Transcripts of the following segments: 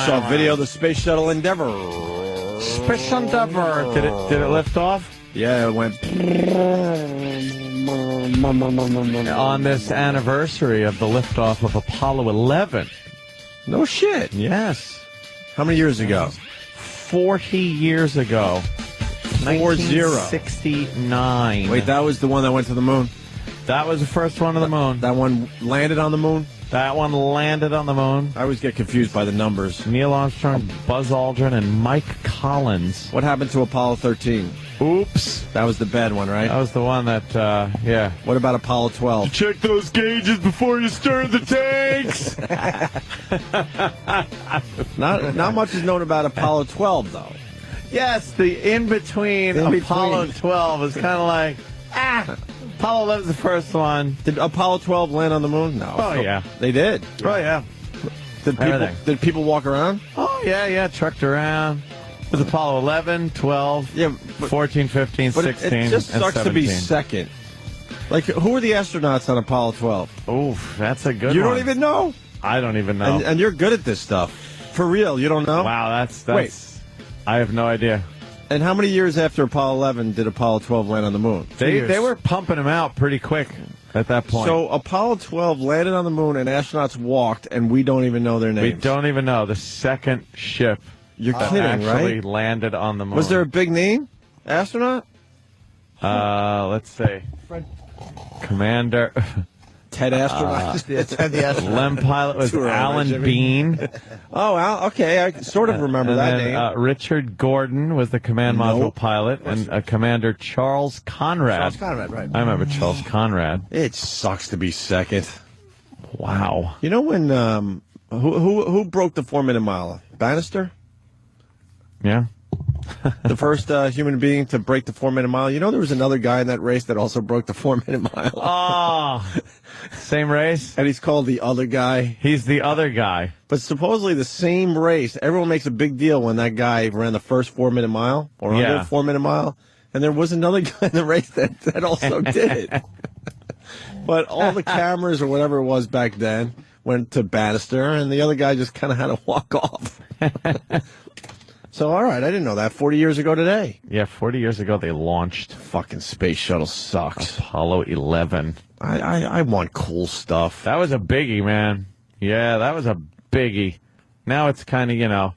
saw a video of the Space Shuttle Endeavour. Space Endeavour. Did it lift off? Yeah, it went. On this anniversary of the liftoff of Apollo 11. No shit. Yes. How many years ago? 40 years ago. 1969. Wait, that was the one that went to the moon? That was the first one to the moon. That one landed on the moon? That one landed on the moon. I always get confused by the numbers. Neil Armstrong, Buzz Aldrin, and Mike Collins. What happened to Apollo 13? Oops. That was the bad one, right? That was the one that, yeah. What about Apollo 12? Check those gauges before you stir the tanks. Not much is known about Apollo 12, though. Yes, the in-between Apollo 12 is kind of like, Apollo 11 is the first one. Did Apollo 12 land on the moon? No. Oh, yeah. They did? Oh, yeah. Did people walk around? Oh, yeah, trucked around. It was Apollo 11, 12, Yeah, 14, 15, but 16, it just and sucks 17. to be second. Like, who were the astronauts on Apollo 12? Oof, that's a good You one. don't even know? I don't even know. And you're good at this stuff. For real, you don't know? Wow, that's Wait. I have no idea. And how many years after Apollo 11 did Apollo 12 land on the moon? They were pumping them out pretty quick at that point. So Apollo 12 landed on the moon and astronauts walked, and we don't even know their names. We don't even know the second ship You're that kidding, actually right? landed on the moon. Was there a big name astronaut? Let's see. Commander Ted astronaut. Ted the astronaut. Lem pilot was Too early, Alan Jimmy. Bean. Oh, okay. I sort of remember And that then, name. Richard Gordon was the command module Nope. pilot, and Commander Charles Conrad. Charles Conrad, right. I remember Charles Conrad. It sucks to be second. Wow. You know when who broke the 4-minute mile? Bannister, Yeah. the first human being to break the 4-minute mile. You know there was another guy in that race that also broke the 4-minute mile, Oh, same race. and he's called the other guy. He's the other guy. But supposedly the same race. Everyone makes a big deal when that guy ran the first 4-minute mile or under Yeah. 4-minute mile, and there was another guy in the race that also did it. But all the cameras or whatever it was back then went to Bannister, and the other guy just kind of had to walk off. So, all right, I didn't know that. 40 years ago today. Yeah, 40 years ago they launched Fucking space shuttle sucks. Apollo 11. I want cool stuff. That was a biggie, man. Yeah, that was a biggie. Now it's kind of,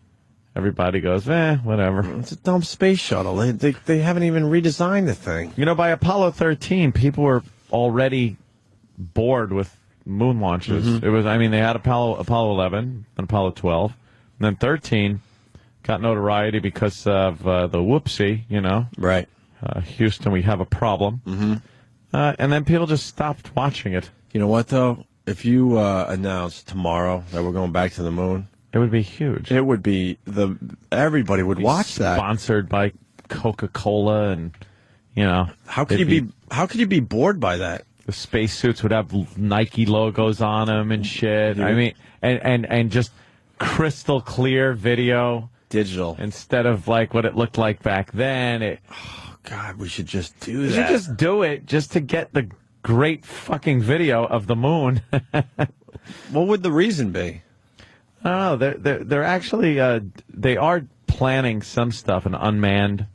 everybody goes, whatever. It's a dumb space shuttle. They haven't even redesigned the thing. By Apollo 13, people were already bored with moon launches. Mm-hmm. It was, they had Apollo 11 and Apollo 12, and then 13 got notoriety because of the whoopsie, Right. Houston, we have a problem. Mm-hmm. And then people just stopped watching it. You know what, though? If you announce tomorrow that we're going back to the moon, It would be huge. it would be everybody would watch that. Sponsored by Coca-Cola, and How could you be bored by that? the spacesuits would have Nike logos on them and shit. Yeah. And just crystal clear video Digital. instead of like what it looked like back then. God, we should just do You that. should just do it just to get the great fucking video of the moon. What would the reason be? I don't know. They're actually they are planning some stuff, an unmanned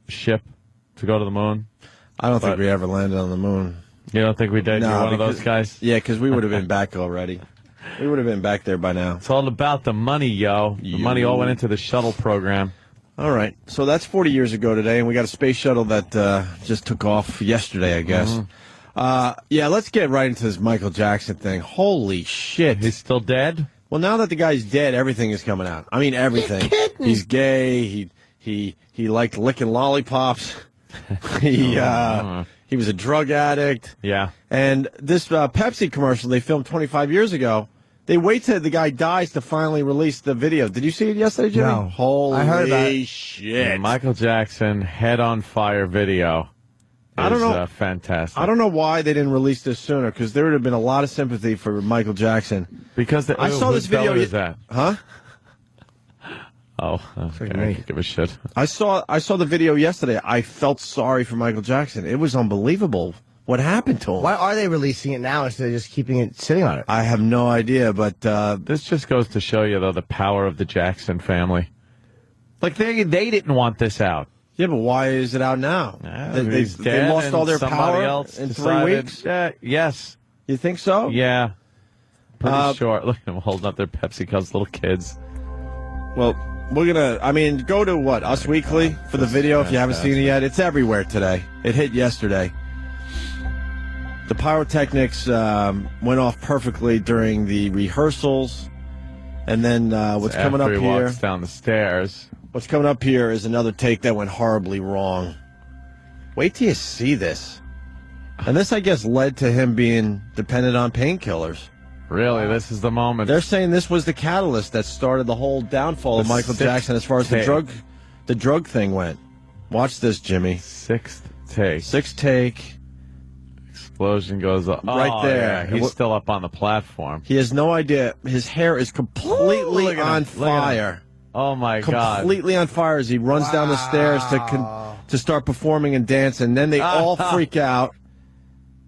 ship to go to the moon. I don't think But- we ever landed on the moon. You don't think we did? No, You're one of because- those guys. Yeah, because we would have been back already. We would have been back there by now. It's all about the money, yo. The money all went into the shuttle program. All right. So that's 40 years ago today, and we got a space shuttle that just took off yesterday, I guess. Yeah, let's get right into this Michael Jackson thing. Holy shit. He's still dead? Well, now that the guy's dead, everything is coming out. I mean, everything. He's gay. He liked licking lollipops. He was a drug addict. Yeah. And this Pepsi commercial they filmed 25 years ago, they wait till the guy dies to finally release the video. Did you see it yesterday, Jimmy? No. Holy I heard that. shit. Michael Jackson head on fire video. I don't is, know. Fantastic. I don't know why they didn't release this sooner, because there would have been a lot of sympathy for Michael Jackson. Because I saw this video. Is that? Huh? Oh, okay. me. I could give a shit. I saw the video yesterday. I felt sorry for Michael Jackson. It was unbelievable what happened to him. Why are they releasing it now instead of just keeping it sitting on it? I have no idea, but This just goes to show you, though, the power of the Jackson family. Like, they didn't want this out. yeah, but why is it out now? He's They dead lost and all their somebody power else in decided, 3 weeks. Yes. You think so? Yeah. Pretty Uh, short. Look at them holding up their Pepsi Cups, little kids. Well, we're gonna. I mean, go to what Us Weekly for the video if you haven't seen it yet. It's everywhere today. It hit yesterday. The pyrotechnics went off perfectly during the rehearsals, and then what's coming up After he here? walks down the stairs. What's coming up here is another take that went horribly wrong. Wait till you see this. And this, I guess, led to him being dependent on painkillers. Really, this is the moment. They're saying this was the catalyst that started the whole downfall of The Michael sixth Jackson as far as take. the drug thing went. Watch this, Jimmy. Sixth take. Sixth take. Explosion goes up. Right there. Yeah, he's And still up on the platform. He has no idea. His hair is completely Look at him. on Look at him. fire. Oh, my God. Completely on fire as he runs down the stairs to start performing and dancing. And then they all freak out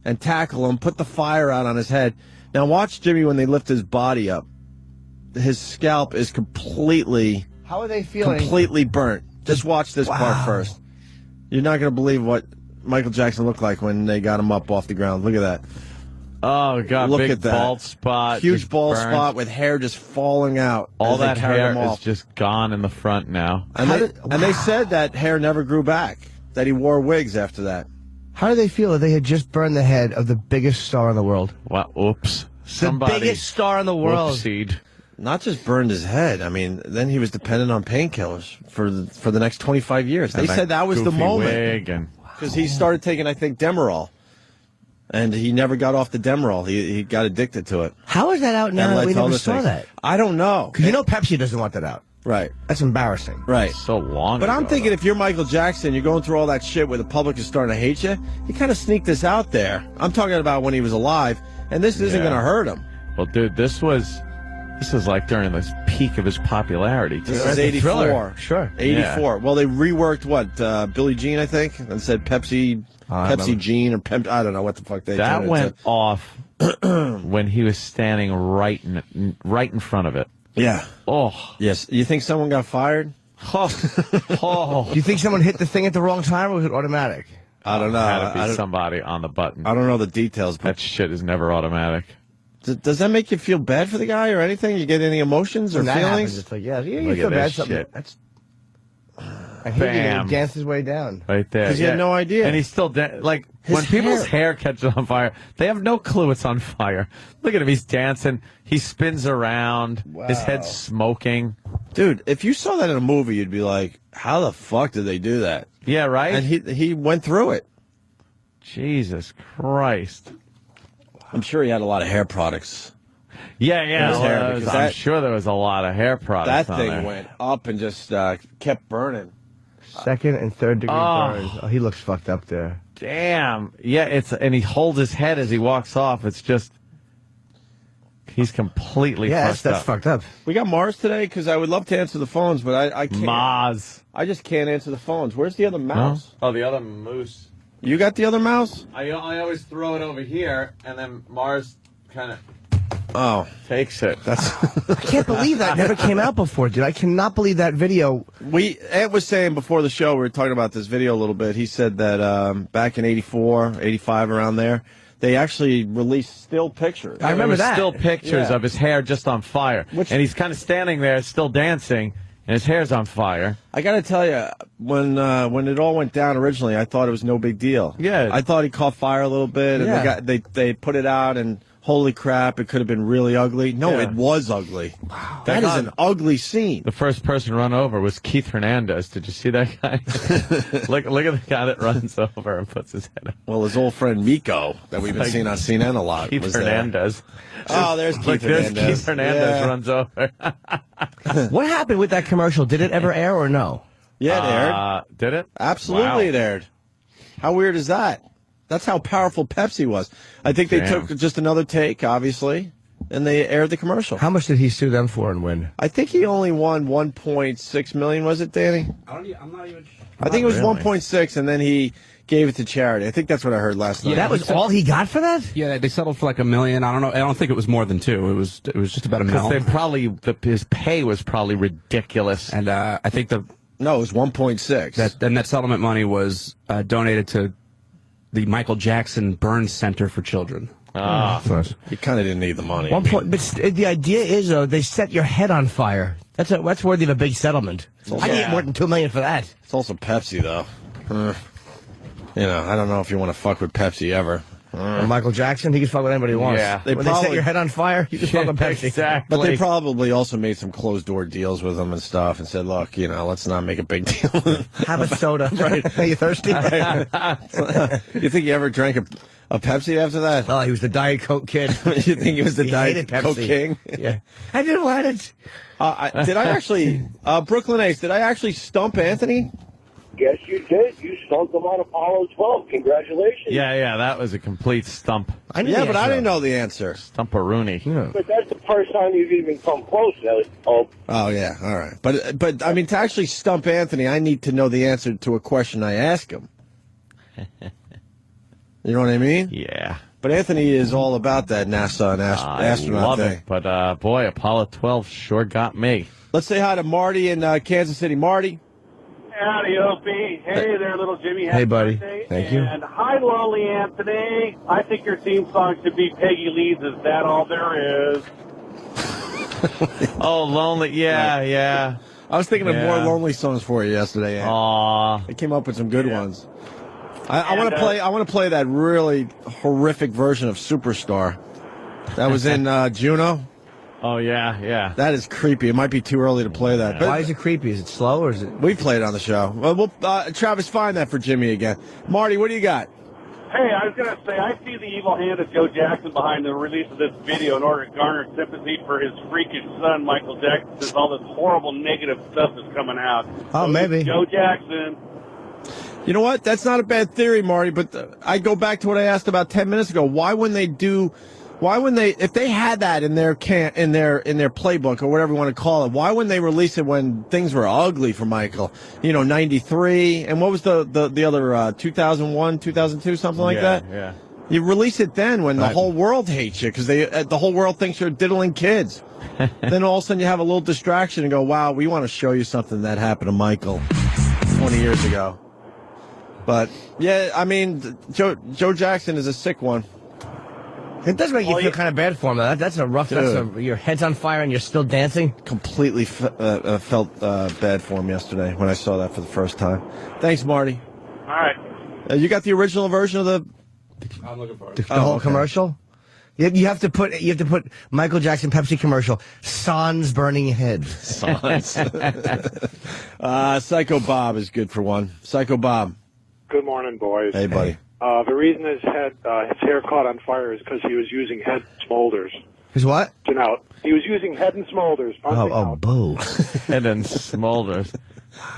and tackle him, put the fire out on his head. Now watch Jimmy when they lift his body up. His scalp is completely How are they feeling? burnt. Just watch this part first. You're not going to believe what Michael Jackson looked like when they got him up off the ground. Look at that. Oh, God. Look Big at that. bald spot. Huge just bald burned. spot with hair just falling out. All as they that carried hair him is off. just gone in the front now. And they said that hair never grew back, that he wore wigs after that. How do they feel if they had just burned the head of the biggest star in the world? Well, oops. The biggest star in the world. Whoopsied. Not just burned his head. I mean, then he was dependent on painkillers for the next 25 years. They said that was the Goofy moment. wig and Because he started taking, I think, Demerol. And he never got off the Demerol. He got addicted to it. How is that out now And that led we to never other saw things. that? I don't know. Because you know Pepsi doesn't want that out. Right, That's embarrassing. right. so long But I'm ago, thinking though. if you're Michael Jackson, you're going through all that shit where the public is starting to hate you, you kind of sneak this out there. I'm talking about when he was alive, and this isn't Yeah. going to hurt him. Well, dude, this was like during the peak of his popularity. This Right, is the 84. Thriller. Sure. 84. Well, they reworked what? Billie Jean, I think, and said Pepsi I remember. Jean or I don't know what the fuck they That turned it went to. off when he was standing right in front of it. Yeah. Oh, Yes. You think someone got fired? oh. Do you think someone hit the thing at the wrong time, or was it automatic? I don't know. Had to I be don't, somebody on the button. I don't know the details, but That shit is never automatic. does that make you feel bad for the guy or anything? You get any emotions or When that happens, feelings? it's like, yeah, you Look feel at bad. this Something. shit. That's. I hate Bam. he danced his way down. Right there. 'Cause he had no idea. And he's still like His when people's hair- hair catches on fire, they have no clue it's on fire. Look at him, he's dancing, he spins around, his head's smoking. Dude, if you saw that in a movie, you'd be like, how the fuck did they do that? Yeah, right? And he went through it. Jesus Christ. I'm sure he had a lot of hair products. Yeah, his hair, well, because I'm that- sure there was a lot of hair products That on thing there. went up and just kept burning. Second and third degree Oh. burns. Oh, he looks fucked up there. Damn. Yeah, and he holds his head as he walks off. It's just, he's completely Yeah, that's fucked up. fucked up. We got Mars today because I would love to answer the phones, but I can't. Maz. I just can't answer the phones. Where's the other No? mouse? Oh, the other moose. You got the other mouse? I always throw it over here, and then Mars kind of Oh, takes it. that's I can't believe that never came out before, dude. I cannot believe that video. Ed was saying before the show, we were talking about this video a little bit. He said that back in 84, 85, around there, they actually released still pictures. I remember There was that. Still pictures Yeah. of his hair just on fire, Which- and he's kind of standing there, still dancing, and his hair's on fire. I got to tell you, when it all went down originally, I thought it was no big deal. Yeah. I thought he caught fire a little bit, and Yeah. they put it out, and holy crap, it could have been really ugly. No, Yeah. it was ugly. Wow. That Thank is God. an ugly scene. The first person run over was Keith Hernandez. Did you see that guy? look at the guy that runs over and puts his head up. Well, his old friend Miko, that we've been Like seeing on CNN a lot, Keith was there. Hernandez. Oh, there's Look, Keith there's Hernandez. Keith Hernandez Yeah. runs over. What happened with that commercial? Did it ever air or no? Yeah, it aired. Did it? Absolutely, Wow. it aired. How weird is that? That's how powerful Pepsi was. I think they Damn. took just another take, obviously, and they aired the commercial. How much did he sue them for and win? I think he only won 1.6 million. Was it, Danny? I'm not even. I think it was really. 1.6, and then he gave it to charity. I think that's what I heard last night. That was all he got for that? Yeah, they settled for like $1 million. I don't know. I don't think it was more than $2 million. It was just about $1 Because they million. probably his pay was probably ridiculous. And I think No, it was 1.6. that settlement money was donated to the Michael Jackson Burns Center for Children. He kind of didn't need the money. One point, but the idea is though they set your head on fire. That's worthy of a big settlement. I get more than $2 million for that. It's also Pepsi, though. I don't know if you want to fuck with Pepsi ever. Michael Jackson, he can fuck with anybody he wants. Yeah. When they set your head on fire, you can fuck with Pepsi. Exactly. But they probably also made some closed-door deals with them and stuff and said, look, let's not make a big deal. Have a soda. Right. Are you thirsty? You think you ever drank a Pepsi after that? Oh, he was the Diet Coke kid. You think he was the He Diet hated Pepsi. Coke king? Yeah. I didn't want it. Did I actually, Brooklyn Ace, did I actually stump Anthony? Yes, you did. You stumped them on Apollo 12. Congratulations. Yeah, that was a complete stump. I knew Yeah, the but I answer. didn't know the answer. Stumparoonie. But that's the first time you've even come close. Oh, Yeah, all right. But I mean, to actually stump Anthony, I need to know the answer to a question I ask him. You know what I mean? Yeah. But Anthony is all about that NASA and I astronaut love thing. it. But, boy, Apollo 12 sure got me. Let's say hi to Marty in Kansas City. Marty. Howdy, Opie. Hey there, little Jimmy. Happy Hey, buddy. birthday. Thank you. And hi, Lonely Anthony. I think your theme song should be Peggy Lee's Is That All There Is? Oh, lonely. Yeah. I was thinking of Yeah. more lonely songs for you yesterday. Ant. Aw. I came up with some good ones. I want to play. I want to play that really horrific version of Superstar. That was in Juno. Oh, yeah. That is creepy. It might be too early to play that. But Why is it creepy? Is it slow or is it? we played it on the show. Well, Travis, find that for Jimmy again. Marty, what do you got? Hey, I was going to say, I see the evil hand of Joe Jackson behind the release of this video in order to garner sympathy for his freakish son, Michael Jackson, since all this horrible negative stuff is coming out. Oh, maybe. Joe Jackson. You know what? That's not a bad theory, Marty. But I go back to what I asked about 10 minutes ago. Why wouldn't they, if they had that in their playbook or whatever you want to call it, why wouldn't they release it when things were ugly for Michael? 93, and what was the other 2001, 2002, something like that? Yeah. You release it then when the whole world hates you because the whole world thinks you're diddling kids. Then all of a sudden you have a little distraction and go, wow, we want to show you something that happened to Michael 20 years ago. But yeah, I mean, Joe Jackson is a sick one. It does make you feel kind of bad for him, though. That's a rough. Your head's on fire and you're still dancing. Completely felt bad for him yesterday when I saw that for the first time. Thanks, Marty. All right. You got the original version of the I'm looking for it. The whole okay. commercial. You have to put Michael Jackson Pepsi commercial. Sans burning head. Psycho Bob is good for one. Psycho Bob. good morning, boys. Hey, buddy. The reason his hair caught on fire is because he was using Head and Smolders. Is what? He was using Head and Smolders. Oh, boo. Head and smolders.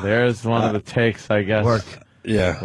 There's one of the takes, I guess. Work. Yeah.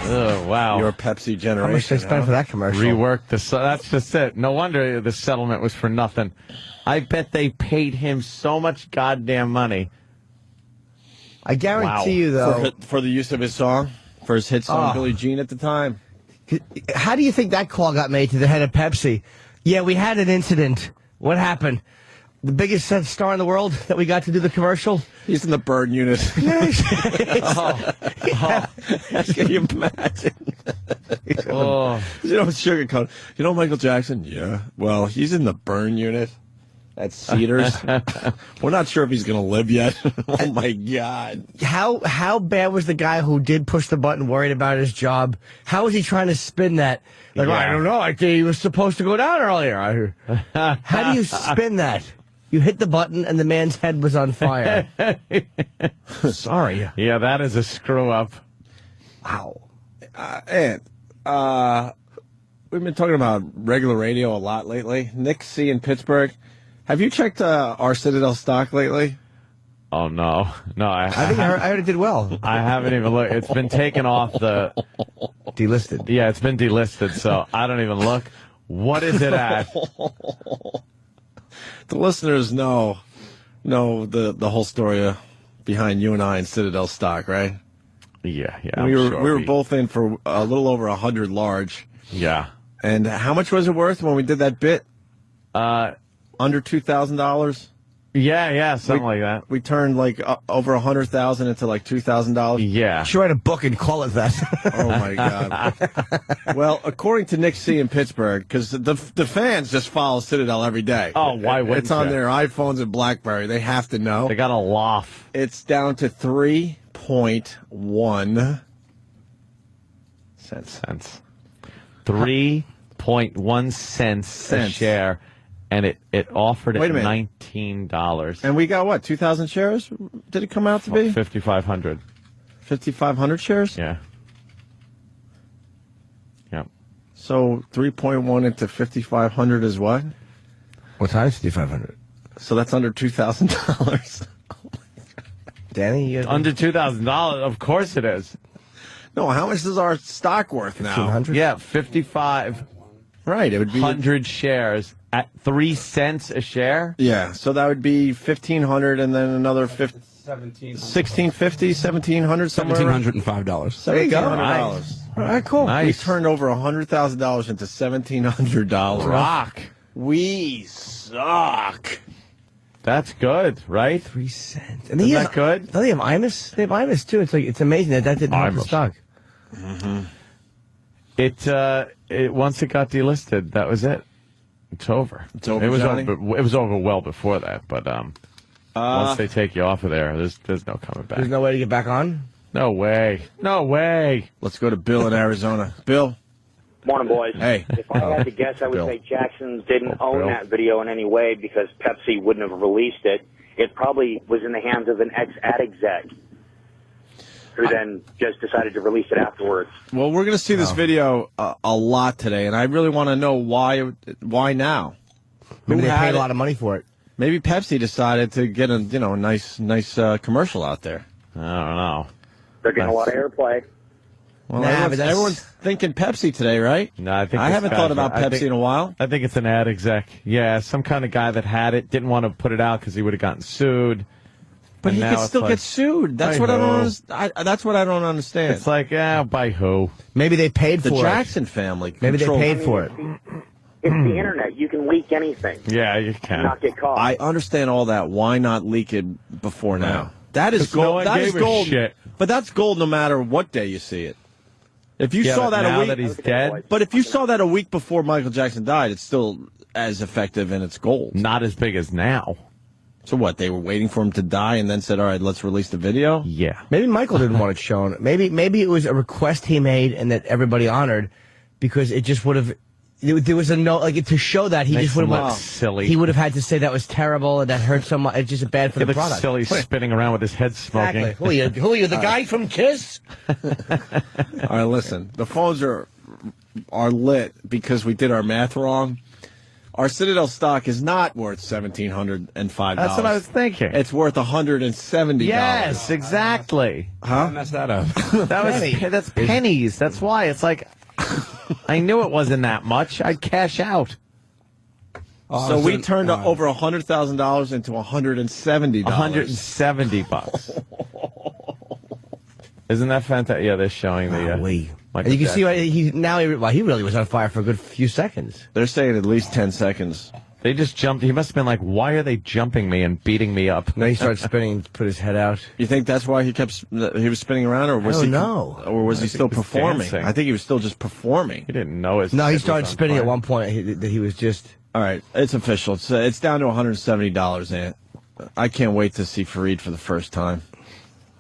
Oh, wow. Your Pepsi generation. How much they spent for that commercial? Reworked that's just it. No wonder the settlement was for nothing. I bet they paid him so much goddamn money. I guarantee Wow. you, though. For the use of his song, for his hit song, Oh. Billie Jean at the time. How do you think that call got made to the head of Pepsi? Yeah, we had an incident. What happened? The biggest star in the world that we got to do the commercial? He's in the burn unit. Can you imagine? Oh, Sugarcoat. Michael Jackson? Yeah. Well, he's in the burn unit at Cedars. We're not sure if he's going to live yet. Oh, my God. How bad was the guy who did push the button, worried about his job? How was he trying to spin that? Like, Yeah. I don't know. I think he was supposed to go down earlier. How do you spin that? You hit the button and the man's head was on fire. Sorry. Yeah, that is a screw up. Wow. And we've been talking about regular radio a lot lately. Nick C. in Pittsburgh. Have you checked our Citadel stock lately? Oh no, I think I heard it did well. I haven't even looked. It's been taken off the. Delisted. Yeah, it's been delisted, so I don't even look. What is it at? The listeners know the whole story behind you and I and Citadel stock, right? Yeah. we were both in for a little over 100 large. Yeah. And how much was it worth when we did that bit? Under $2,000. Yeah, something like that. We turned like over 100,000 into like $2,000. Yeah. Should write a book and call it that. Oh my God. Well, according to Nick C. in Pittsburgh, because the fans just follow Citadel every day. Oh, why wouldn't It's on you? their iPhones and BlackBerry. They have to know. They got a loft. It's down to 3.1 cents. 3.1 cents a share, and it offered Wait at a minute. $19. And we got what, 2,000 shares? Did it come out to be? 5,500. 5,500 shares? Yeah. Yep. So 3.1 into 5,500 is what? What time is 5,500? So that's under $2,000. Danny, you Under $2,000, of course it is. No, how much is our stock worth now? 1,500? Yeah, 5,500 Right, it would be shares at 3 cents a share. Yeah, so that would be 1,500 and then another 1,650, 1,700 somewhere. $1,705. There you go. $1,700. All right, cool. We Nice. turned over $100,000 into $1,700. Rock. We suck. That's good, right? 3 cents. And Isn't he that good? Don't they have Imus? They have Imus too. It's amazing that didn't help the Imus. stock. It once it got delisted, that was it. It's over. It's over, It was Johnny? over. It was over well before that, but once they take you off of there, there's no coming back. There's no way to get back on? No way. No way. Let's go to Bill in Arizona. Bill. Morning, boys. Hey. If I had to guess, I would Bill. say Jackson didn't Oh, own Bill. that video in any way because Pepsi wouldn't have released it. It probably was in the hands of an ex-ad exec who then just decided to release it afterwards. Well, we're going to see this video a lot today, and I really want to know why now. Maybe they had paid it? a lot of money for it. Maybe Pepsi decided to get a nice commercial out there. I don't know. They're getting a lot of airplay. Well, Nah, everyone's, but that's- everyone's thinking Pepsi today, right? No, I think I this haven't guy's thought about right. I Pepsi think- in a while. I think it's an ad exec. Yeah, some kind of guy that had it, didn't want to put it out because he would have gotten sued. But And he now could it's still like, get sued. That's by what I who? don't understand. That's what I don't understand. It's like, by who? Maybe they paid the for Jackson family. it. Maybe they controlled- paid for it. It's the internet. You can leak anything Yeah, you and can. not get caught. I understand all that. Why not leak it before now? That is 'Cause no gold. one That is gave a gold. shit. But that's gold no matter what day you see it. If you Yeah, saw but that a now week, that he's dead, but if you saw that a week before Michael Jackson died, it's still as effective and it's gold. not as big as now. So what? They were waiting for him to die and then said, "All right, let's release the video." Yeah. Maybe Michael didn't want it shown. Maybe it was a request he made and that everybody honored because it just would have. There was a no like to show that he Makes just would him have look silly. He would have had to say that was terrible and that hurt so much. It's just bad for He the looks product. silly spinning around with his head smoking. Exactly. Who are you? The guy from Kiss? All right, listen. The phones are lit because we did our math wrong. Our Citadel stock is not worth $1,705. That's what I was thinking. It's worth $170. Yes, exactly. Huh? Mess that up. That's pennies. That's why it's like I knew it wasn't that much. I'd cash out. So we turned over $100,000 into $170. $170. Isn't that fantastic? Yeah, they're showing the. And you can see why he really was on fire for a good few seconds. They're saying at least 10 seconds. They just jumped. He must have been like, "Why are they jumping me and beating me up?" And then he started spinning and put his head out. You think that's why he was spinning around, or was I he don't know. or was he think still he was performing? dancing. I think he was still just performing. He didn't know his. No, he head was started on spinning fire. at one point. That he was just. All right, it's official. It's down to $170, Ant. I can't wait to see Fareed for the first time.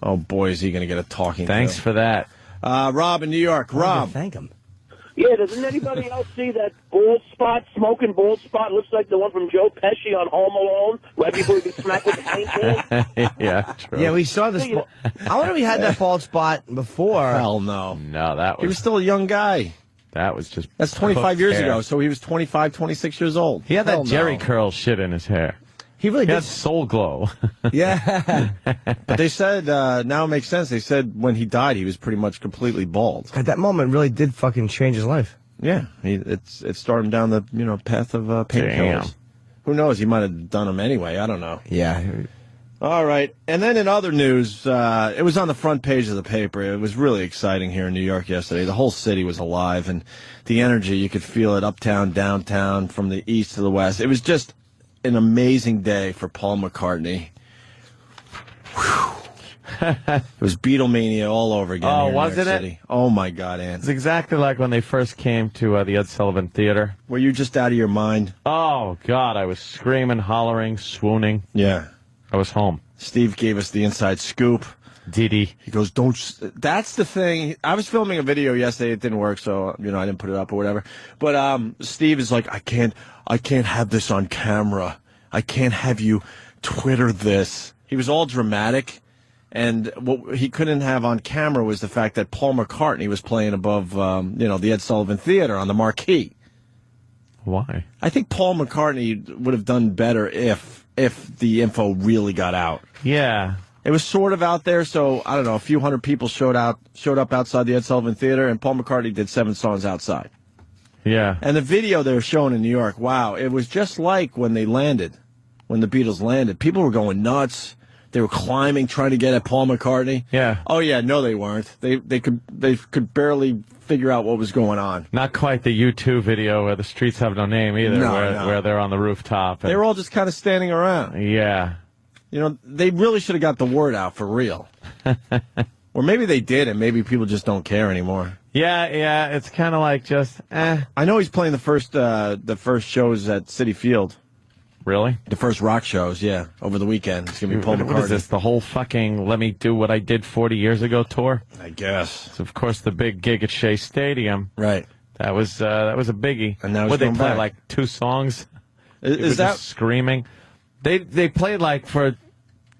Oh boy, is he going to get a talking. Thanks to. for that. Rob in New York. Rob, Thank him. Yeah, doesn't anybody else see that bald spot, smoking bald spot? Looks like the one from Joe Pesci on Home Alone, right before he gets smacked with the paintball. Yeah, true. Yeah, we saw this. I wonder if we had that bald spot before. Hell no. No, that was... He was still a young guy. That was just... That's 25 cooked years hair. ago, so he was 25, 26 years old. He had Hell that Jerry no. curl shit in his hair. He really He did. had soul glow. Yeah. But they said, now it makes sense, they said when he died, he was pretty much completely bald. At that moment, really did fucking change his life. Yeah, it started him down the path of painkillers. Damn. Who knows? He might have done them anyway. I don't know. Yeah. All right. And then in other news, it was on the front page of the paper. It was really exciting here in New York yesterday. The whole city was alive, and the energy, you could feel it uptown, downtown, from the east to the west. It was just an amazing day for Paul McCartney. It was Beatlemania all over again Oh, here in New York wasn't it? City. Oh, my God, Ann. It's exactly like when they first came to the Ed Sullivan Theater. Were you just out of your mind? Oh, God, I was screaming, hollering, swooning. Yeah. I was home. Steve gave us the inside scoop. Diddy. He goes, that's the thing. I was filming a video yesterday. It didn't work, so, I didn't put it up or whatever. But, Steve is like, I can't have this on camera. I can't have you Twitter this. He was all dramatic. And what he couldn't have on camera was the fact that Paul McCartney was playing above, the Ed Sullivan Theater on the marquee. Why? I think Paul McCartney would have done better if the info really got out. Yeah. It was sort of out there, so I don't know. A few hundred people showed up outside the Ed Sullivan Theater, and Paul McCartney did 7 songs outside. Yeah. And the video they were showing in New York, wow, it was just like when they landed, when the Beatles landed. People were going nuts. They were climbing, trying to get at Paul McCartney. Yeah. Oh yeah, no, they weren't. They could barely figure out what was going on. Not quite the U2 video where the streets have no name either, No, where they're on the rooftop. They were all just kind of standing around. Yeah. They really should have got the word out for real. Or maybe they did, and maybe people just don't care anymore. Yeah, it's kind of like just, I know he's playing the first shows at Citi Field. Really? The first rock shows, yeah, over the weekend. It's going to be Paul McCartney. What is this, the whole fucking Let Me Do What I Did 40 Years Ago tour? I guess. So, of course, the big gig at Shea Stadium. Right. That was a biggie. And now he's Would they going play, back. like, 2 songs? Is that... Just screaming? They played, like, for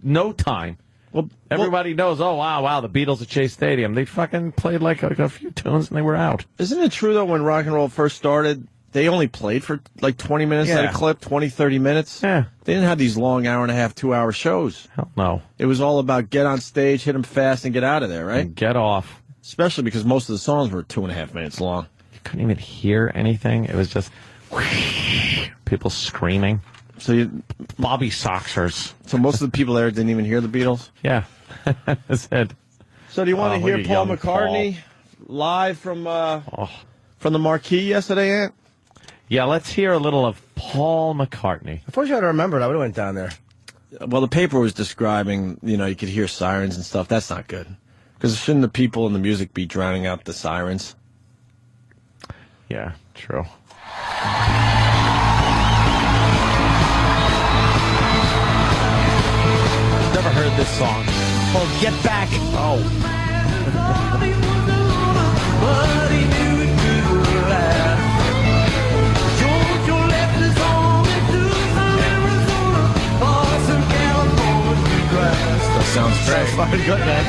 no time. Well, Everybody knows, oh, wow, the Beatles at Shea Stadium. They fucking played, like, a few tunes, and they were out. Isn't it true, though, when rock and roll first started, they only played for, like, 20 minutes at a clip, 20, 30 minutes? Yeah. They didn't have these long hour-and-a-half, 2-hour shows. Hell no. It was all about get on stage, hit them fast, and get out of there, right? And get off. Especially because most of the songs were 2.5 minutes long. You couldn't even hear anything. It was just people screaming. So Bobby Soxers. So most of the people there didn't even hear the Beatles? Yeah. That's it. So do you want to hear look at Paul young McCartney live from the marquee yesterday, Ant? Yeah, let's hear a little of Paul McCartney. Unfortunately, I remembered. I would have went down there. Well, the paper was describing, you could hear sirens and stuff. That's not good. Because shouldn't the people and the music be drowning out the sirens? Yeah, true. Never heard this song. Called Get Back. Oh. That sounds great. Fucking good, man.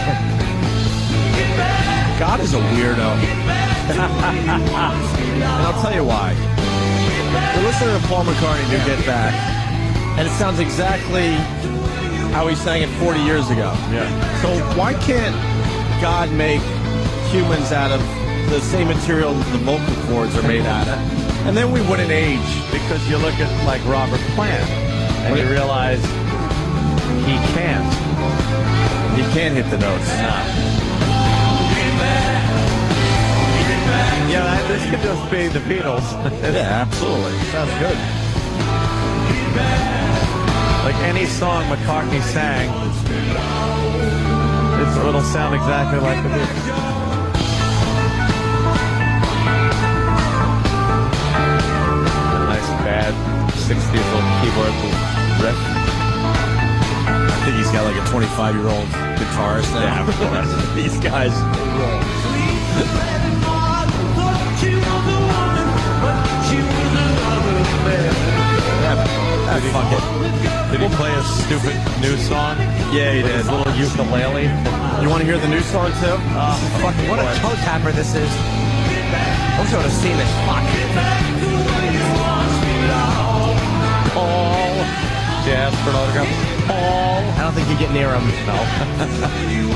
God is a weirdo. And I'll tell you why. We're listening to Paul McCartney do Get Back, and it sounds exactly how he sang it 40 years ago. Yeah. So why can't God make humans out of the same material the vocal cords are made out of? And then we wouldn't age. Because you look at, like, Robert Plant, and you realize he can't. He can't hit the notes. Yeah, this could just be the Beatles. Yeah, absolutely. Sounds good. Like any song McCartney sang, it'll sound exactly like the Beatles. Nice, bad 60s little keyboard riff. I think he's got like a 25-year-old guitarist now. Yeah, of course. These guys. Did he play a stupid new song? Yeah, he With did. his little ukulele? You want to hear the new song too? Fucking what a toe tapper this is. I wish I would have seen this. Fuck. Paul. Yeah, for an autograph. Paul. I don't think you get near him. No.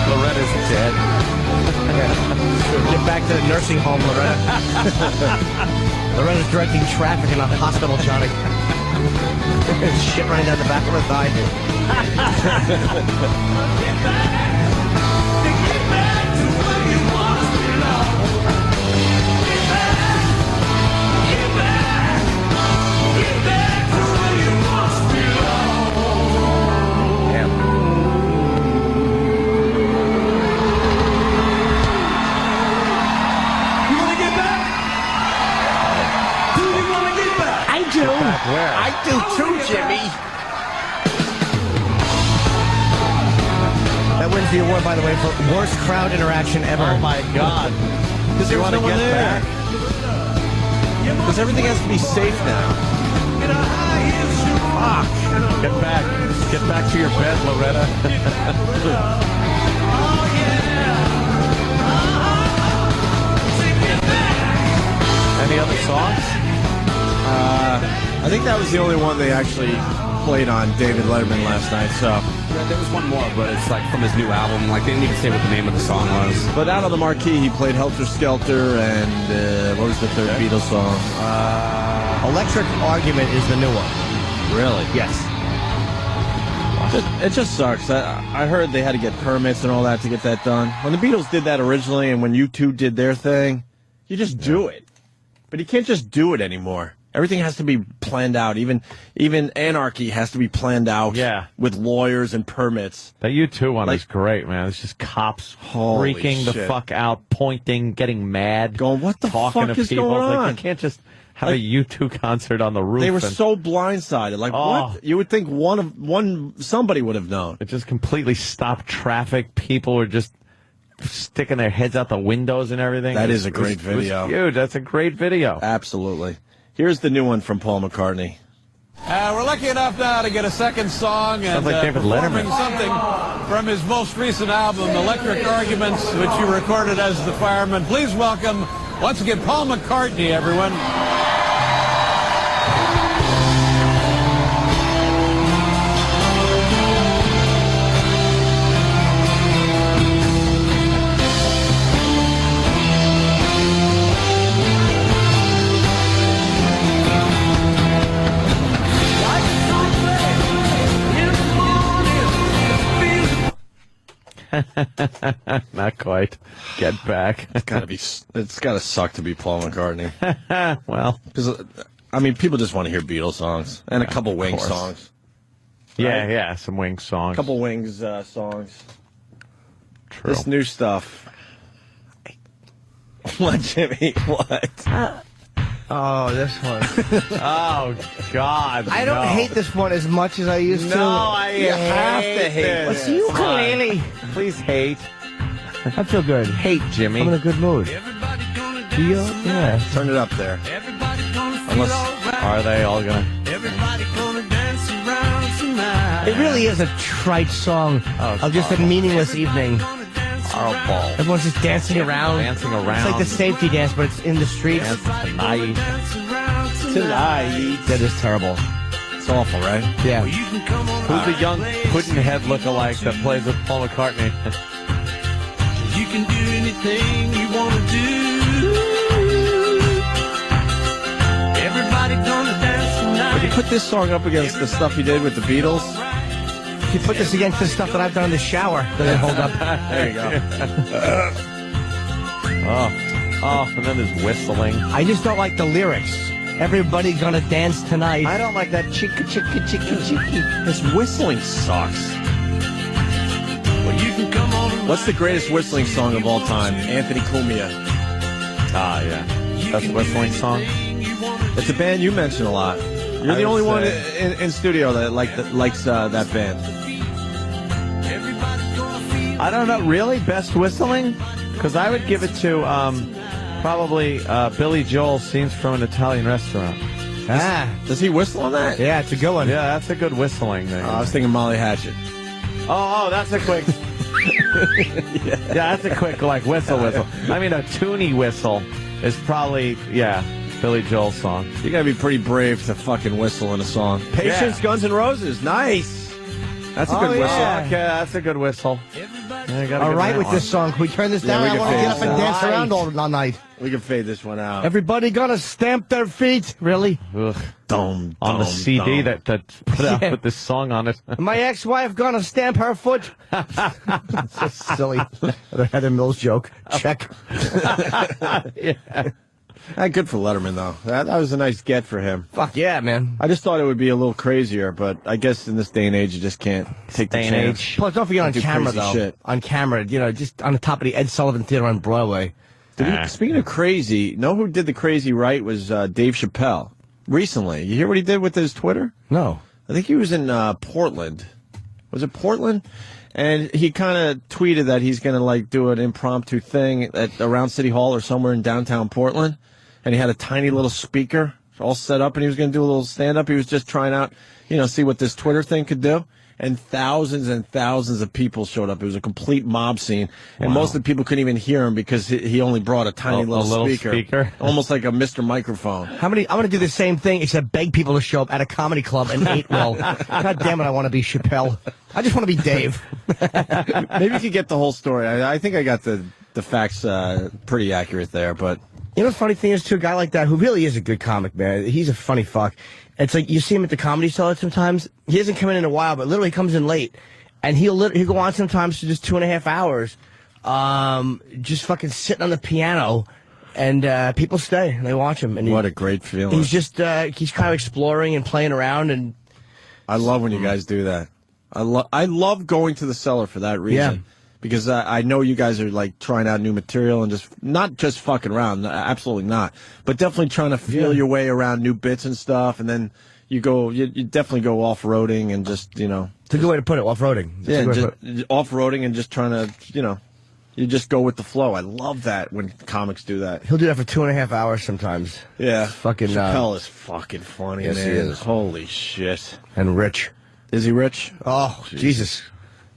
Loretta's dead. Get back to the nursing home, Loretta. Loretta's directing traffic in a hospital, Johnny. Shit running down the back of her thigh. Where? I do too, Jimmy. That wins the award, by the way, for worst crowd interaction ever. Oh my God! Because You want to get back? Because everything has to be safe now. Fuck! Get back! Get back to your bed, Loretta. Any other songs? I think that was the only one they actually played on David Letterman last night. So, There was one more, but it's like from his new album. Like they didn't even say what the name of the song was. but out on the marquee, he played Helter Skelter and what was the third Beatles song? Electric Argument is the new one. Really? Yes. It just sucks. I heard they had to get permits and all that to get that done. When the Beatles did that originally, and when U2 did their thing, you just do it. But you can't just do it anymore. Everything has to be planned out. Even Anarchy has to be planned out. Yeah. With lawyers and permits. That U2 one Like- is great, man. It's just cops Holy freaking the shit. fuck out, pointing, getting mad, Going, what the talking fuck to is people. going Like, on? you can't just have Like- a U2 concert on the roof. They were and so blindsided. Like, Oh. what? You would think somebody would have known. it just completely stopped traffic. People were just sticking their heads out the windows and everything. That It is a great it was video. huge. That's a great video. Absolutely. Here's the new one from Paul McCartney. We're lucky enough now to get a second song and like David performing Letterman. something from his most recent album, Electric Arguments, which you recorded as the fireman. Please welcome, once again, Paul McCartney, everyone. Not quite. Get back. It's gotta suck to be Paul McCartney. Well, Because, I mean, people just want to hear Beatles songs and a couple Wings course. songs. yeah, some Wings songs. A couple Wings songs. True. This new stuff. What, Jimmy? What? Oh, this one. Oh God! I don't no. hate this one as much as I used to. No, I have to hate this. What's the ukulele? Please hate. I feel good. Hate, Jimmy. I'm in a good mood. Yeah. Turn it up there. Unless, Are they all gonna? It really is a trite song of just a meaningless evening. Horrible. Everyone's just dancing around. Dancing around. It's like the safety dance, but it's in the streets. Dance tonight. tonight. That is terrible. It's awful, right? Yeah. Who's the young Puddinhead lookalike that plays with Paul McCartney? You can do anything you want to do. Everybody gonna dance tonight. If you put this song up against the stuff he did with the Beatles, If you put this against the stuff that I've done in the shower, does it hold up? there you go. Oh, and then there's whistling. I just don't like the lyrics. Everybody gonna dance tonight. I don't like that chicka chicka chicka chicka. His whistling sucks. Well, you can come on. What's the greatest whistling song of all time? Anthony Cumia. Ah, yeah. That's whistling song. It's a band you mention a lot. You're the I would only one say- in studio that likes that band. I don't know. Really, best whistling? Because I would give it to Probably Billy Joel, Scenes from an Italian Restaurant. Does he whistle on that? Yeah, it's a good one. Yeah, that's a good whistling thing. I was thinking Molly Hatchet. Oh, that's a quick. Yeah, that's a quick whistle. I mean, a toony whistle is probably Billy Joel song. You gotta be pretty brave to fucking whistle in a song. Patience, Guns N' Roses, nice. That's a good whistle. yeah. Okay, that's a good whistle. All right with this song. Can we turn this down? we I can want to fade get up and this dance out. around all night. We can fade this one out. Everybody gonna stamp their feet. Really? Ugh. Dum, On the dum, CD dum. that put out Yeah. with this song on it. My ex-wife gonna stamp her foot. So silly. The Heather Mills joke. Check. Good for Letterman, though. That was a nice get for him. Fuck yeah, man. I just thought it would be a little crazier, but I guess in this day and age, you just can't take the Day and chance. age. Plus, don't forget on Do camera, crazy though. shit. On camera, just on the top of the Ed Sullivan Theater on Broadway. Speaking of crazy, know who did the crazy right was Dave Chappelle. Recently. You hear what he did with his Twitter? No. I think he was in Portland. Was it Portland? And he kind of tweeted that he's going to do an impromptu thing around City Hall or somewhere in downtown Portland. And he had a tiny little speaker all set up, and he was going to do a little stand-up. He was just trying out, see what this Twitter thing could do. And thousands of people showed up. It was a complete mob scene. And most of the people couldn't even hear him because he only brought a tiny little speaker. Almost like a Mr. Microphone. I want to do the same thing, except beg people to show up at a comedy club and eat well. God damn it, I want to be Chappelle. I just want to be Dave. Maybe you could get the whole story. I think I got the facts pretty accurate there, but... You know, the funny thing is, too, a guy like that who really is a good comic, man. He's a funny fuck. It's like you see him at the Comedy Cellar sometimes. He hasn't come in a while, but literally comes in late, and he'll go on sometimes for just 2.5 hours, just fucking sitting on the piano, and people stay and they watch him. And what a great feeling! He's just he's kind of exploring and playing around, and I love when you guys do that. I love going to the cellar for that reason. Yeah. Because I know you guys are trying out new material and not just fucking around, absolutely not, but definitely trying to feel your way around new bits and stuff, and then you definitely go off-roading and just, It's a good way to put it, off-roading. Off-roading and just trying to, you just go with the flow. I love that when comics do that. He'll do that for 2.5 hours sometimes. Yeah. Fucking Chappelle is fucking funny, yes, man. he is. Holy shit. And rich. Is he rich? Oh, Jesus.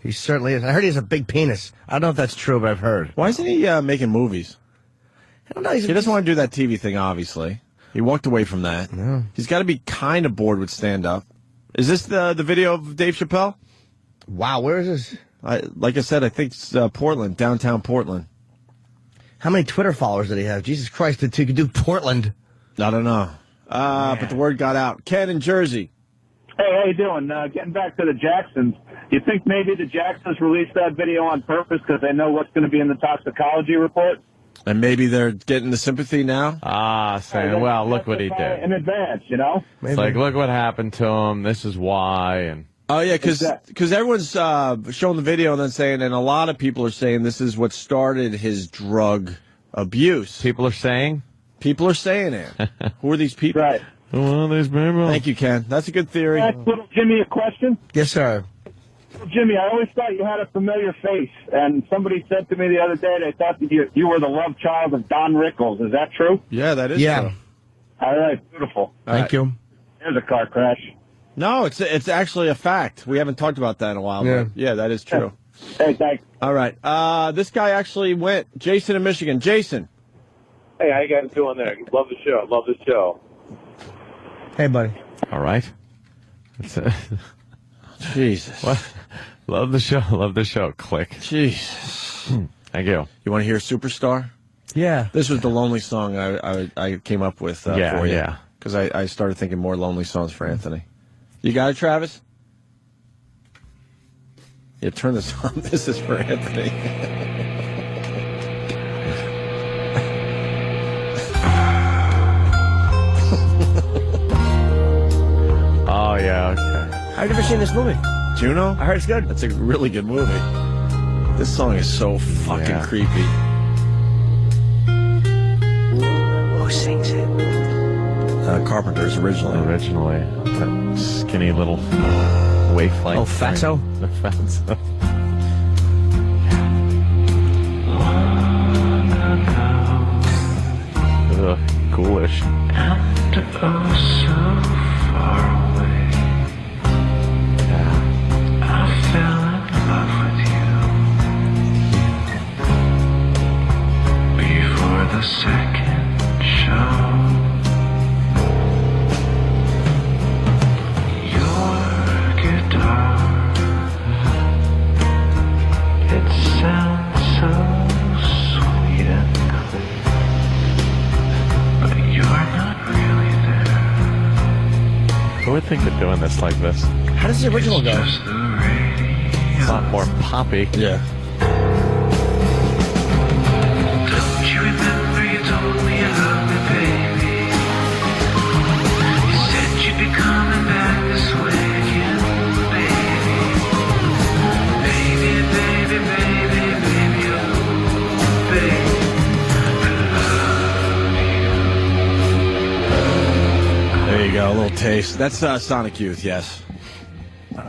He certainly is. I heard he has a big penis. I don't know if that's true, but I've heard. Why isn't he making movies? I don't know. He doesn't want to do that TV thing, obviously. He walked away from that. No. He's got to be kind of bored with stand-up. Is this the video of Dave Chappelle? Wow, where is this? Like I said, I think it's Portland, downtown Portland. How many Twitter followers did he have? Jesus Christ, he could do Portland. I don't know. But the word got out. Ken in Jersey. Hey, how you doing? Getting back to the Jacksons, you think maybe the Jacksons released that video on purpose because they know what's going to be in the toxicology report? And maybe they're getting the sympathy now? Saying, well, look what he did. In advance, Maybe. It's like, look what happened to him. This is why. And Oh, yeah, because everyone's showing the video and then saying, and a lot of people are saying this is what started his drug abuse. people are saying, People are saying it. Who are these people? Right. well, there's people. Thank you, Ken. That's a good theory. Ask little Jimmy a question. Yes, sir. Jimmy, I always thought you had a familiar face, and somebody said to me the other day they thought that you were the love child of Don Rickles. Is that true? Yeah, that is Yeah. true. All right, beautiful. Thank you. There's a car crash. No, it's actually a fact. We haven't talked about that in a while. Yeah. But yeah, that is true. Hey, thanks. All right. This guy actually went. Jason in Michigan. Jason. Hey, how you guys doing there? Love the show. Love the show. Hey, buddy. All right. Jesus. What? Love the show. Love the show. Click. Jesus. Thank you. You want to hear Superstar? Yeah. This was the lonely song I came up with for you. Yeah. Because I started thinking more lonely songs for Anthony. You got it, Travis? Yeah, turn this on. This is for Anthony. Oh, yeah, okay. I've never seen this movie. Juno? I heard it's good. That's a really good movie. This song is so fucking creepy. Who sings it? Carpenter's originally. Originally, that skinny little waif like. Oh, Fatso? The Fatso. ghoulish. And oh, so far away. Yeah. I fell in love with you before the second show. Your guitar, it sounds so sweet and clear, but you're not really there. Who would think of doing this like this? How does the original go? Just the radio. It's a lot more poppy. Yeah. Don't you remember you told me you loved me, baby? You said you'd be coming back this way again, baby. Baby, baby, baby, baby, oh, baby. There you go, a little taste. That's Sonic Youth, yes.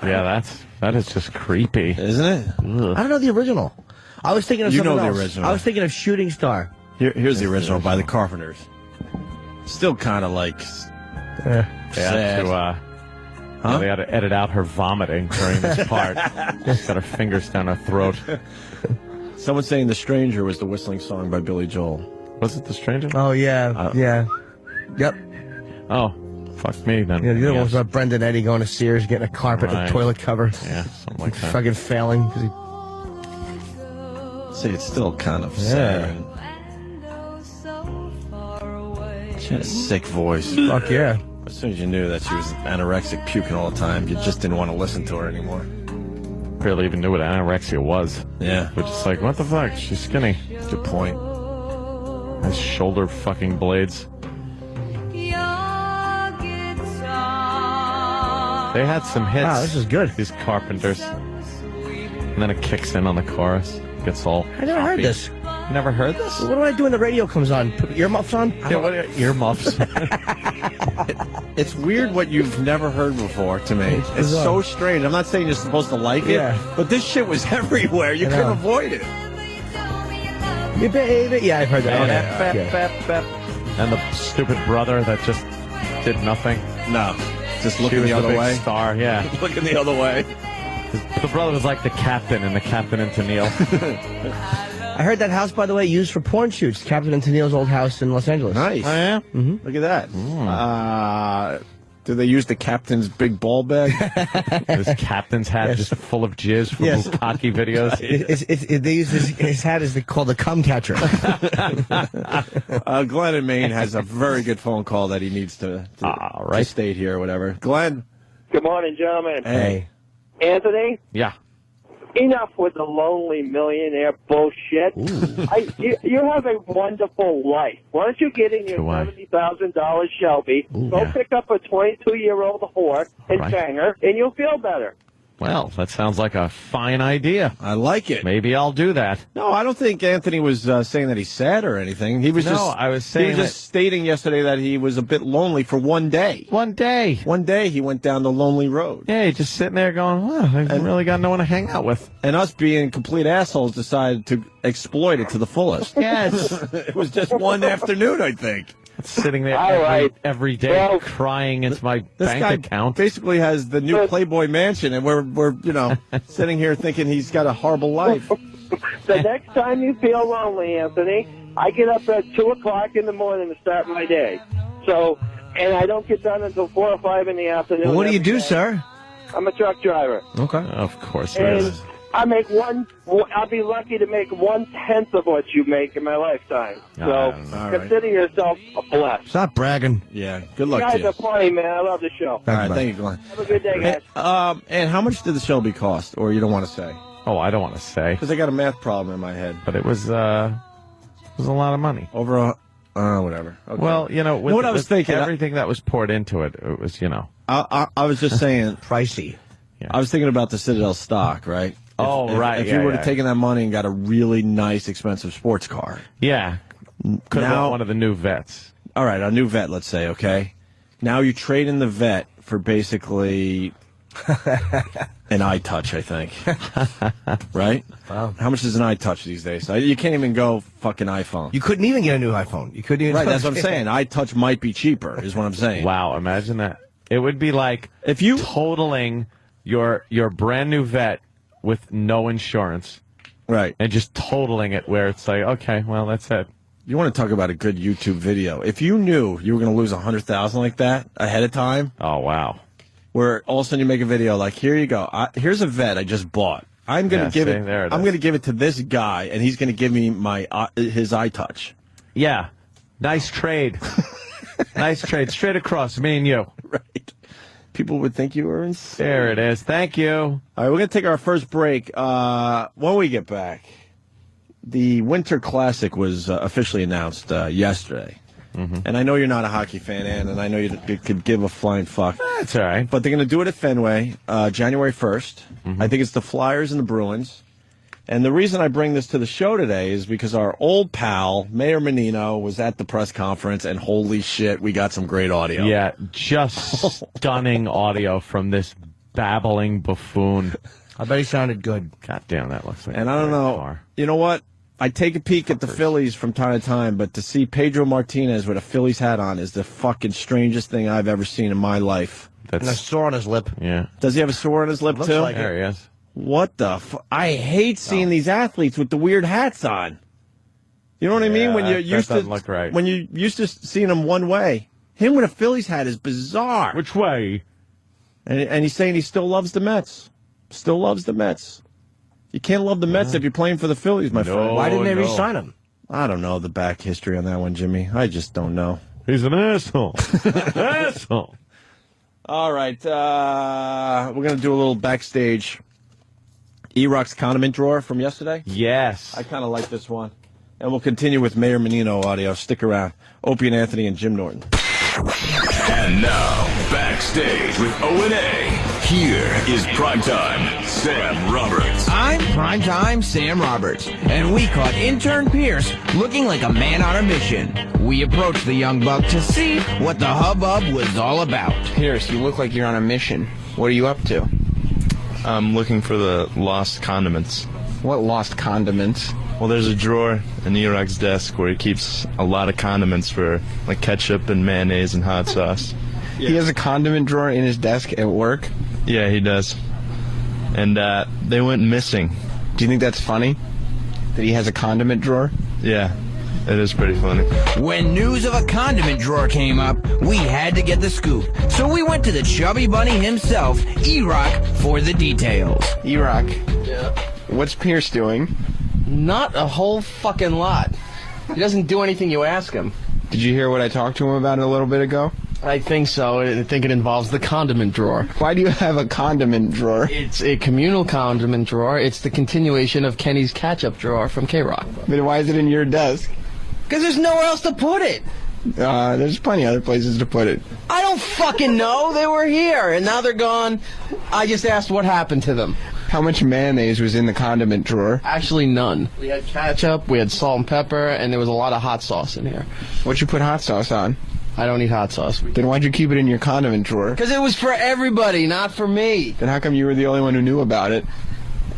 Yeah, that is just creepy. Isn't it? I don't know the original. I was thinking of You something know the else. original. I was thinking of Shooting Star. Here's the original by the Carpenters. Still kind of like Yeah. They had to, they had to edit out her vomiting during this part. She's got her fingers down her throat. Someone saying The Stranger was the whistling song by Billy Joel. Was it The Stranger? Oh, yeah. Yeah. Yep. Oh, fuck me then. Yeah, the other one was Yes. about Brendan Eddy going to Sears, getting a carpet and Right. a toilet cover. Yeah, something like that. Fucking failing. 'Cause he- See, it's still kind of sad. She had a sick voice. Fuck yeah. As soon as you knew that she was anorexic, puking all the time, you just didn't want to listen to her anymore. Barely even knew what anorexia was. Yeah. We're just like, what the fuck? She's skinny. Good point. Has shoulder fucking blades. They had some hits. Wow, this is good. These Carpenters. And then it kicks in on the chorus. Gets all. I never heard poppy. this. You never heard this? What do I do when the radio comes on? Put earmuffs on? Yeah, what are earmuffs? It's weird what you've never heard before to me. It's bizarre. so strange. I'm not saying you're supposed to like it, Yeah. but this shit was everywhere. You I couldn't know. avoid it. You baby. Yeah, I've heard that. Bap, Yeah. bap, bap, bap. And the stupid brother that just did nothing. No. Just She looking was the other big way. star, yeah. Looking the other way. The brother was like the captain and the captain and Tennille. I heard that house, by the way, used for porn shoots. Captain and Tennille's old house in Los Angeles. Nice. Oh, yeah? Look at that. Do they use the captain's big ball bag? His captain's hat Yes. just full of jizz from Yes. Bukkake videos. They use his hat is called the cum catcher. Glenn in Maine has a very good phone call that he needs to state here or whatever. Glenn. Good morning, gentlemen. Hey. Anthony, Yeah. enough with the lonely millionaire bullshit. You have a wonderful life. Why don't you get in your Do I? $70,000 Shelby, go yeah. pick up a 22-year-old whore and Right. bang her, and you'll feel better. Well, that sounds like a fine idea. I like it. Maybe I'll do that. No, I don't think Anthony was saying that he's sad or anything. He was No, just. I was He saying was just stating yesterday that he was a bit lonely for one day. One day. One day he went down the lonely road. Yeah, you're just sitting there going, well, I've really got no one to hang out with. And us being complete assholes decided to exploit it to the fullest. Yes. It was just one afternoon, I think. Sitting there All right. every day Well, crying into my This bank guy account. basically has the new Playboy Mansion, and we're sitting here thinking he's got a horrible life. The next time you feel lonely, Anthony, I get up at 2 o'clock in the morning to start my day. So, and I don't get done until 4 or 5 in the afternoon. Well, what do you every do, day. sir? I'm a truck driver. Okay. Of course it And is. I make I'll be lucky to make 1/10 of what you make in my lifetime. So all right. consider yourself blessed. Stop bragging. Yeah, good You luck to guys you. are funny, man. I love the show. All right, thank you, Glenn. Have a good day, guys. And how much did the Shelby cost, or you don't want to say? Oh, I don't want to say. Because I got a math problem in my head. But it was a lot of money. Over whatever. Okay. Well, with, You know what I was with thinking? everything that was poured into it, it was, I was just saying, Pricey. I was thinking about the Citadel stock, right? Oh, right, If yeah, you would have yeah. taken that money and got a really nice, expensive sports car. yeah. Could have Now- been one of the new vets. All right, a new vet, let's say, okay? Now you trade in the vet for basically an iTouch, I think. Right? Wow. How much is an iTouch these days? You can't even go fucking iPhone. You couldn't even get a new iPhone. You couldn't even. Right, that's what I'm saying. iTouch might be cheaper, is what I'm saying. Wow, imagine that. It would be like if you totaling your brand new vet with no insurance. Right. And just totaling it where it's like, okay, well, that's it. You want to talk about a good YouTube video. If you knew you were going to lose $100,000 like that ahead of time. Oh, wow. Where all of a sudden you make a video like, here you go. Here's a vet I just bought. I'm going to give it. I'm going to give it to this guy, and he's going to give me his iTouch. Yeah. Nice trade. Nice trade. Straight across, me and you. Right. People would think you were insane. There it is. Thank you. All right, we're going to take our first break. When we get back, the Winter Classic was officially announced yesterday. Mm-hmm. And I know you're not a hockey fan, Ann, and I know you could give a flying fuck. That's all right. But they're going to do it at Fenway, January 1st. Mm-hmm. I think it's the Flyers and the Bruins. And the reason I bring this to the show today is because our old pal, Mayor Menino, was at the press conference, and holy shit, we got some great audio. Yeah, just stunning audio from this babbling buffoon. I bet he sounded good. God damn, that looks like. And I don't know. Far. You know what? I take a peek at the Phillies from time to time, but to see Pedro Martinez with a Phillies hat on is the fucking strangest thing I've ever seen in my life. And a sore on his lip. Yeah. Does he have a sore on his lip, too? Like there he is. What the I hate seeing these athletes with the weird hats on. You know what I mean? When you're used to look right. When you're used to seeing them one way. Him with a Phillies hat is bizarre. Which way? And he's saying he still loves the Mets. Still loves the Mets. You can't love the Mets if you're playing for the Phillies, my friend. Why didn't they re-sign him? I don't know the back history on that one, Jimmy. I just don't know. He's an asshole. Asshole. All right. We're going to do a little backstage E-Rock's condiment drawer from yesterday. Yes. I kind of like this one. And we'll continue with Mayor Menino audio. Stick around. Opie and Anthony and Jim Norton. And now, backstage with O&A. Here is Primetime Sam Roberts. I'm Primetime Sam Roberts, and we caught intern Pierce looking like a man on a mission. We approached the young buck to see what the hubbub was all about. Pierce, you look like you're on a mission. What are you up to? I'm looking for the lost condiments. What lost condiments? Well, there's a drawer in E-Rock's desk where he keeps a lot of condiments for like ketchup and mayonnaise and hot sauce. Yeah. He has a condiment drawer in his desk at work? Yeah, he does. And they went missing. Do you think that's funny? That he has a condiment drawer? Yeah, it is pretty funny. When news of a condiment drawer came up, we had to get the scoop. So we went to the chubby bunny himself, E-Rock, for the details. E-Rock. Yeah. What's Pierce doing? Not a whole fucking lot. He doesn't do anything you ask him. Did you hear what I talked to him about a little bit ago? I think so. I think it involves the condiment drawer. Why do you have a condiment drawer? It's a communal condiment drawer. It's the continuation of Kenny's ketchup drawer from K-Rock. But why is it in your desk? Because there's nowhere else to put it. There's plenty of other places to put it. I don't fucking know. They were here, and now they're gone. I just asked what happened to them. How much mayonnaise was in the condiment drawer? Actually, none. We had ketchup, we had salt and pepper, and there was a lot of hot sauce in here. What'd you put hot sauce on? I don't eat hot sauce. Then why'd you keep it in your condiment drawer? Because it was for everybody, not for me. Then how come you were the only one who knew about it?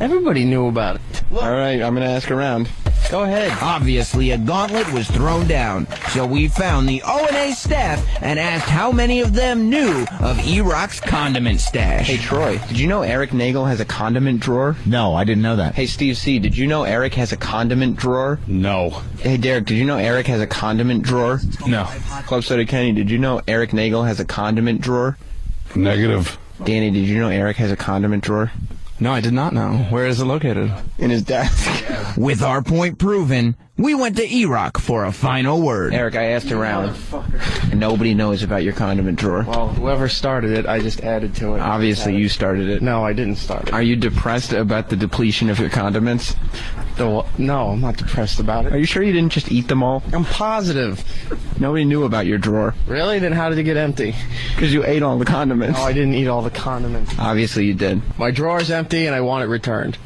Everybody knew about it. Look. All right, I'm going to ask around. Go ahead. Obviously, a gauntlet was thrown down, so we found the O&A staff and asked how many of them knew of E-Rock's condiment stash. Hey, Troy, did you know Eric Nagel has a condiment drawer? No, I didn't know that. Hey, Steve C., did you know Eric has a condiment drawer? No. Hey, Derek, did you know Eric has a condiment drawer? No. Club Soda Kenny, did you know Eric Nagel has a condiment drawer? Negative. Danny, did you know Eric has a condiment drawer? No, I did not know. Where is it located? In his desk. With our point proven, we went to E-Rock for a final word. Eric, I asked around, and nobody knows about your condiment drawer. Well, whoever started it, I just added to it. Obviously, you started it. No, I didn't start it. Are you depressed about the depletion of your condiments? No, I'm not depressed about it. Are you sure you didn't just eat them all? I'm positive. Nobody knew about your drawer. Really? Then how did it get empty? Because you ate all the condiments. No, I didn't eat all the condiments. Obviously, you did. My drawer's empty, and I want it returned.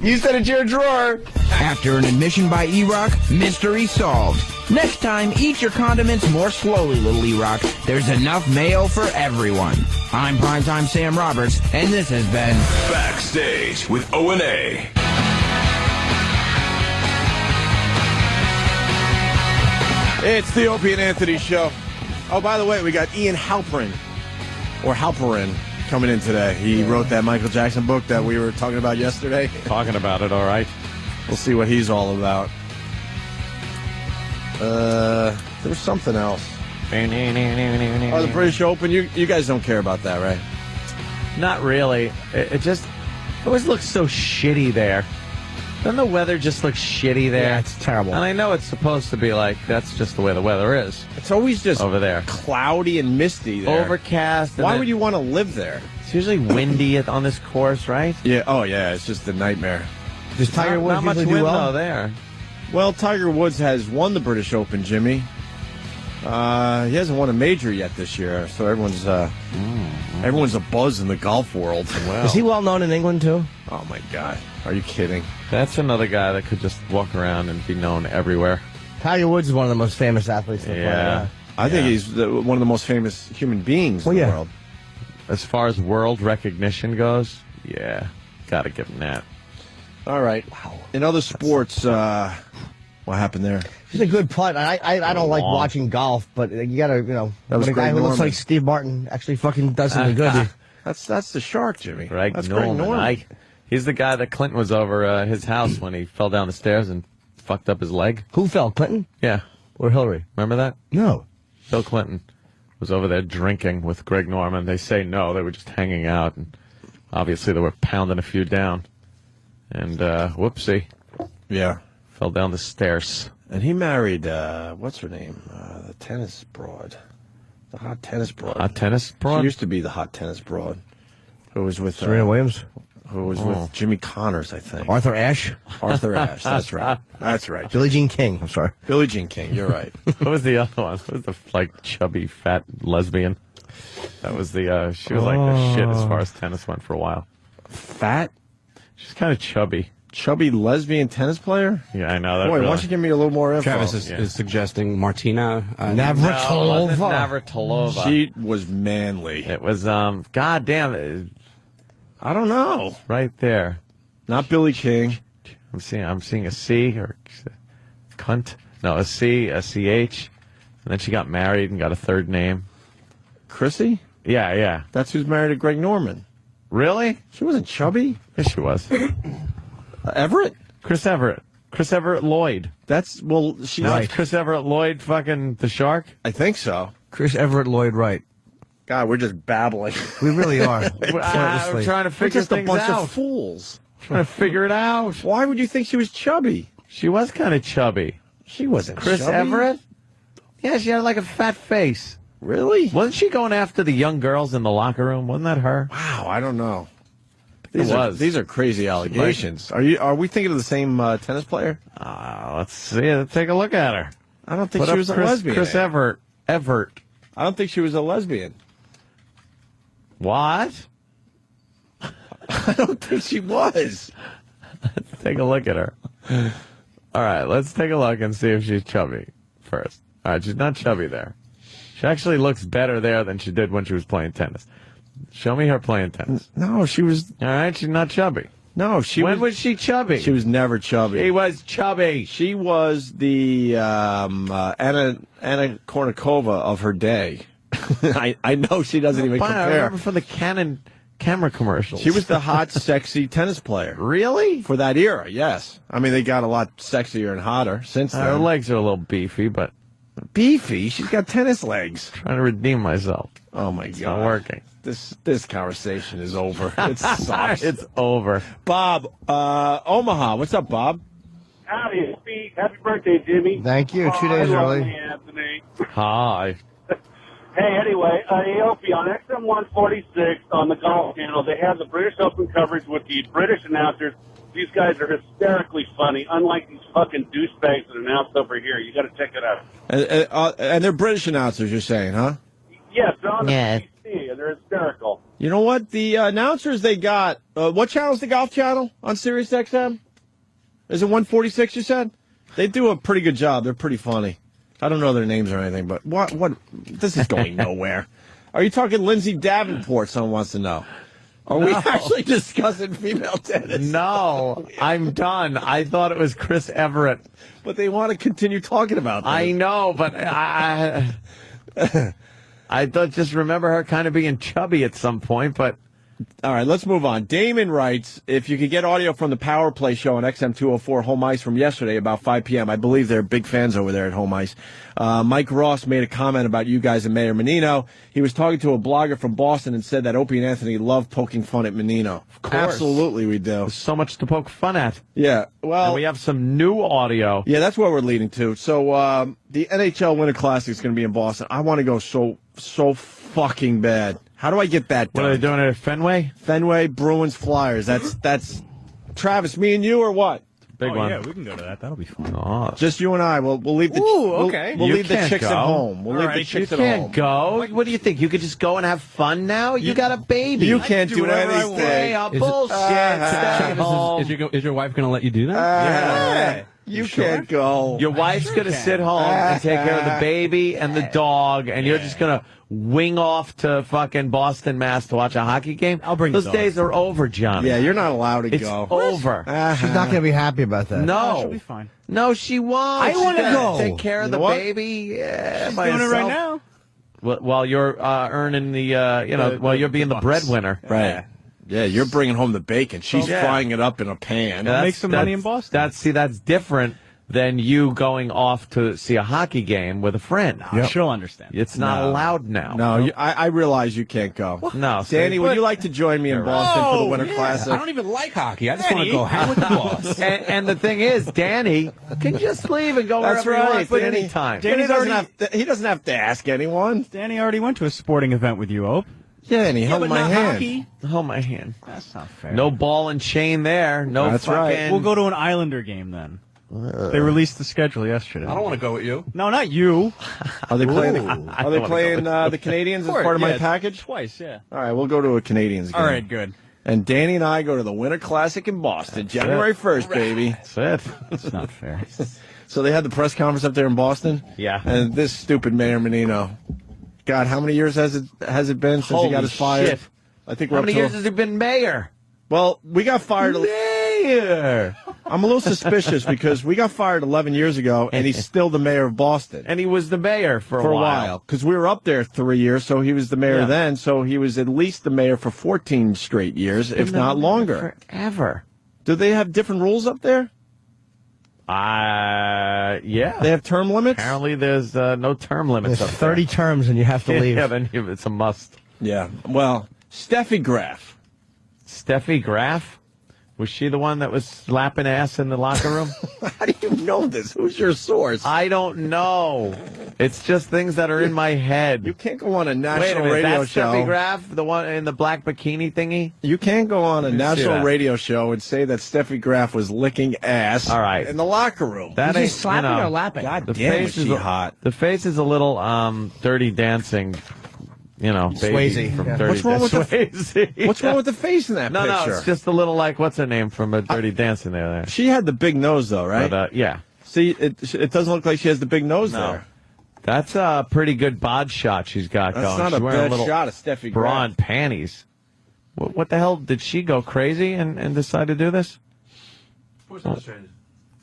You said it's your drawer. After an admission by E-Rock, mystery solved. Next time, eat your condiments more slowly, little E-Rock. There's enough mayo for everyone. I'm Primetime Sam Roberts, and this has been Backstage with O&A. It's the Opie and Anthony Show. Oh, by the way, we got Ian Halperin, coming in today. He wrote that Michael Jackson book that we were talking about yesterday. Talking about it, all right. We'll see what he's all about. There was something else. Oh, the British Open. You guys don't care about that, right? Not really. It always looks so shitty there. Doesn't the weather just look shitty there? Yeah, it's terrible. And I know it's supposed to be like, that's just the way the weather is. It's always just over there. Cloudy and misty there. Overcast. Why would you want to live there? It's usually windy on this course, right? Yeah. Oh, yeah. It's just a nightmare. Does Tiger Woods not much usually wind, do well? though, there. Well, Tiger Woods has won the British Open, Jimmy. He hasn't won a major yet this year, so everyone's a buzz in the golf world. Is he well known in England too? Oh my God, are you kidding? That's another guy that could just walk around and be known everywhere. Tiger Woods is one of the most famous athletes in the planet. I think he's one of the most famous human beings in the world. As far as world recognition goes, yeah, gotta give him that. All right. Wow. In other sports, what happened there? He's a good putt. I don't like watching golf, but you gotta, That was when a guy Greg who looks Norman. like Steve Martin actually fucking does something good. That's the shark, Jimmy. That's Greg Norman. He's the guy that Clinton was over his house when he fell down the stairs and fucked up his leg. Who fell, Clinton? Yeah. Or Hillary? Remember that? No. Bill Clinton was over there drinking with Greg Norman. They say no, they were just hanging out, and obviously they were pounding a few down. And whoopsie. Yeah. Fell down the stairs. And he married, what's her name? The tennis broad. The hot tennis broad. Hot tennis broad? She used to be the hot tennis broad. Who was with Serena Williams? Who was with Jimmy Connors, I think. Arthur Ashe? Arthur Ashe, that's right. That's right. Billie Jean King, I'm sorry. Billie Jean King, you're right. What was the other one? What was the, chubby, fat lesbian? That was the, she was like the shit as far as tennis went for a while. Fat? She's kind of chubby. Chubby lesbian tennis player? Yeah, I know that. Boy, really. why don't you give me a little more info? Travis is suggesting Martina Navratilova. Navratilova. She was manly. It was, God damn, I don't know. Right there. Not Billy King. I'm seeing a C or cunt. No, a C, a CH. And then she got married and got a third name. Chrissy? Yeah. That's who's married to Greg Norman. Really? She wasn't chubby. Yes, she was. Everett? Chris Everett. Chris Everett Lloyd. That's, well, she's Right. Chris Everett Lloyd fucking the shark? I think so. Chris Everett Lloyd Wright. God, we're just babbling. We really are. I'm trying to We're figure just a things bunch out. of fools. Trying to figure it out. Why would you think she was chubby? She was kind of chubby. She wasn't Chris chubby. Everett? Yeah, she had like a fat face. Really? Wasn't she going after the young girls in the locker room? Wasn't that her? Wow, I don't know. It was. These are crazy allegations. Are we thinking of the same tennis player? Let's see. Let's take a look at her. I don't think Put she up was a Chris, lesbian. Chris Everett. I don't think she was a lesbian. What? I don't think she was. Let's take a look at her. All right, let's take a look and see if she's chubby first. All right, she's not chubby there. She actually looks better there than she did when she was playing tennis. Show me her playing tennis. No, she was. All right, she's not chubby. No, she When was she chubby? She was never chubby. She was chubby. She was the Anna Kournikova of her day. I know she doesn't even Fine, I compare. remember from the Canon camera commercials. She was the hot, sexy tennis player. Really? For that era, yes. I mean, they got a lot sexier and hotter since then. Her legs are a little beefy, but Beefy? She's got tennis legs. trying to redeem myself. Oh, my It's God. not working. This conversation is over. It sucks. It's over. Bob, Omaha. What's up, Bob? Howdy, Pete. Happy birthday, Jimmy. Thank you. 2 days I love early. you, Anthony. Hi. Hey, anyway, AOP on XM146 on the Golf Channel, they have the British Open coverage with the British announcers. These guys are hysterically funny, unlike these fucking douchebags that announce over here. You got to check it out. And they're British announcers, you're saying, huh? Yes, they're on the Yeah, see, and they're hysterical. You know what? The announcers they got, what channel's the Golf Channel on Sirius XM? Is it 146, you said? They do a pretty good job. They're pretty funny. I don't know their names or anything, but what? This is going nowhere. Are you talking Lindsay Davenport, someone wants to know? Are we actually discussing female tennis? No, I'm done. I thought it was Chris Everett. But they want to continue talking about that. I know, but I thought, just remember her kind of being chubby at some point, but... All right, let's move on. Damon writes, if you could get audio from the Power Play show on XM204 Home Ice from yesterday about 5 p.m., I believe they're big fans over there at Home Ice. Mike Ross made a comment about you guys and Mayor Menino. He was talking to a blogger from Boston and said that Opie and Anthony love poking fun at Menino. Of course. Absolutely we do. There's so much to poke fun at. Yeah, well... And we have some new audio. Yeah, that's what we're leading to. So, the NHL Winter Classic is going to be in Boston. I want to go so fucking bad. How do I get that done? What are they doing at Fenway? Fenway, Bruins, Flyers. That's Travis, me and you, or what? Big one. Yeah, we can go to that. That'll be fun. Oh. Just you and I. We'll leave the okay. We'll You leave the can't chicks go. at home. We'll leave All the right, chicks you at home. can't go. What do you think? You could just go and have fun now? You got a baby. You can't do whatever I anything. want. Hey, bullshit. Stay home. Is your wife going to let you do that? Yeah. You sure? can't go. Your wife's going to sit home and take care of the baby and the dog, and you're just going to wing off to fucking Boston, Mass to watch a hockey game? I'll bring the Those dog. days are over, Johnny. Yeah, you're not allowed to It's go. over. She's not going to be happy about that. No. She'll be fine. No, she won't. I She's wanna gonna go. Take care of You the know what? baby by She's doing it herself. right now. While you're earning the, while you're being the bucks. breadwinner. Right. Yeah, you're bringing home the bacon. She's Yeah. frying it up in a pan. That's- Make some money in Boston. That's different than you going off to see a hockey game with a friend. She'll understand. It's not No. allowed now. No, I realize you can't go. No, Danny, see, would you like to join me in Boston for the Winter Yeah. Classic? I don't even like hockey. I just want to go hang with the boss. and the thing is, Danny can just leave and go That's wherever he right. wants at Danny. any time. Danny doesn't already- he doesn't have to ask anyone. Danny already went to a sporting event with you, Ope. Yeah, and he held but my not hand. hockey. Hold my hand. That's not fair. No ball and chain there. No That's fucking... right. We'll go to an Islander game then. They released the schedule yesterday. I don't want to go with you. No, not you. Are they playing? I Are they wanna playing go. the Canadians as part of my package? Twice, yeah. All right, we'll go to a Canadians game. All right, good. And Danny and I go to the Winter Classic in Boston, January 1st, baby. That's it. It's not fair. So they had the press conference up there in Boston. Yeah. And this stupid Mayor Menino. God, how many years has it been since he got his fired? Shit. I think we're How up many to. years has he been mayor? Well, we got fired. Mayor. I'm a little suspicious because we got fired 11 years ago, and he's still the mayor of Boston. And he was the mayor for a while. Because we were up there 3 years, so he was the mayor Yeah. then. So he was at least the mayor for 14 straight years, if not longer. Forever. Do they have different rules up there? Yeah. They have term limits? Apparently there's no term limits There's up 30 terms and you have to there. leave. Yeah, then it's a must. Yeah. Well, Steffi Graf. Steffi Graf? Was she the one that was slapping ass in the locker room? How do you know this? Who's your source? I don't know. It's just things that are in my head. You can't go on a Wait a national minute, radio that's show. Steffi Graf, the one in the black bikini thingy? You can't go on a see national that. radio show and say that Steffi Graf was licking ass All right. in the locker room. That Is he ain't slapping you know, or lapping? God the damn, face is she a- hot. The face is a little Dirty Dancing, baby Swayze. from Yeah. Dirty What's wrong with the- Swayze. What's wrong with the face in that No, picture? it's just a little like what's her name from Dirty Dancing there. She had the big nose, though, right? But yeah, See, it doesn't look like she has the big nose No. there. that's a pretty good bod shot she's got That's going. not She's a wearing bad little shot of Steffi bra Graf. and panties. What the hell did she go crazy and decide to do this? Sports Illustrated.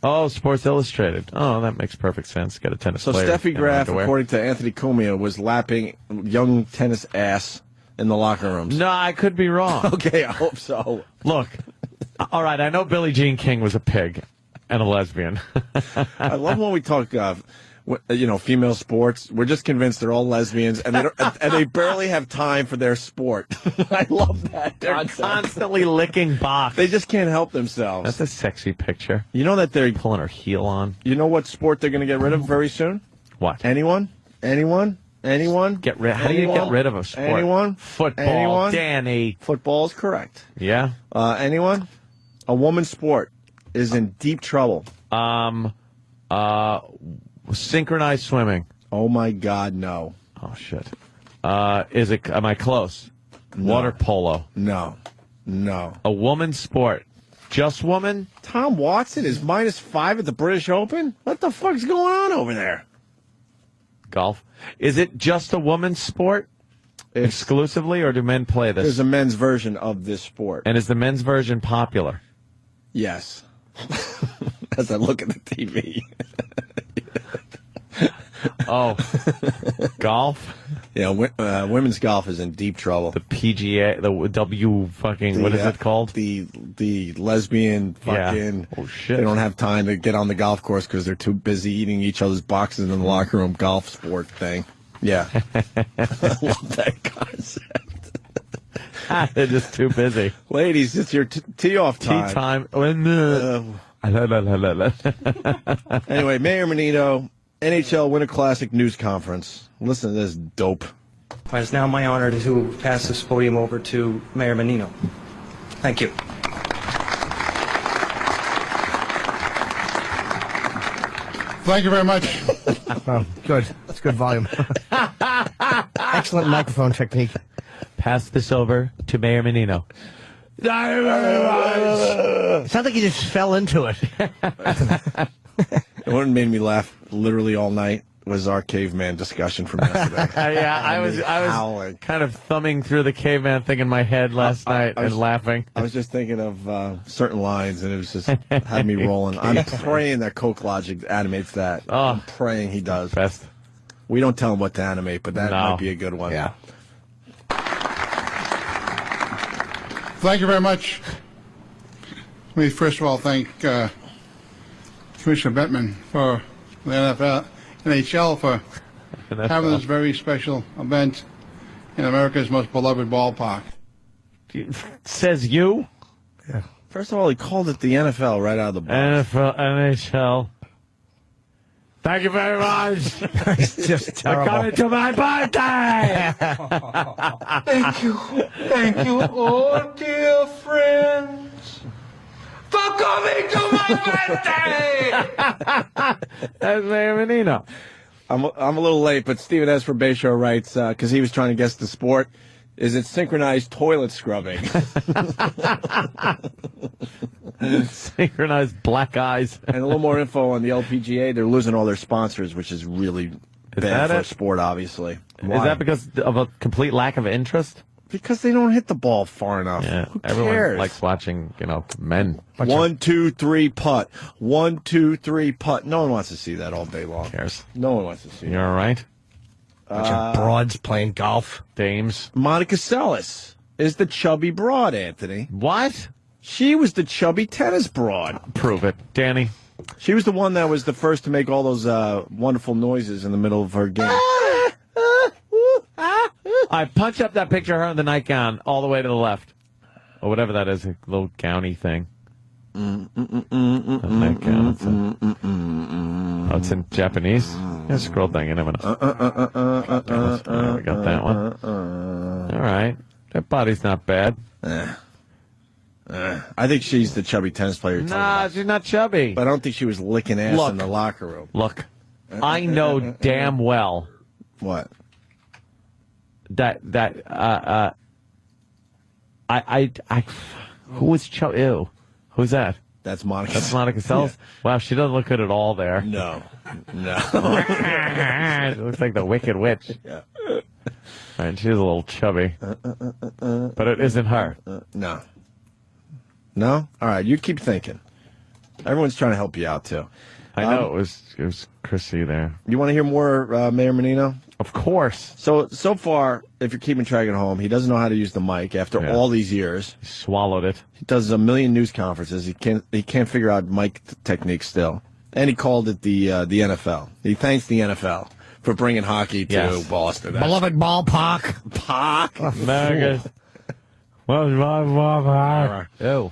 Oh, Sports Illustrated. Oh, that makes perfect sense. Got a tennis So player. Steffi in Graf, underwear. according to Anthony Cumia, was lapping young tennis ass in the locker rooms. No, I could be wrong. Okay, I hope so. Look, all right, I know Billie Jean King was a pig and a lesbian. I love when we talk, female sports. We're just convinced they're all lesbians, and they barely have time for their sport. I love that. They're concept. constantly licking box. They just can't help themselves. That's a sexy picture. You know that they're Pulling her heel on. You know what sport they're going to get rid of very soon? What? Anyone? Anyone? Anyone? Get rid? How do you get rid of a sport? Anyone? Football. Anyone? Danny. Football is correct. Yeah. Anyone? A woman's sport is in deep trouble. Synchronized swimming. Oh my God, no. Oh shit. Am I close? No. Water polo. No. A woman's sport. Just woman? Tom Watson is -5 at the British Open? What the fuck's going on over there? Golf. Is it just a woman's sport exclusively, or do men play this? There's a men's version of this sport. And is the men's version popular? Yes. As I look at the TV. Oh. Golf? Yeah, women's golf is in deep trouble. The PGA, the W fucking, what is it called? The lesbian fucking. Yeah. Oh, shit. They don't have time to get on the golf course because they're too busy eating each other's boxes in the locker room golf sport thing. Yeah. I love that concept. They're just too busy. Ladies, it's your tee off time. Tea time. Anyway, Mayor Menino, NHL Winter Classic news conference. Listen to this dope. It's now my honor to pass this podium over to Mayor Menino. Thank you. Thank you very much. Oh, good. That's good volume. Excellent microphone technique. Pass this over to Mayor Menino. Sounds like he just fell into it. What made me laugh literally all night was our caveman discussion from yesterday. Yeah, I was howling. kind of thumbing through the caveman thing in my head last night and laughing. I was just thinking of certain lines, and it was just had me rolling. I'm praying that Coke Logic animates that. Oh. I'm praying he does. Best. We don't tell him what to animate, but that might be a good one. Yeah. Thank you very much. Let me first of all thank Commissioner Bettman for the NHL for having this very special event in America's most beloved ballpark. Says you? Yeah. First of all, he called it the NFL right out of the box. NFL, NHL. Thank you very much. It's just For terrible. coming to my birthday. Thank you. Thank you, oh dear friends, for coming to my birthday. That's Mayor Menino. I'm a little late, but Stephen S. for Bay Show writes, because he was trying to guess the sport, is it synchronized toilet scrubbing? Synchronized black eyes. And a little more info on the LPGA. They're losing all their sponsors, which is really bad for sport, obviously. Is that because of a complete lack of interest? Because they don't hit the ball far enough. Yeah, Who everyone cares? likes watching, men. 1, 2, 3 putt. 1, 2, 3 putt. No one wants to see that all day long. Cares. No one wants to see You're that. all right? Bunch of broads playing golf. Dames. Monica Seles is the chubby broad, Anthony. What? She was the chubby tennis broad. Prove it. Danny. She was the one that was the first to make all those wonderful noises in the middle of her game. I punch up that picture of her in the nightgown all the way to the left. Or whatever that is, a little gowny thing. Nightgown. Oh, it's in Japanese? Yeah, scroll thing. You never know. There we got that one. All right. That body's not bad. I think she's the chubby tennis player. you're talking Nah, about. she's not chubby. But I don't think she was licking ass Look. in the locker room. Look, I know damn well What? that who was chubby? Ew. Who's that? That's Monica. That's Monica Seles? Wow, she doesn't look good at all there. No. She looks like the Wicked Witch. Yeah. Right, she's a little chubby. But it isn't her. No. No? All right, you keep thinking. Everyone's trying to help you out, too. I know it was Chrissy there. You want to hear more Mayor Menino? Of course. So far, if you're keeping track at home, he doesn't know how to use the mic after all these years. He swallowed it. He does a million news conferences. He can't figure out mic technique still. And he called it the NFL. He thanks the NFL for bringing hockey to Boston. Beloved ballpark. Park. America. What's my ballpark? Ew.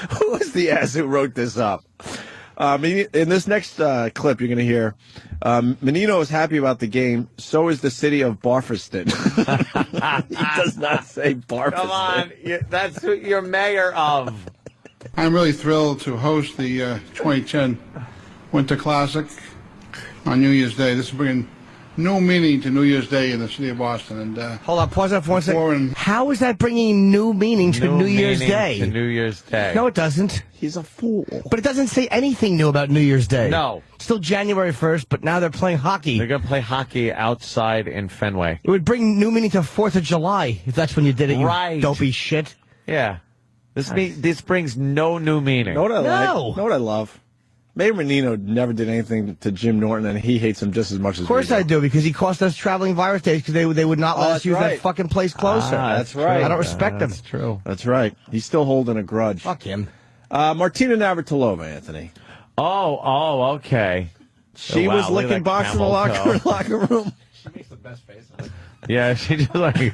Who was the ass who wrote this up? In this next clip, you're going to hear Menino is happy about the game. So is the city of Barfiston. He does not say Barfiston. Come on. That's who you're mayor of. I'm really thrilled to host the 2010 Winter Classic on New Year's Day. This is bringing new meaning to New Year's Day in the city of Boston. And hold on, pause that for one before second. How is that bringing new meaning to New Year's meaning Day? To New Year's Day. No, it doesn't. He's a fool. But it doesn't say anything new about New Year's Day. No. Still January 1st, but now they're playing hockey. They're going to play hockey outside in Fenway. It would bring new meaning to 4th of July, if that's when you did it, you Right. dopey shit. Yeah. This brings no new meaning. Know what I like? No. Know what I love? Mayor Menino never did anything to Jim Norton, and he hates him just as much as Of course we I do, because he cost us traveling virus days because they would not let us that's use that right. fucking place closer. That's right. I don't respect him. That's true. That's right. He's still holding a grudge. Fuck him. Martina Navratilova, Anthony. Oh, okay. She was look at licking that box in the camel toe. locker room. She makes the best face. Yeah, she just like she's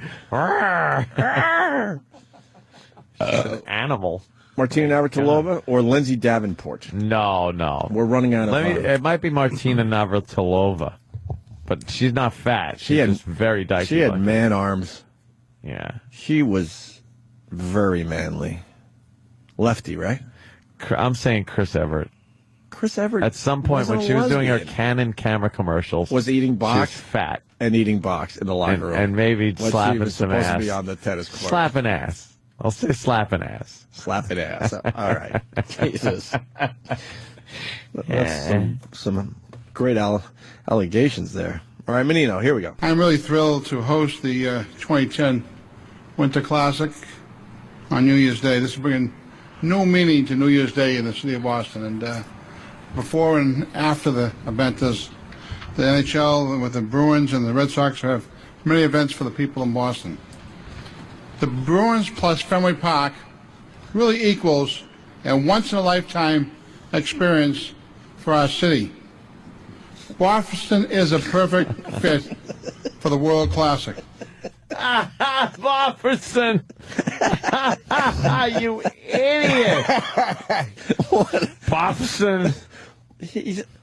an animal. Martina Navratilova or Lindsay Davenport? No. We're running out of time. It might be Martina Navratilova, but she's not fat. She's just very dykey. She had looking. man arms. Yeah. She was very manly. Lefty, right? I'm saying Chris Everett. Chris Everett. At some point when wasn't she a was doing her lesbian. Canon camera commercials, Was eating she box was fat and eating box in the locker room. and maybe When slapping she was some supposed ass. to be on the tennis court. Slapping ass. I'll say slapping ass. Slapping ass. All right. Jesus. That's some great allegations there. All right, Menino, here we go. I'm really thrilled to host the 2010 Winter Classic on New Year's Day. This is bringing new meaning to New Year's Day in the city of Boston. And before and after the event, there's the NHL with the Bruins and the Red Sox have many events for the people in Boston. The Bruins plus Fenway Park really equals a once-in-a-lifetime experience for our city. Boston is a perfect fit for the World Classic. Bofferson! You idiot! Bofferson!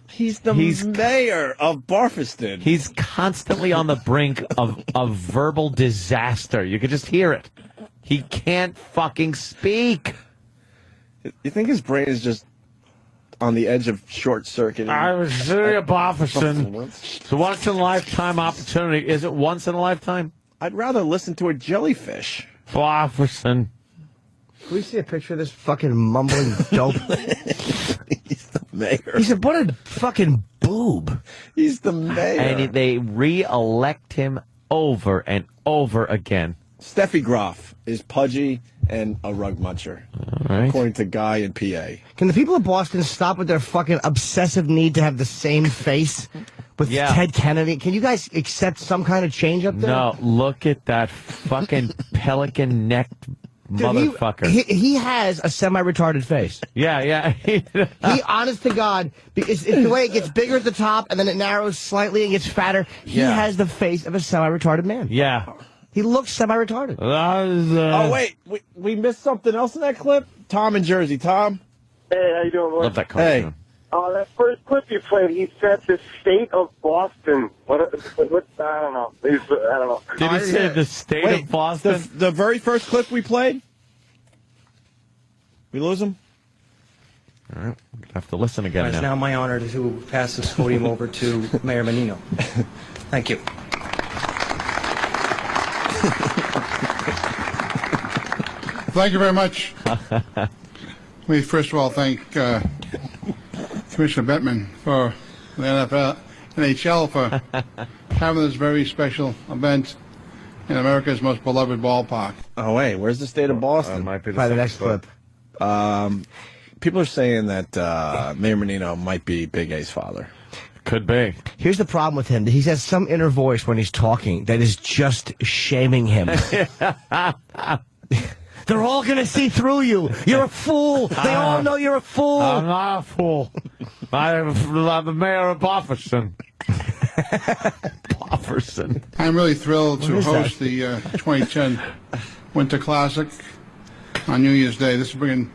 He's the mayor of Barfiston. He's constantly on the brink of verbal disaster. You could just hear it. He can't fucking speak. You think his brain is just on the edge of short circuit? I was Celia Bofferson. It's a once in a lifetime opportunity. Is it once in a lifetime? I'd rather listen to a jellyfish. Bofferson. Can we see a picture of this fucking mumbling dope? He's the mayor. He said, what a fucking boob. He's the mayor. And they re-elect him over and over again. Steffi Graf is pudgy and a rug muncher, right. According to Guy and PA. Can the people of Boston stop with their fucking obsessive need to have the same face with Ted Kennedy? Can you guys accept some kind of change up there? No, look at that fucking pelican-necked motherfucker. He has a semi-retarded face. Yeah. He, honest to God, it's the way it gets bigger at the top and then it narrows slightly and gets fatter. He has the face of a semi-retarded man. Yeah. He looks semi-retarded. Oh, wait. We missed something else in that clip? Tom in Jersey. Tom? Hey, how you doing, boy? Love that cartoon. That first clip you played, he said the state of Boston. What I don't know. I don't know. Did he say the state of Boston? The very first clip we played? We lose him? All right. We'll have to listen again It's now. now my honor to pass this podium over to Mayor Menino. Thank you. Thank you very much. Let me first of all thank Commissioner Bettman for the NHL for having this very special event in America's most beloved ballpark. Oh, wait. Where's the state of Boston? Might be By the next clip. People are saying that Mayor Menino might be Big A's father. Could be. Here's the problem with him. He has some inner voice when he's talking that is just shaming him. They're all going to see through you. You're a fool. They all know you're a fool. I'm not a fool. I'm the mayor of Bofferson. Bofferson. I'm really thrilled to is host the 2010 Winter Classic on New Year's Day. This is bringing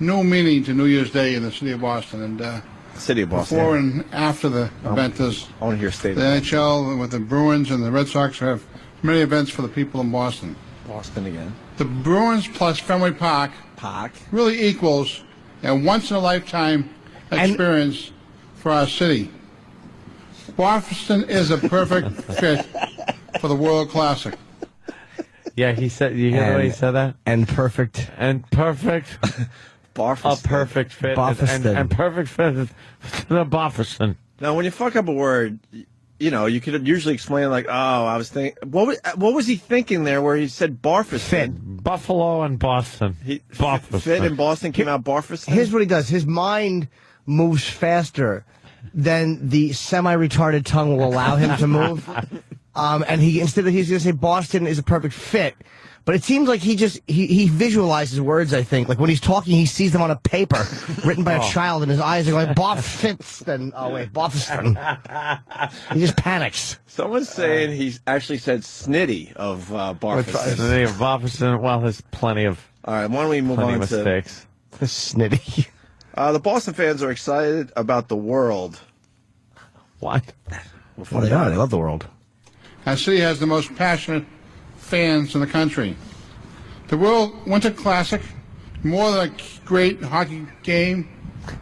new meaning to New Year's Day in the city of Boston. And City of Boston. before and after the event, there's I want to hear state the of NHL with the Bruins and the Red Sox have many events for the people in Boston. Boston again. The Bruins plus Fenway Park really equals a once-in-a-lifetime experience for our city. Boston is a perfect fit for the World Classic. Yeah, he said. You hear the way he said that? And perfect. And perfect. Barfiston. A perfect fit. And perfect fit. The Barfiston. Now, when you fuck up a word, you know, you could usually explain like, oh, I was thinking. What was he thinking there where he said Barfiston? Fit. Buffalo and Boston. Barfiston. Fit in Boston came out Barfiston? Here's what he does. His mind moves faster than the semi-retarded tongue will allow him to move. And instead of he's going to say Boston is a perfect fit. But it seems like he visualizes words, I think. Like when he's talking, he sees them on a paper written by a child, and his eyes are going, Boston. Oh, wait, Boston. He just panics. Someone's saying he's actually said snitty of Barfiston. Snitty of Barfiston. Well, there's plenty of All right, why don't we move on mistakes. to snitty. The Boston fans are excited about the world. What? Well, they are. They love the world. Our city has the most passionate fans in the country. The World Winter Classic, more than a great hockey game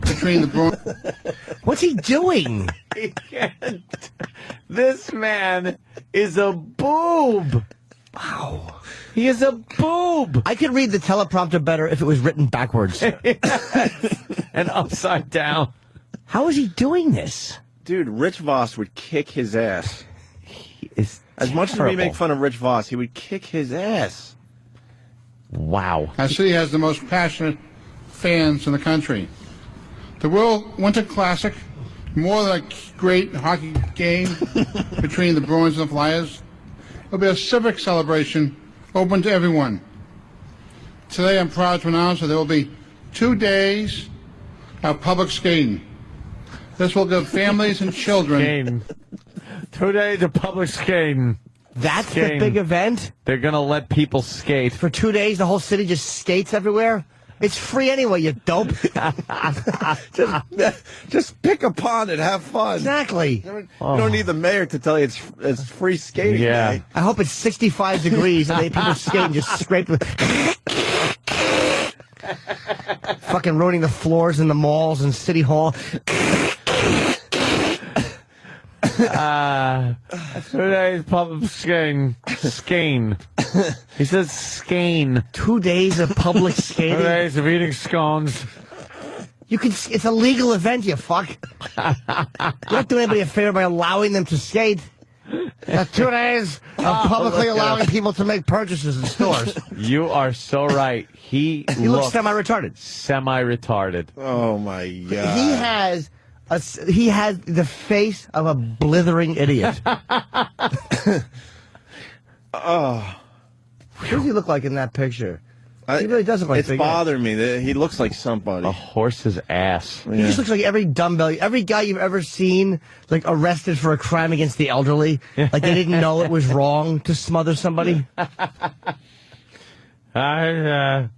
between the Bruins. What's he doing? He can't. This man is a boob. Wow. He is a boob. I could read the teleprompter better if it was written backwards. And upside down. How is he doing this? Dude, Rich Voss would kick his ass. As much as we terrible. make fun of Rich Voss, he would kick his ass. Wow. Our city has the most passionate fans in the country. The World Winter Classic, more than a great hockey game between the Bruins and the Flyers, will be a civic celebration open to everyone. Today I'm proud to announce that there will be 2 days of public skating. This will give families and children... Skating. 2 days of public skating. That's Skating. the big event? They're going to let people skate. For 2 days, the whole city just skates everywhere? It's free anyway, you dope. Just pick a pond and have fun. Exactly. You don't need the mayor to tell you it's free skating day. I hope it's 65 degrees and they people skate and just scrape the... Fucking ruining the floors in the malls and City Hall. 2 days public skating. Skane. He says skane. 2 days of public 2 skating? days of eating scones. You can. It's a legal event, you fuck. You're not doing anybody a favor by allowing them to skate. 2 days of publicly allowing people to make purchases in stores. You are so right. He looks semi-retarded. Semi-retarded. Oh, my God. He has the face of a blithering idiot. Oh. What does he look like in that picture? He really does look like It's Big bothering me that he looks like somebody. A horse's ass. He just looks like every dumbbell, every guy you've ever seen, like arrested for a crime against the elderly. Like they didn't know it was wrong to smother somebody. Is that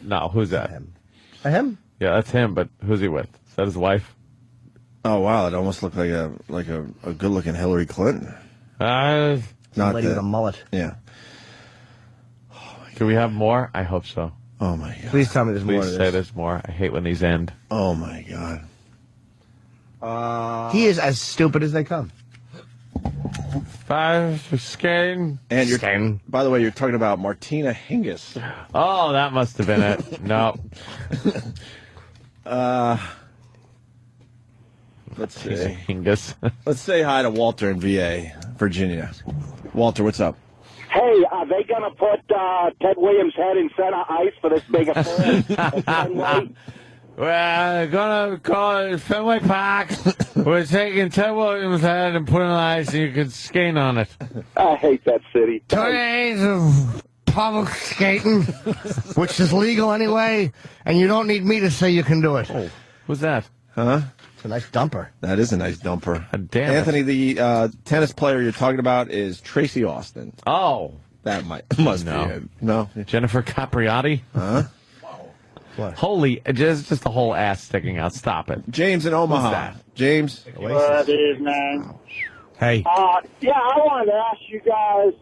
no? Who's that? Him? Yeah, that's him. But who's he with? Is that his wife? Oh wow, it almost looked like a good-looking Hillary Clinton. Not lady with a mullet. Yeah. Can we have more? I hope so. Oh my God. Please tell me there's more Please to say this. there's more. I hate when these end. Oh my God. He is as stupid as they come. Skating. And you're by the way, you're talking about Martina Hingis. Oh, that must have been it. No. Let's see. Hingis. Let's say hi to Walter in VA, Virginia. Walter, what's up? Hey, are they going to put Ted Williams' head in center ice for this big affair? at Fenway? We're gonna call it Fenway Park. We're taking Ted Williams' head and putting ice, and you can skate on it. I hate that city. 2 days of public skating, which is legal anyway, and you don't need me to say you can do it. Oh, who's that? Huh? It's a nice dumper. That is a nice dumper. Damn it. Anthony, the tennis player you're talking about is Tracy Austin. Oh. That must be it. No. Jennifer Capriati? Huh? What? Holy, just the whole ass sticking out. Stop it. James in Omaha. Who's that? James. Good evening. Hey. Yeah, I wanted to ask you guys,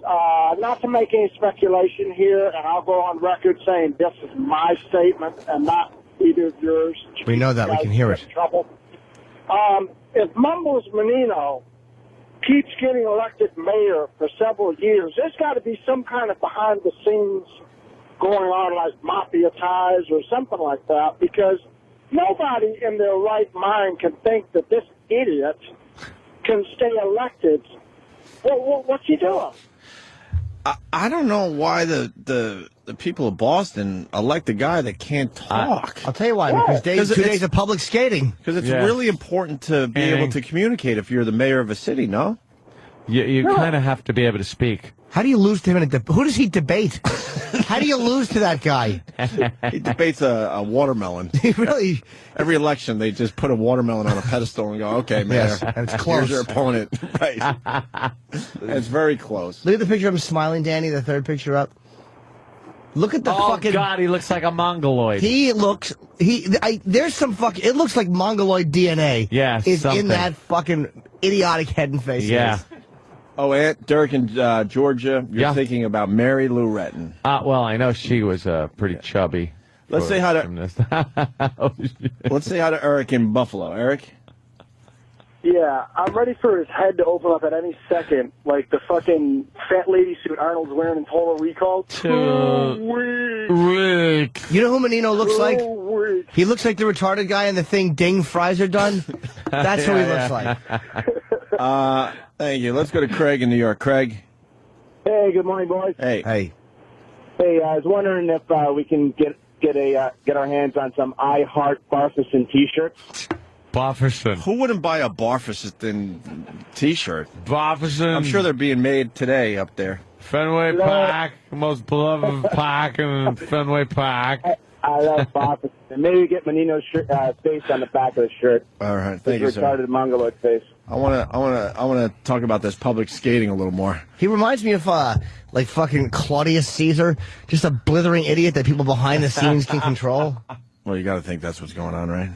not to make any speculation here, and I'll go on record saying this is my statement and not either of yours. We know that. We can hear it. Trouble. If Mumbles Menino keeps getting elected mayor for several years, there's got to be some kind of behind-the-scenes going on, like mafia ties or something like that, because nobody in their right mind can think that this idiot can stay elected. What's he doing? I don't know why the people of Boston elect a guy that can't talk. I'll tell you why. Because 2 days of public skating. Because it's really important to be able to communicate if you're the mayor of a city, no? You kind of have to be able to speak. How do you lose to him in a who does he debate? How do you lose to that guy? He debates a watermelon. Really? Every election, they just put a watermelon on a pedestal and go, okay, mayor, Yes, and it's close. here's your opponent. Right. It's very close. Look at the picture of him smiling, Danny, the third picture up. Look at the fucking... God, he looks like a mongoloid. He looks... there's some fucking... It looks like mongoloid DNA. Yeah, is something. in that fucking idiotic head and face. Yeah. Oh, Aunt Dirk in Georgia, you're thinking about Mary Lou Retton. Well, I know she was pretty chubby. Let's say hi to Let's say hi to Eric in Buffalo. Eric? Yeah, I'm ready for his head to open up at any second, like the fucking fat lady suit Arnold's wearing in Total Recall. Rick. You know who Menino looks like? He looks like the retarded guy in the thing Ding Fries Are Done. That's who he looks like. Thank you. Let's go to Craig in New York. Craig? Hey, good morning, boys. Hey. Hey, I was wondering if we can get our hands on some I Heart Barfison T-shirts. Barfison. Who wouldn't buy a Barfison T-shirt? Barfison. I'm sure they're being made today up there. Fenway Park, most beloved park in Fenway Park. I love Barfison. And maybe get Menino's face on the back of the shirt. All right, thank you, His sir. retarded mongoloid face. I want to talk about this public skating a little more. he reminds me of like fucking Claudius Caesar, just a blithering idiot that people behind the scenes can control. Well, you got to think that's what's going on, right?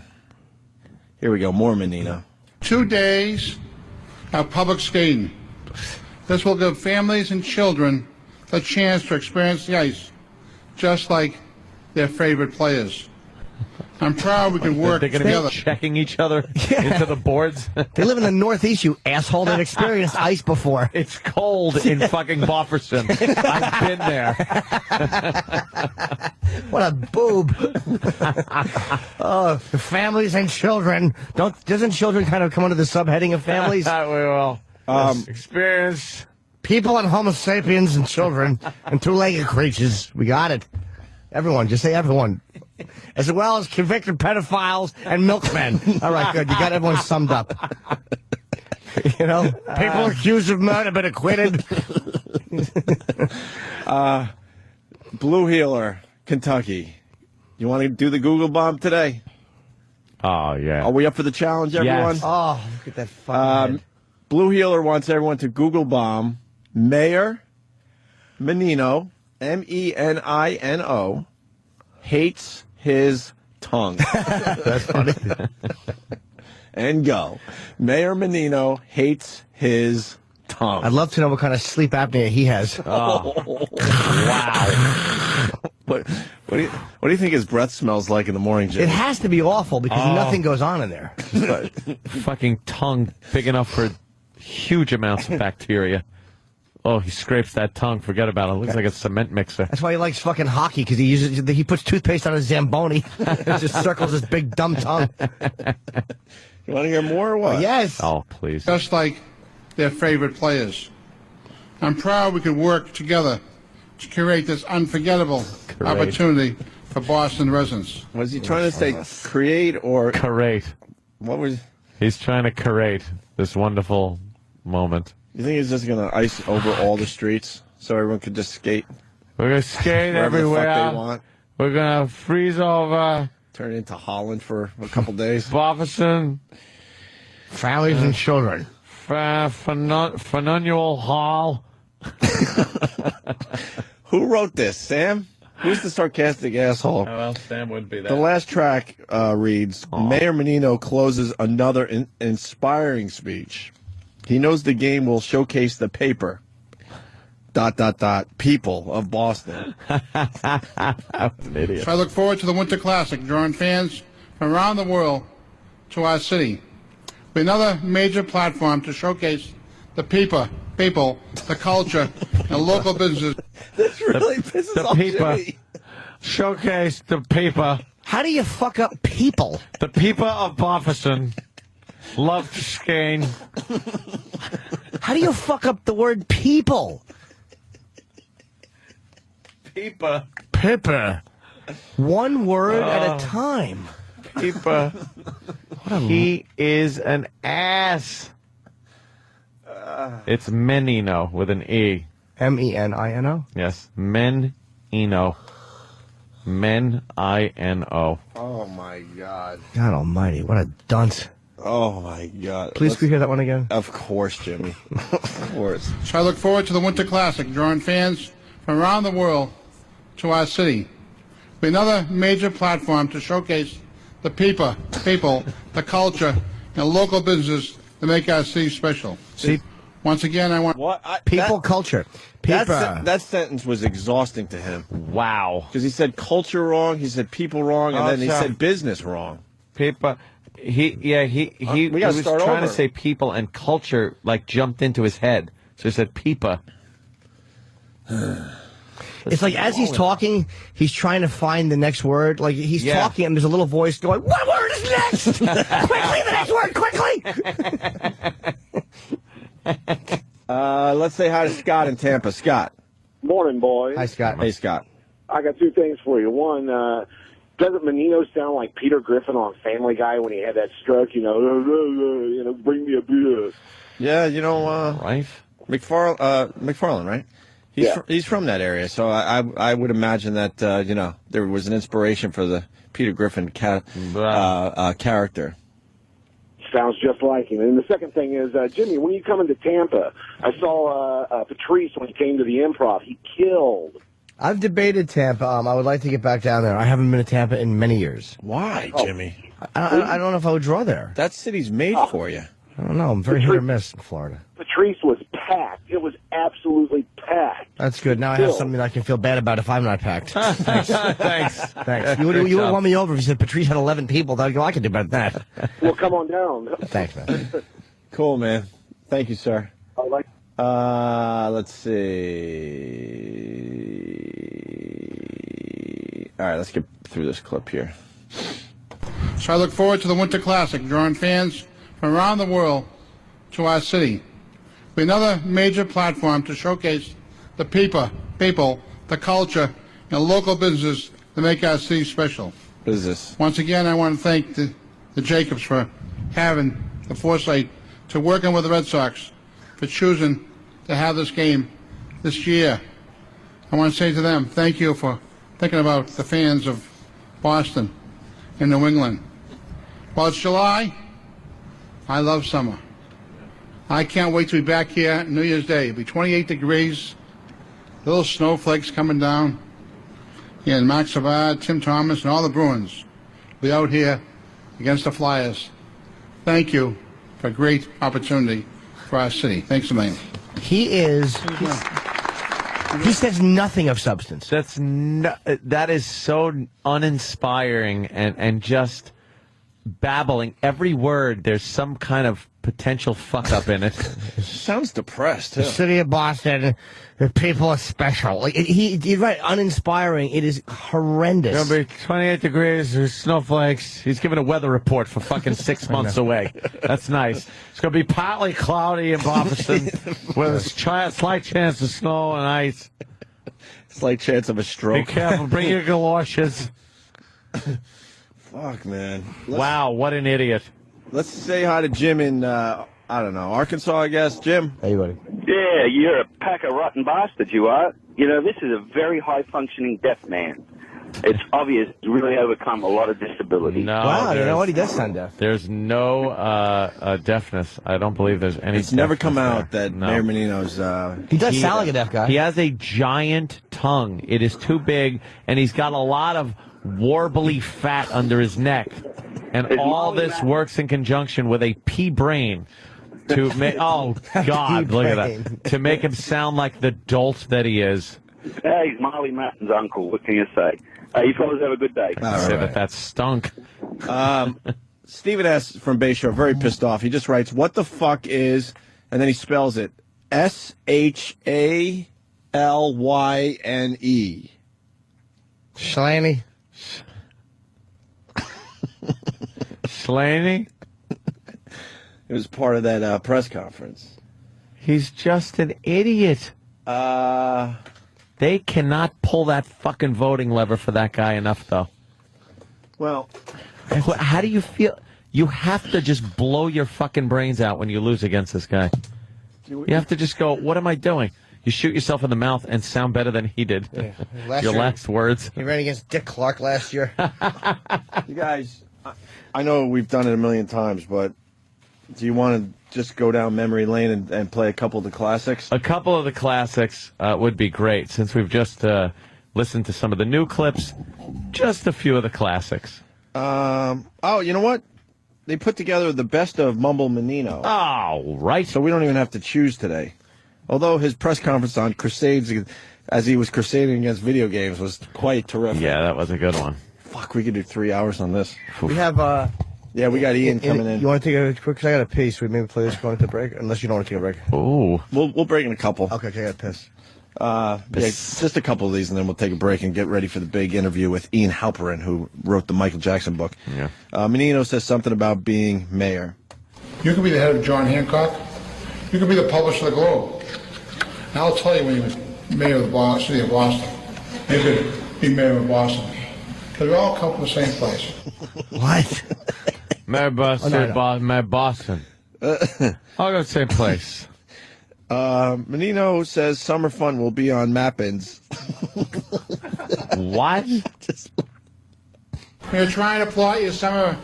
Here we go, more Menino. 2 days of public skating. This will give families and children the chance to experience the ice, just like their favorite players. I'm proud we can work They're going to together. be checking each other into the boards. They live in the Northeast, you asshole. They've experienced ice before. It's cold in fucking Barfison. I've been there. What a boob. Oh, families and children. Doesn't children kind of come under the subheading of families? We will. Experience. People and Homo sapiens and children and two-legged creatures. We got it. Everyone, just say everyone. As well as convicted pedophiles and milkmen. All right, good. You got everyone summed up. You know, people accused of murder but acquitted. Blue Healer, Kentucky. You want to do the Google bomb today? Oh, yeah. Are we up for the challenge, everyone? Yes. Oh, look at that fucking head. Blue Healer wants everyone to Google bomb Mayor Menino, Menino, hates his tongue. That's funny. And go. Mayor Menino hates his tongue. I'd love to know what kind of sleep apnea he has. Oh. Wow. What do you think his breath smells like in the morning, Jim? It has to be awful because nothing goes on in there. Fucking tongue big enough for huge amounts of bacteria. Oh, he scrapes that tongue. Forget about it. Looks like a cement mixer. That's why he likes fucking hockey, because he puts toothpaste on his Zamboni and just circles his big dumb tongue. You want to hear more or what? Yes. Oh, please. Just like their favorite players. I'm proud we can work together to create this unforgettable opportunity for Boston residents. Was he trying to say create or... Create. What was... He's trying to create this wonderful moment. You think he's just going to ice over all the streets so everyone could just skate? We're going to skate Wherever everywhere. the fuck they want. We're going to freeze over. Turn it into Holland for a couple days. Barfison. Families and children. Faneuil Hall. Who wrote this, Sam? Who's the sarcastic asshole? Well, Sam would be that. The last track reads, Mayor Menino closes another inspiring speech. He knows the game will showcase the paper, ... people of Boston. An idiot. So I look forward to the Winter Classic, drawing fans from around the world to our city be another major platform to showcase the people, the culture, and local businesses. This really pisses the off people. Jimmy. Showcase the people. How do you fuck up people? The people of Boston love to skiing. How do you fuck up the word people? People. Pippa. One word at a time. People. He is an ass. It's Menino with an E. M-E-N-I-N-O? Yes, Menino. Men-I-N-O. Oh, my God. God almighty, what a dunce. Oh, my God. Please, can we hear that one again? Of course, Jimmy. Of course. So I look forward to the Winter Classic, drawing fans from around the world to our city. Be another major platform to showcase the people, the culture, and local businesses that make our city special. See, once again, I want culture. That sentence was exhausting to him. Wow. Because he said culture wrong, he said people wrong, and then he said business wrong. People. He We gotta was start trying over. to say people, and culture like jumped into his head. So he said peepa. It's like as he's talking, he's trying to find the next word. Like he's Yeah. talking, and there's a little voice going, "What word is next? Quickly, the next word, quickly!" Let's say hi to Scott in Tampa. Scott. Morning, boys. Hi, Scott. Hey, Scott. I got two things for you. One, doesn't Menino sound like Peter Griffin on Family Guy when he had that stroke? Bring me a beer. Yeah, you know, right? McFarland, right? He's from that area, so I would imagine that there was an inspiration for the Peter Griffin character. Sounds just like him. And the second thing is, Jimmy, when you come into Tampa, I saw Patrice when he came to the Improv. He killed. I've debated Tampa. I would like to get back down there. I haven't been to Tampa in many years. Why, Jimmy? I don't know if I would draw there. That city's made for you. I don't know. I'm very hit or miss in Florida. Patrice was packed. It was absolutely packed. That's good. Now I have something I can feel bad about if I'm not packed. Thanks. Thanks. You would have won me over if you said Patrice had 11 people. I'd go, I could do better than that. Well, come on down. Thanks, man. Cool, man. Thank you, sir. Let's see. All right, let's get through this clip here. So I look forward to the Winter Classic, drawing fans from around the world to our city. Be another major platform to showcase the people, the culture, and local businesses that make our city special. Business. Once again, I want to thank the Jacobs for having the foresight to working with the Red Sox, for choosing to have this game this year. I want to say to them, thank you for thinking about the fans of Boston and New England. Well, it's July. I love summer. I can't wait to be back here New Year's Day. It'll be 28 degrees, little snowflakes coming down. And Max Savard, Tim Thomas, and all the Bruins will be out here against the Flyers. Thank you for a great opportunity for our city. Thanks a million. He says nothing of substance. That is so uninspiring and just babbling. Every word, there's some kind of potential fuck up in it. Sounds depressed, too. The city of Boston, the people are special. Like, he's right, uninspiring. It is horrendous. It's going to be 28 degrees, there's snowflakes. He's giving a weather report for fucking 6 months away. That's nice. It's going to be partly cloudy in Boston with a slight chance of snow and ice. Slight chance of a stroke. Be careful, bring your galoshes. Fuck, man. Wow, what an idiot. Let's say hi to Jim in, I don't know, Arkansas, I guess. Jim? Hey, buddy. Yeah, you're a pack of rotten bastards, you are. You know, this is a very high-functioning deaf man. It's obvious he's really overcome a lot of disability. No, Wow, you know what? He does sound deaf. There's no deafness. I don't believe there's any. It's never come deafness out there. that No. Mayor Menino's... He does sound like a deaf guy. He has a giant tongue. It is too big, and he's got a lot of warbly fat under his neck. And all this works in conjunction with a pea brain to make. Oh God, look at that! To make him sound like the dolt that he is. Hey, he's Marley Martin's uncle. What can you say? You fellas have a good day. Say that stunk. Steven S. from Bayshore, very pissed off. He just writes, what the fuck is, and then he spells it, Shalyne. Slaney. Slaney? It was part of that press conference. He's just an idiot. They cannot pull that fucking voting lever for that guy enough, though. Well, how do you feel? You have to just blow your fucking brains out when you lose against this guy. You have to just go, what am I doing? You shoot yourself in the mouth and sound better than he did. Yeah. Your last words. He ran against Dick Clark last year. You guys, I know we've done it a million times, but do you want to just go down memory lane and play a couple of the classics? A couple of the classics would be great, since we've just listened to some of the new clips. Just a few of the classics. Oh, you know what? They put together the best of Mumble Menino. Oh, right. So we don't even have to choose today. Although his press conference on Crusades, as he was crusading against video games, was quite terrific. Yeah, that was a good one. Fuck, we could do 3 hours on this. We have, yeah, we got Ian coming in. You want to take a quick, because I got a pee, so we maybe play this going to break, unless you don't want to take a break. Ooh. We'll break in a couple. Okay, I got to piss. Yeah, just a couple of these, and then we'll take a break and get ready for the big interview with Ian Halperin, who wrote the Michael Jackson book. Yeah. Menino says something about being mayor. You could be the head of John Hancock. You could be the publisher of the Globe. And I'll tell you when you were mayor of the city of Boston. You could be mayor of Boston. Because we all come from the same place. What? Mayor Boston. Mayor Boston. I'll go to the same place. Menino says summer fun will be on Mappins. What? When you're trying to plot your summer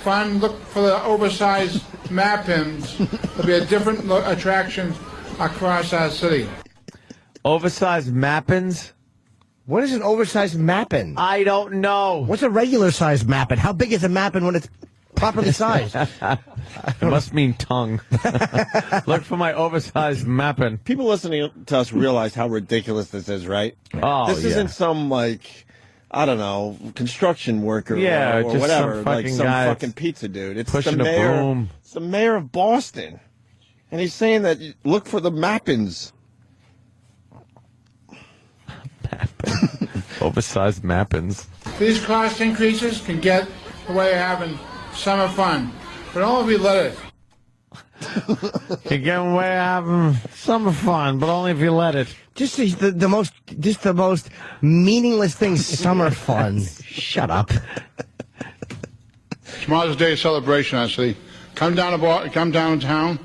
fun, look for the oversized Mappins. There'll be a different attraction across our city. Oversized Mappins? What is an oversized Mappin? I don't know. What's a regular sized Mappin? How big is a Mappin when it's properly sized? It must mean tongue. Look for my oversized Mappin. People listening to us realize how ridiculous this is, right? Oh, this isn't some, like, I don't know, construction worker Yeah, or just whatever, some like fucking some guy fucking pizza dude. It's the pushing a mayor. broom. It's the mayor of Boston. And he's saying that look for the Mappins. Oversized Mappins. These cost increases can get the way of having summer fun, but only if we let it. You're getting way having summer fun, but only if you let it. Just the most meaningless thing, summer fun. Shut up. Tomorrow's a day of celebration, I see. Come downtown,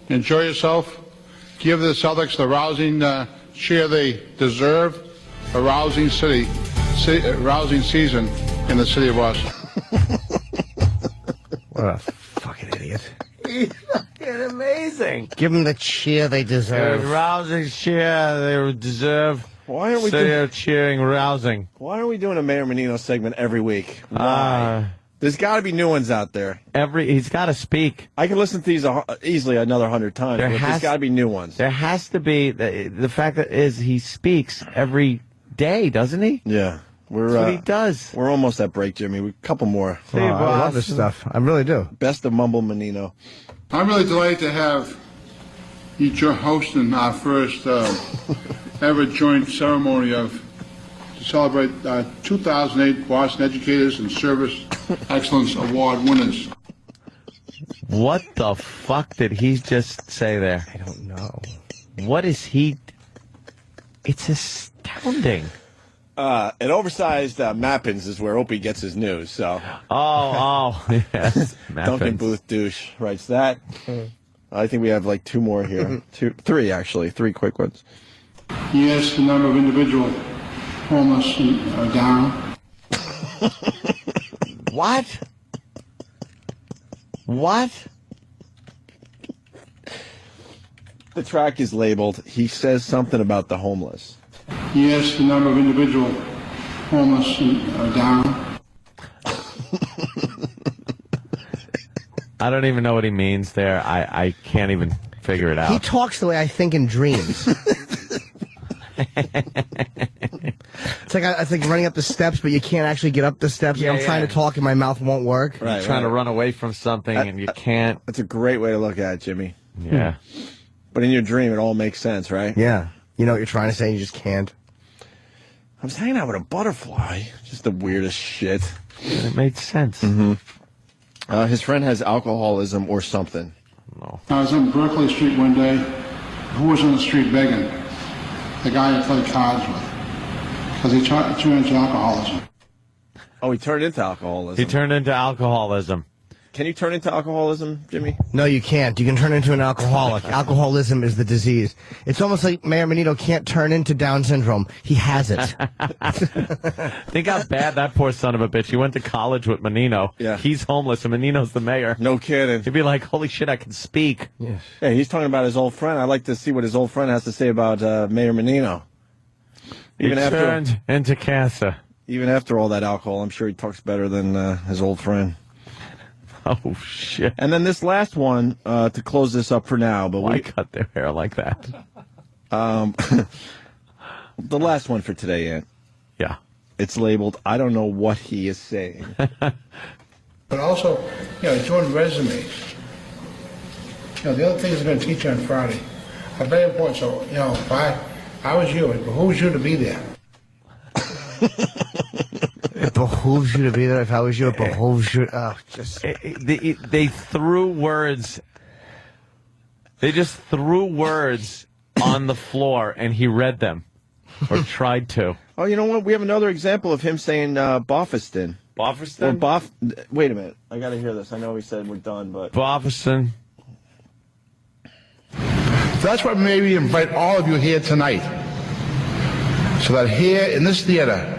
enjoy yourself, give the Celtics the rousing cheer they deserve, a rousing rousing season in the city of Boston. What a fucking idiot. He's fucking amazing. Give them the cheer they deserve. Rousing cheer they deserve. Why aren't we cheering rousing? Why aren't we doing a Mayor Menino segment every week? Why? There's got to be new ones out there. He's got to speak. I can listen to these easily another 100 times. There's got to be new ones. There has to be. The fact that is he speaks every day, doesn't he? Yeah. That's what he does. We're almost at break, Jimmy. A couple more. I love this stuff. I really do. Best of Mumble Menino. I'm really delighted to have you hosting our first ever joint ceremony to celebrate 2008 Boston Educators and Service Excellence Award winners. What the fuck did he just say there? I don't know. What is he? It's astounding. An oversized Mappins is where Opie gets his news. So. Oh, yes. Duncan Booth douche writes that. I think we have like two more here. Three actually. Three quick ones. Yes, the number of individual homeless are down. What? What? The track is labeled, he says something about the homeless. Yes, the number of individual homeless are down. I don't even know what he means there. I can't even figure it out. He talks the way I think in dreams. it's like running up the steps, but you can't actually get up the steps. Yeah, I'm trying to talk and my mouth won't work. You're trying to run away from something and you can't. That's a great way to look at it, Jimmy. Yeah. But in your dream, it all makes sense, right? Yeah. You know what you're trying to say, you just can't. I was hanging out with a butterfly. Just the weirdest shit. It made sense. Mm-hmm. His friend has alcoholism or something. No. I was on Berkeley Street one day. Who was on the street begging? The guy I played cards with. Because he turned into alcoholism. Oh, he turned into alcoholism. He turned into alcoholism. Can you turn into alcoholism, Jimmy? No, you can't. You can turn into an alcoholic. Alcoholism is the disease. It's almost like Mayor Menino can't turn into Down syndrome. He has it. Think how bad that poor son of a bitch. He went to college with Menino. Yeah. He's homeless and Menino's the mayor. No kidding. He'd be like, holy shit, I can speak. Yes. Yeah, he's talking about his old friend. I'd like to see what his old friend has to say about Mayor Menino. He turned into cancer. Even after all that alcohol, I'm sure he talks better than his old friend. Oh, shit. And then this last one, to close this up for now. But Why cut their hair like that? The last one for today, Ant. Yeah. It's labeled, I don't know what he is saying. But also, doing resumes. The other things I'm going to teach you on Friday are very important. So, if I was you, it behooves you to be there. It behooves you to be there. If I was you, it behooves you. Oh, just. They threw words. They just threw words on the floor, and he read them, or tried to. Oh, you know what? We have another example of him saying Bofferston. Bofferston? Or Wait a minute. I got to hear this. I know he said we're done, but... Bofferston. That's why maybe invite all of you here tonight. So that here in this theater,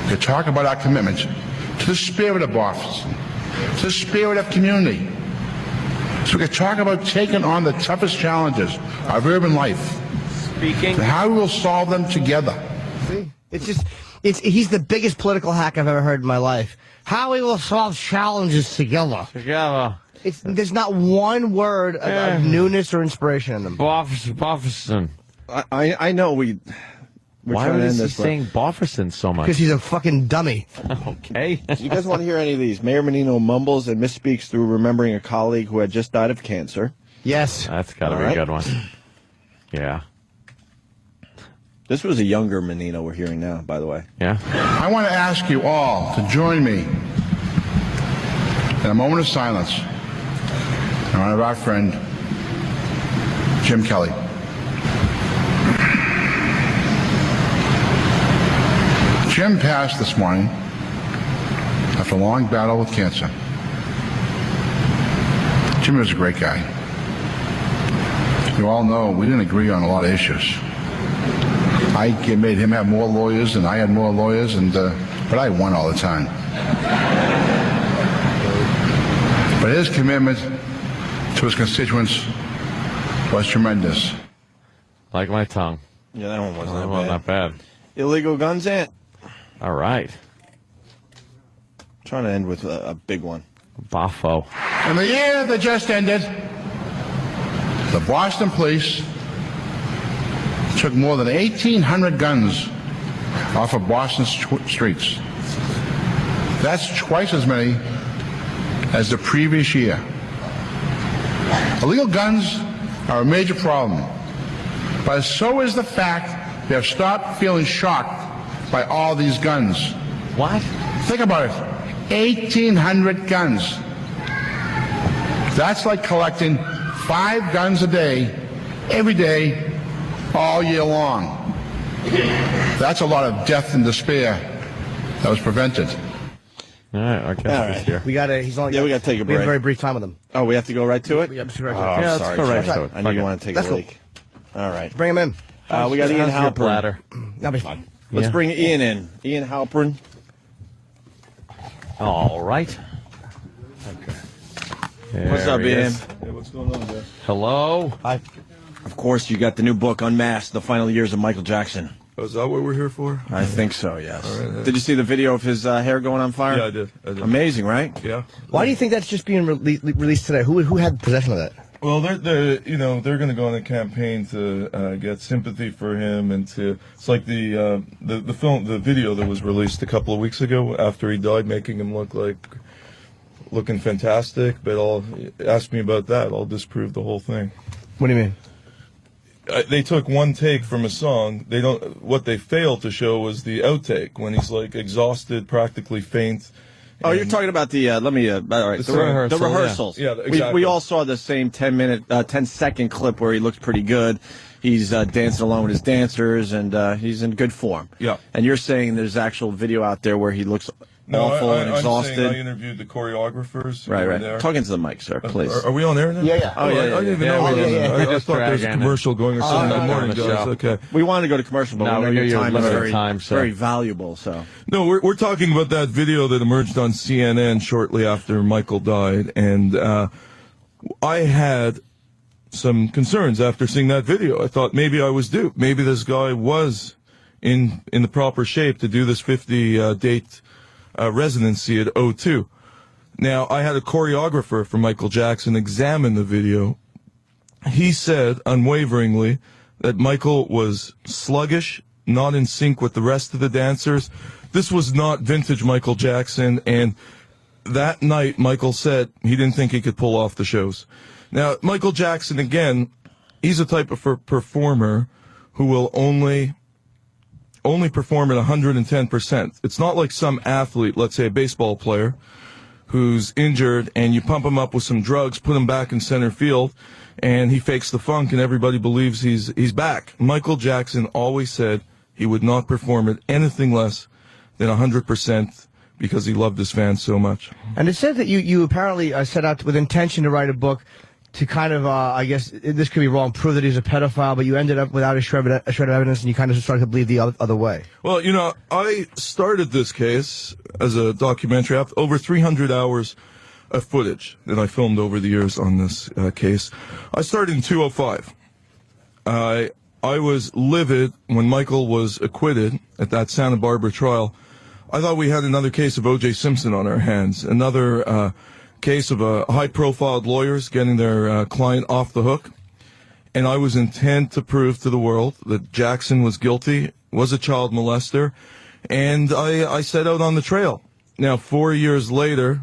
we can talk about our commitment to the spirit of Boston, to the spirit of community. So we can talk about taking on the toughest challenges of urban life. Speaking. And how we will solve them together. See? He's the biggest political hack I've ever heard in my life. How we will solve challenges together. There's not one word of newness or inspiration in them. Bofferston. I know we're Why trying to is end he this, saying Bofferston so much? Because he's a fucking dummy. Okay. Do you guys want to hear any of these? Mayor Menino mumbles and misspeaks through remembering a colleague who had just died of cancer. Yes. That's got to be All a good one. Yeah. This was a younger Menino we're hearing now, by the way. Yeah. I want to ask you all to join me in a moment of silence in honor of our friend, Jim Kelly. Jim passed this morning after a long battle with cancer. Jim was a great guy. You all know we didn't agree on a lot of issues. I made him have more lawyers and I had more lawyers, but I won all the time. But his commitment to his constituents was tremendous. Like my tongue. Yeah, that one wasn't that Well, bad. not bad. Illegal guns, Ant. All right. Trying to end with a big one. Boffo. In the year that just ended, the Boston police took more than 1,800 guns off of Boston streets. That's twice as many as the previous year. Illegal guns are a major problem, but so is the fact they have stopped feeling shocked by all these guns. What? Think about it. 1,800 guns. That's like collecting 5 guns a day, every day, all year long. That's a lot of death and despair that was prevented. All right, I guess he's here. We gotta. He's only. Yeah, we gotta take a We have break. a very brief time with him. Oh, we have to go right to it? Yeah, just right Oh, to it. I'm Yeah, let's sorry, go right Jeff. to it. I know you Fuck want to take That's a cool. leak. All right. Bring him in. We got Ian How's your Halpern. bladder? That'll be fine. Let's Yeah. bring Ian in. Ian Halpern. All right. Okay. What's up, Ian? Hey, what's going on, Jeff? Hello. Hi. Of course, you got the new book, Unmasked, The Final Years of Michael Jackson. Oh, is that what we're here for? I think so, yes. All right, Did you see the video of his hair going on fire? Yeah, I did. Amazing, right? Yeah. Why do you think that's just being released today? Who had possession of that? Well, they're going to go on a campaign to get sympathy for him, and it's like the video that was released a couple of weeks ago after he died, making him looking fantastic. But ask me about that. I'll disprove the whole thing. What do you mean? They took one take from a song. What they failed to show was the outtake when he's exhausted, practically faint. Oh, you're talking about the all right, the rehearsals. Yeah, exactly. We all saw the same 10-second clip where he looks pretty good. He's dancing along with his dancers, and he's in good form. Yeah. And you're saying there's actual video out there where he looks awful and exhausted. I'm saying I interviewed the choreographers. Right. There. Talking to the mic, sir, please. Are we on air now? Yeah. Oh, yeah. I didn't even know. I thought there was a commercial going or something. Good morning, guys. Okay. We wanted to go to commercial, but we know your time is very valuable. So no, we're talking about that video that emerged on CNN shortly after Michael died, and I had some concerns after seeing that video. I thought maybe I was duped. Maybe this guy was in the proper shape to do this 50-date residency at O2. Now, I had a choreographer for Michael Jackson examine the video. He said unwaveringly that Michael was sluggish, not in sync with the rest of the dancers. This was not vintage Michael Jackson, and that night Michael said he didn't think he could pull off the shows. Now, Michael Jackson, again, he's a type of performer who will only perform at 110%. It's not like some athlete, let's say a baseball player, who's injured and you pump him up with some drugs, put him back in center field, and he fakes the funk and everybody believes he's back. Michael Jackson always said he would not perform at anything less than 100% because he loved his fans so much. And it says that you apparently set out with intention to write a book to kind of, I guess, this could be wrong, prove that he's a pedophile, but you ended up without a shred of evidence, and you kind of started to believe the other way. Well, I started this case as a documentary after over 300 hours of footage that I filmed over the years on this case. I started in 2005. I was livid when Michael was acquitted at that Santa Barbara trial. I thought we had another case of O.J. Simpson on our hands, another case of high-profile lawyers getting their client off the hook. And I was intent to prove to the world that Jackson was guilty, was a child molester, and I set out on the trail. Now, 4 years later,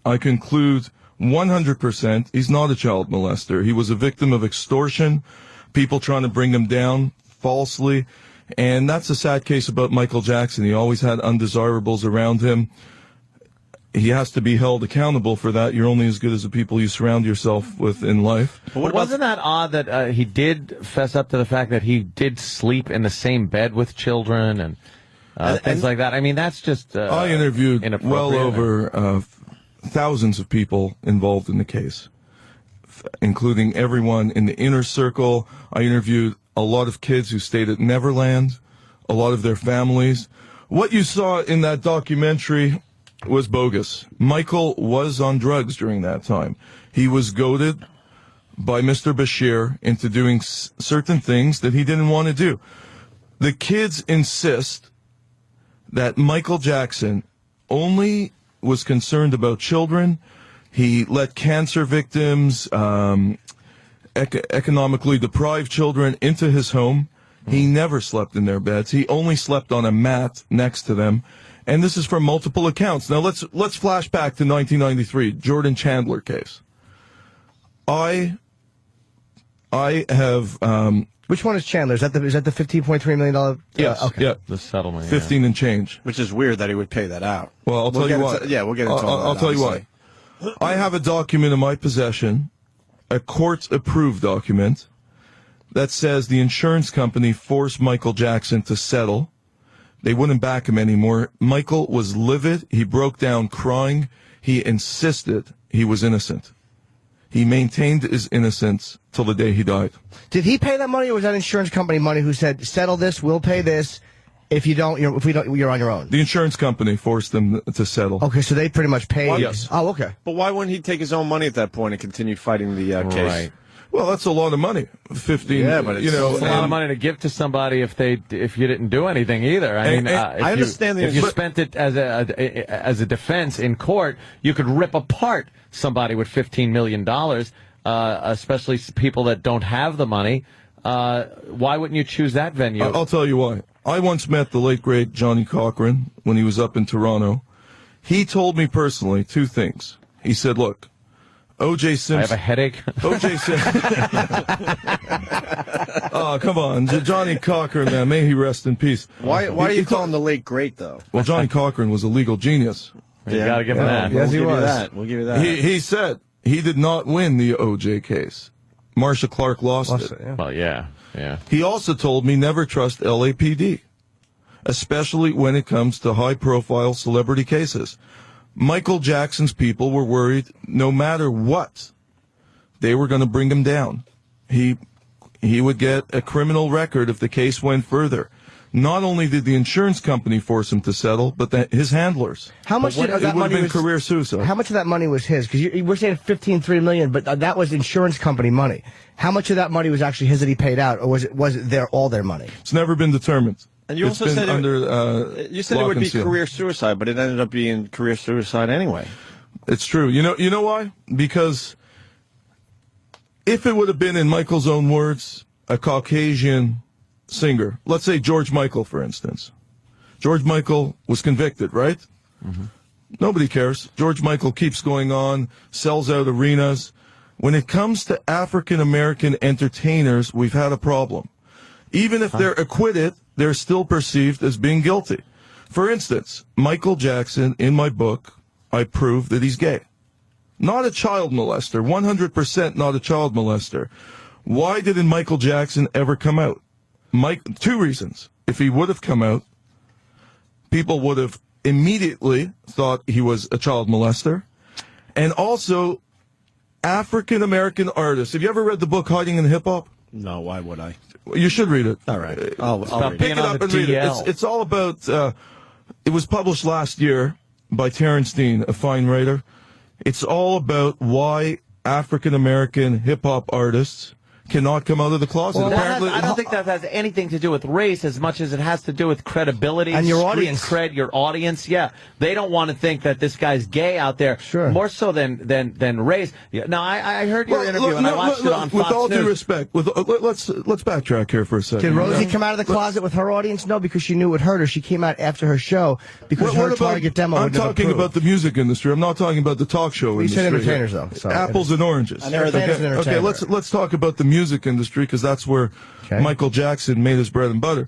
I conclude 100% he's not a child molester. He was a victim of extortion, people trying to bring him down falsely, and that's a sad case about Michael Jackson. He always had undesirables around him. He has to be held accountable for that. You're only as good as the people you surround yourself with in life. But wasn't that odd that he did fess up to the fact that he did sleep in the same bed with children and things like that? I mean, that's just I interviewed well over thousands of people involved in the case, including everyone in the inner circle. I interviewed a lot of kids who stayed at Neverland, a lot of their families. What you saw in that documentary was bogus. Michael was on drugs during that time. He was goaded by Mr. Bashir into doing certain things that he didn't want to do. The kids insist that Michael Jackson only was concerned about children. He let cancer victims, economically deprived children into his home. He never slept in their beds. He only slept on a mat next to them. And this is from multiple accounts. Now let's flash back to 1993, Jordan Chandler case. I have which one is Chandler? Is that the $15.3 million? Yes. Okay. Yeah. The settlement. 15 and change. Which is weird that he would pay that out. Well, I'll tell you why. We'll get into all that. I'll tell you why. I have a document in my possession, a court-approved document, that says the insurance company forced Michael Jackson to settle. They wouldn't back him anymore. Michael was livid. He broke down crying. He insisted he was innocent. He maintained his innocence till the day he died. Did he pay that money, or was that insurance company money who said, settle this, we'll pay this, if you don't, you're on your own? The insurance company forced them to settle. Okay, so they pretty much paid. Yes. Oh, okay. But why wouldn't he take his own money at that point and continue fighting the case? Right. Well, that's a lot of money. 15. Yeah, but it's it's a lot of money to give to somebody if you didn't do anything either. I mean, I understand if you spent it as a defense in court, you could rip apart somebody with $15 million. especially people that don't have the money. Why wouldn't you choose that venue? I'll tell you why. I once met the late, great Johnny Cochran when he was up in Toronto. He told me personally two things. He said, look, O.J. Simpson... I have a headache. O.J. Simpson... Oh, come on. Johnny Cochran, man, may he rest in peace. Why do you call him the late great, though? Well, Johnny Cochran was a legal genius. You gotta give him that. Yes, he was. We'll give you that. He said he did not win the O.J. case. Marcia Clark lost it. Yeah. Well, yeah. He also told me never trust LAPD, especially when it comes to high-profile celebrity cases. Michael Jackson's people were worried no matter what, they were going to bring him down. He would get a criminal record if the case went further. Not only did the insurance company force him to settle, but his handlers. How much of that it would money have been was career suicide. How much of that money was his? Because we're saying $15.3 million, but that was insurance company money. How much of that money was actually his that he paid out, or was it all their money? It's never been determined. And you It's also been said under you said it lock would and be seal. career suicide, but it ended up being career suicide anyway. It's true. You know why? Because if it would have been, in Michael's own words, a Caucasian singer, let's say George Michael, for instance. George Michael was convicted, right? Mm-hmm. Nobody cares. George Michael keeps going on, sells out arenas. When it comes to African-American entertainers, we've had a problem. Even if they're acquitted, they're still perceived as being guilty. For instance, Michael Jackson, in my book, I prove that he's gay. Not a child molester, 100% not a child molester. Why didn't Michael Jackson ever come out? Two reasons. If he would have come out, people would have immediately thought he was a child molester. And also, African-American artists. Have you ever read the book Hiding in Hip Hop? No, why would I? You should read it. All right. I'll read Pick it. it up and read it. It's all about, it was published last year by Terrence Dean, a fine writer. It's all about why African-American hip-hop artists cannot come out of the closet. Well, Apparently, I don't think that has anything to do with race as much as it has to do with credibility And your street audience. cred, your audience. Yeah, they don't want to think that this guy's gay out there. Sure. More so than race. Yeah, no, I heard your interview and I watched it on Fox with all News. due respect, let's backtrack here for a second. Did Rosie come out of the closet with her audience? No, because she knew it would hurt her. She came out after her show because her target demo I'm would never talking approve. about the music industry. I'm not talking about the talk show You industry. said entertainers, here. though. Sorry. Apples and oranges. Entertainers and Okay, entertainers. let's talk about the music industry, because that's where Michael Jackson made his bread and butter.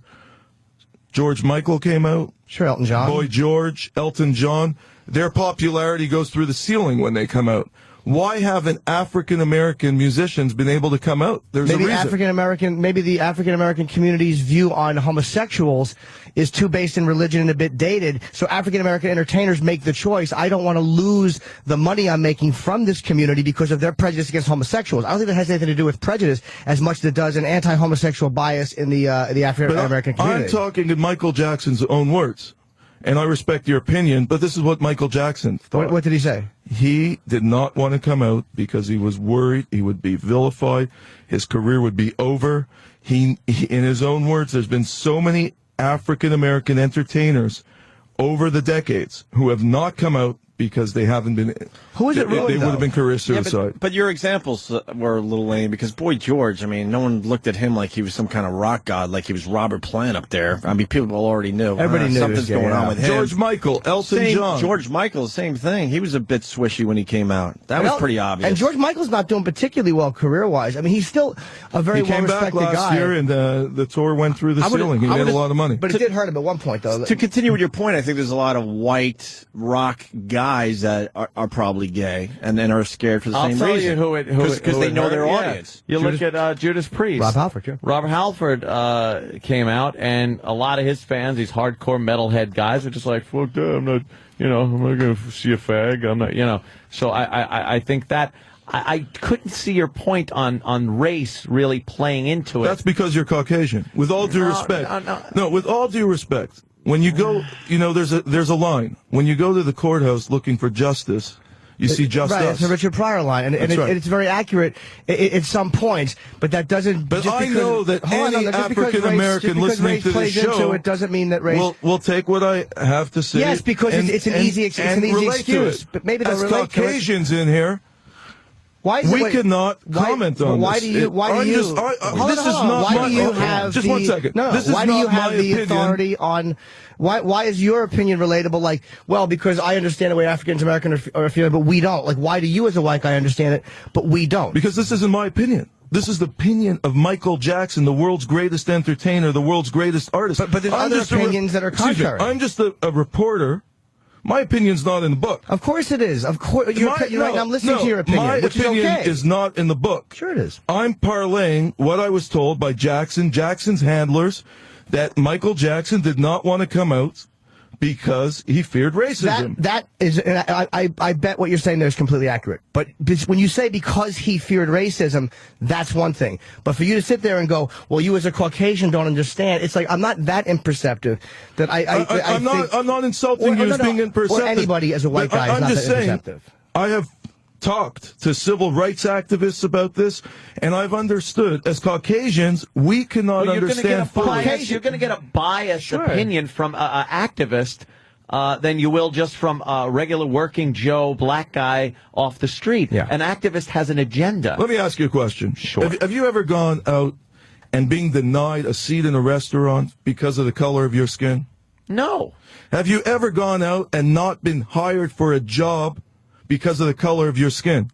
George Michael came out. Sure, Elton John. Boy George, Elton John. Their popularity goes through the ceiling when they come out. Why haven't African-American musicians been able to come out? There's a reason. Maybe the African-American community's view on homosexuals is too based in religion and a bit dated. So African-American entertainers make the choice. I don't want to lose the money I'm making from this community because of their prejudice against homosexuals. I don't think that has anything to do with prejudice as much as it does an anti-homosexual bias in the African-American community. I'm talking in Michael Jackson's own words. And I respect your opinion, but this is what Michael Jackson thought. What did he say? He did not want to come out because he was worried he would be vilified, his career would be over. He in his own words, there's been so many African-American entertainers over the decades who have not come out because they haven't been. Who is it ruined, They would have though? been career Yeah, suicide. but your examples were a little lame because Boy George, I mean, no one looked at him like he was some kind of rock god, like he was Robert Plant up there. I mean, people already knew. Everybody knew something's he was gay, going on yeah. with him. George Michael, Elton John. George Michael, same thing. He was a bit swishy when he came out. That was pretty obvious. And George Michael's not doing particularly well career-wise. I mean, he's still a very He came back well-respected last guy. year, and the tour went through the ceiling. He made a lot of money. But it did hurt him at one point, though. To continue with your point, I think there's a lot of white rock guys that are probably gay and then are scared for the I'll same tell reason. you who because they it know hurt. their Yeah. audience. You look at Judas Priest. Rob Halford, yeah. Robert Halford came out, and a lot of his fans, these hardcore metalhead guys, are just like, fuck that, I'm not going to see a fag. I'm not, So I think that I couldn't see your point on race really playing into it. That's because you're Caucasian. With all due respect. No, with all due respect. When you go, there's a line. When you go to the courthouse looking for justice, you see justice. Right, it's a Richard Pryor line, and it's very accurate at some points, but that doesn't. But just I because, know that hold on, any just because African American race listening to this plays show into it doesn't mean that race. will take what I have to say. Yes, because it's an easy relate to excuse. it. But maybe they'll as relate to it. Caucasians in here, Why is it, we cannot comment on why this. do you? Why do you? This is not why my. do you have just the, 1 second. No, this is why do not you have my the opinion. authority on? Why is your opinion relatable? Like, well, because I understand the way Africans American are feeling, but we don't. Like, why do you as a white guy understand it, but we don't? Because this isn't my opinion. This is the opinion of Michael Jackson, the world's greatest entertainer, the world's greatest artist. But there's other opinions that are contrary. I'm just a reporter. My opinion's not in the book. Of course it is. Of course, you're right now. I'm listening to your opinion. My which opinion is, okay. is not in the book. Sure it is. I'm parlaying what I was told by Jackson's handlers, that Michael Jackson did not want to come out because he feared racism. That is, I bet what you're saying there is completely accurate. But when you say because he feared racism, that's one thing. But for you to sit there and go, well, you as a Caucasian don't understand, it's like I'm not that imperceptive that I'm not insulting you as being imperceptive. Or anybody as a white guy is not that imperceptive. I have talked to civil rights activists about this, and I've understood as Caucasians we cannot understand fully. You're going to get a biased opinion from an activist than you will just from a regular working Joe black guy off the street. Yeah. An activist has an agenda. Let me ask you a question. Sure. Have you ever gone out and being denied a seat in a restaurant because of the color of your skin? No. Have you ever gone out and not been hired for a job because of the color of your skin?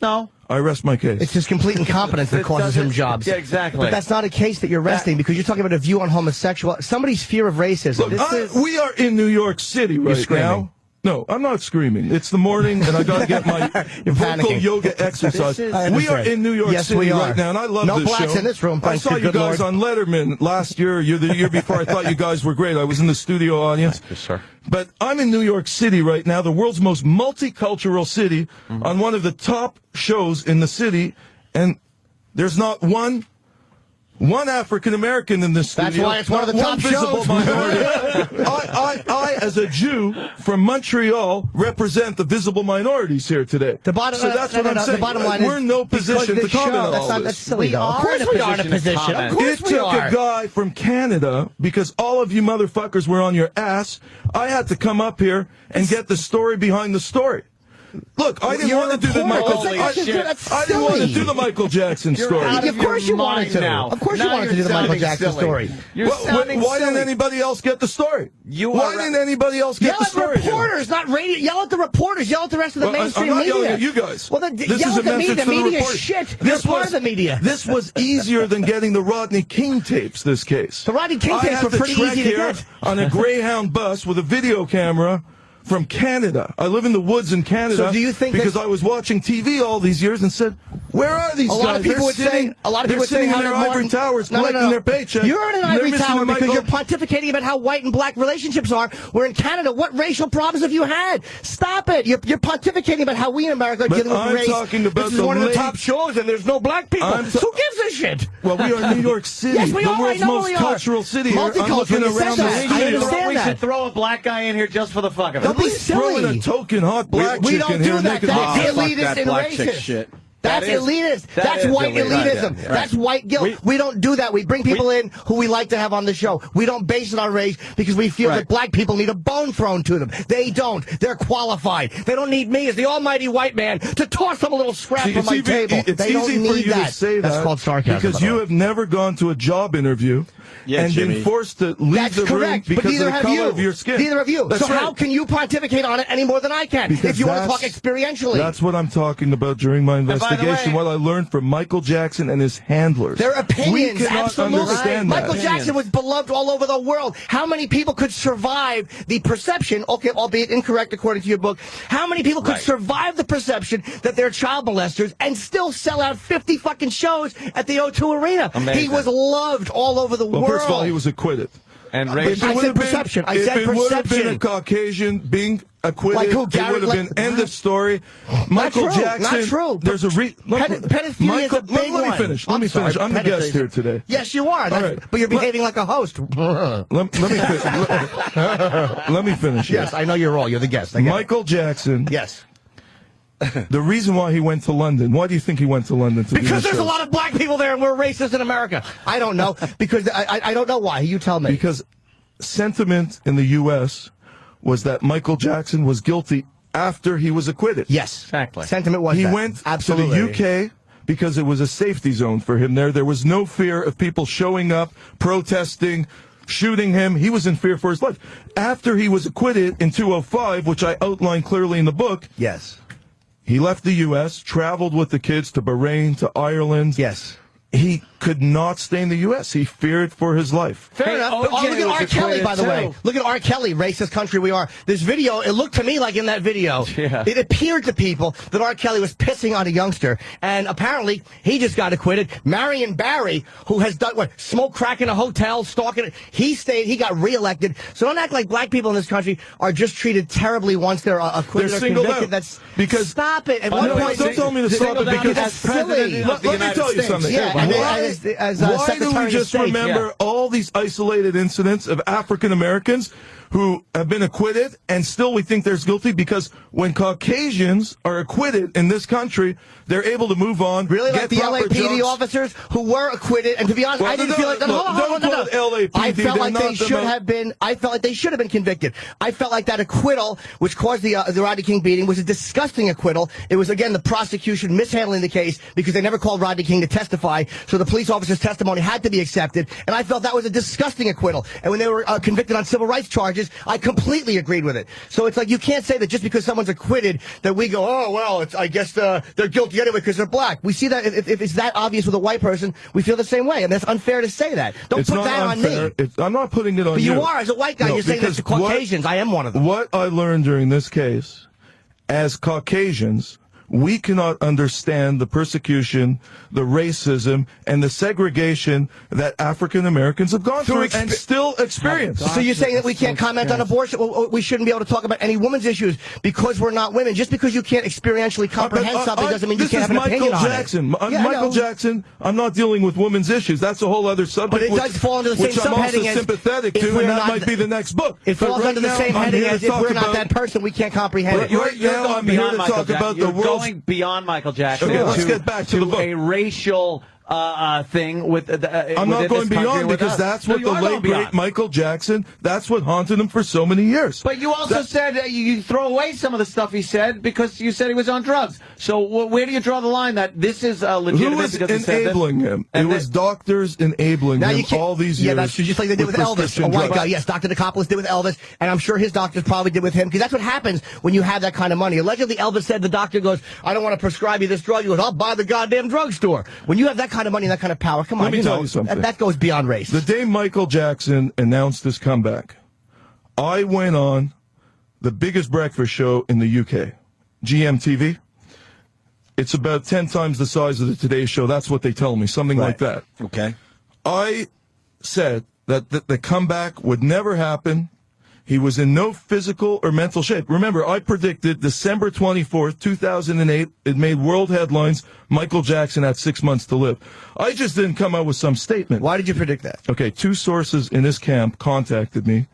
No. I rest my case. It's his complete incompetence that causes him jobs. Yeah, exactly. But that's not a case that you're resting because you're talking about a view on homosexual. Somebody's fear of racism. Look, we are in New York City right now. No, I'm not screaming. It's the morning, and I got to get my vocal yoga exercise. We are in New York City right now, and I love this show. No blacks in this room. I saw you guys on Letterman last year, the year before. I thought you guys were great. I was in the studio audience. Yes, sir. But I'm in New York City right now, the world's most multicultural city, on one of the top shows in the city, and there's not one African American in this studio. That's why it's one of the top visible shows. minority. I, as a Jew from Montreal, represent the visible minorities here today. So that's what I'm saying. The bottom line we're in no position to comment on all that's this. silly, though. Of course we are in a position. Of course It took a guy from Canada, because all of you motherfuckers were on your ass. I had to come up here and get the story behind the story. Look, I didn't want to do the Michael Jackson story. Of course you wanted to. Of course you wanted to do the Michael Jackson story. Why didn't anybody else get the story? Why didn't anybody else get the story? Yell at reporters, not radio. Yell at the reporters. Yell at the rest of the mainstream media. I'm not yelling at you guys. Well, then this yell is at the media. The media is reporters. shit. They're part of the media. This was easier than getting the Rodney King tapes, this case. The Rodney King tapes were pretty easy to get. On a Greyhound bus with a video camera from Canada. I live in the woods in Canada. So do you think because I was watching TV all these years and said, where are these guys? A lot of people would say they're sitting in their ivory towers collecting their paycheck. You're in an ivory tower because you're pontificating about how white and black relationships are. Where in Canada, what racial problems have you had? Stop it. You're pontificating about how we in America are dealing with race. Talking about this is one of the top shows and there's no black people. Who gives a shit? Well, we are New York City. Yes, we the are. world's most cultural city. I'm looking around the I understand we should throw a black guy in here just for the fuck of it. Don't be silly. A token hot black we chick don't in here do that. That's elitist and racist. Shit. That's elitist. That's white elitism. Right. That's white guilt. We don't do that. We bring people in who we like to have on the show. We don't base it on race because we feel that black people need a bone thrown to them. They don't. They're qualified. They don't need me as the almighty white man to toss them a little scrap from my table. It's they don't easy need for you that. to say That's that called sarcasm. because you have never gone to a job interview and been forced to leave the room because of the color of your skin. Neither have you. That's so how can you pontificate on it any more than I can? Because if you want to talk experientially. That's what I'm talking about during my investigation. What I learned from Michael Jackson and his handlers. Their opinions, we cannot absolutely. understand that. Michael Jackson was beloved all over the world. How many people could survive the perception, okay, albeit incorrect according to your book, how many people could survive the perception that they're child molesters and still sell out 50 fucking shows at the O2 Arena? Amazing. He was loved all over the world. First of all, he was acquitted. And I said perception. I said if it would have been a perception. Caucasian being acquitted, Like who, it Garrett- would have been end of story. Michael Not true, Jackson. not true. There's a pedophilia is a big let me one. finish. Let me finish. I'm the guest here today. Yes, you are. All right. But you're behaving like a host. Let me finish. Yes, I know you're all. You're the guest. Michael Jackson. Yes. The reason why he went to London. Why do you think he went to London to do Because this there's show? a lot of black people there and we're racist in America. I don't know. Because I don't know why. You tell me. Because sentiment in the U.S. was that Michael Jackson was guilty after he was acquitted. Yes. Exactly. Sentiment was He that. went Absolutely. to the UK because it was a safety zone for him there. There was no fear of people showing up, protesting, shooting him. He was in fear for his life. After he was acquitted in 2005, which I outlined clearly in the book, Yes. he left the U.S., traveled with the kids to Bahrain, to Ireland. Yes. He could not stay in the U.S. He feared for his life. Fair enough. But, look at R. Kelly, by the way. Look at R. Kelly, racist country we are. This video, it looked to me like in that video, it appeared to people that R. Kelly was pissing on a youngster. And apparently, he just got acquitted. Marion Barry, who has done, smoke crack in a hotel, stalking it, he stayed, he got reelected. So don't act like black people in this country are just treated terribly once they're acquitted They're or singled convicted. out. That's, Because stop it. At one point, don't tell me to stop it because that's silly. Let me tell you something. Yeah, Why do we just remember all these isolated incidents of African Americans who have been acquitted and still we think they're guilty? Because when Caucasians are acquitted in this country, they're able to move on. Really, like get the proper LAPD jobs. officers who were acquitted, and to be honest, Well, I didn't feel like LAPD, I felt like they're they not should the- have been. I felt like they should have been convicted. I felt like that acquittal, which caused the Rodney King beating, was a disgusting acquittal. It was again the prosecution mishandling the case because they never called Rodney King to testify, so the police officer's testimony had to be accepted, and I felt that was a disgusting acquittal. And when they were convicted on civil rights charges, I completely agreed with it. So it's like you can't say that just because someone's acquitted that we go, oh well, I guess they're guilty anyway because they're black. We see that if it's that obvious with a white person, we feel the same way, and that's unfair to say that. Don't It's put not that unfair. on me. I'm not putting it on But you. you are, as a white guy, No, you're saying that because to Caucasians. I am one of them. What I learned during this case, as Caucasians, we cannot understand the persecution, the racism, and the segregation that African Americans have gone through and still experience. So you're saying that we can't comment on abortion? Well, we shouldn't be able to talk about any women's issues because we're not women. Just because you can't experientially comprehend something doesn't mean you can't have an opinion on it. This is Michael Jackson. I'm not dealing with women's issues. That's a whole other subject. But it does fall under the same which I'm also subheading as sympathetic if to, we're and that not might be the next book. It But falls right under the now, same I'm heading here as to if talk we're not about- that person, we can't comprehend it. You're now, going I'm here beyond to Michael talk Jackson. about the You're world's- going beyond Michael Jackson. Okay, let's get back to the book. a racial thing with. I'm not going beyond because that's what the late great Michael Jackson. That's what haunted him for so many years. But you also said you throw away some of the stuff he said because you said he was on drugs. So where do you draw the line that this is legitimate? Who was because he said that? enabling him? It was doctors enabling him all these years. Yeah, that's just like they did with Elvis, prescription a white drugs. guy. Yes, Dr. Nicopolis did with Elvis, and I'm sure his doctors probably did with him, because that's what happens when you have that kind of money. Allegedly, Elvis said the doctor goes, I don't want to prescribe you this drug. He goes, I'll buy the goddamn drugstore. When you have that kind of money and that kind of power, come on, Let me tell you something. That goes beyond race. The day Michael Jackson announced his comeback, I went on the biggest breakfast show in the UK, GMTV. It's about 10 times the size of the Today Show. That's what they tell me, something like that. Okay. I said that the comeback would never happen. He was in no physical or mental shape. Remember, I predicted December 24th, 2008. It made world headlines. Michael Jackson had 6 months to live. I just didn't come out with some statement. Why did you predict that? Okay, 2 sources in his camp contacted me,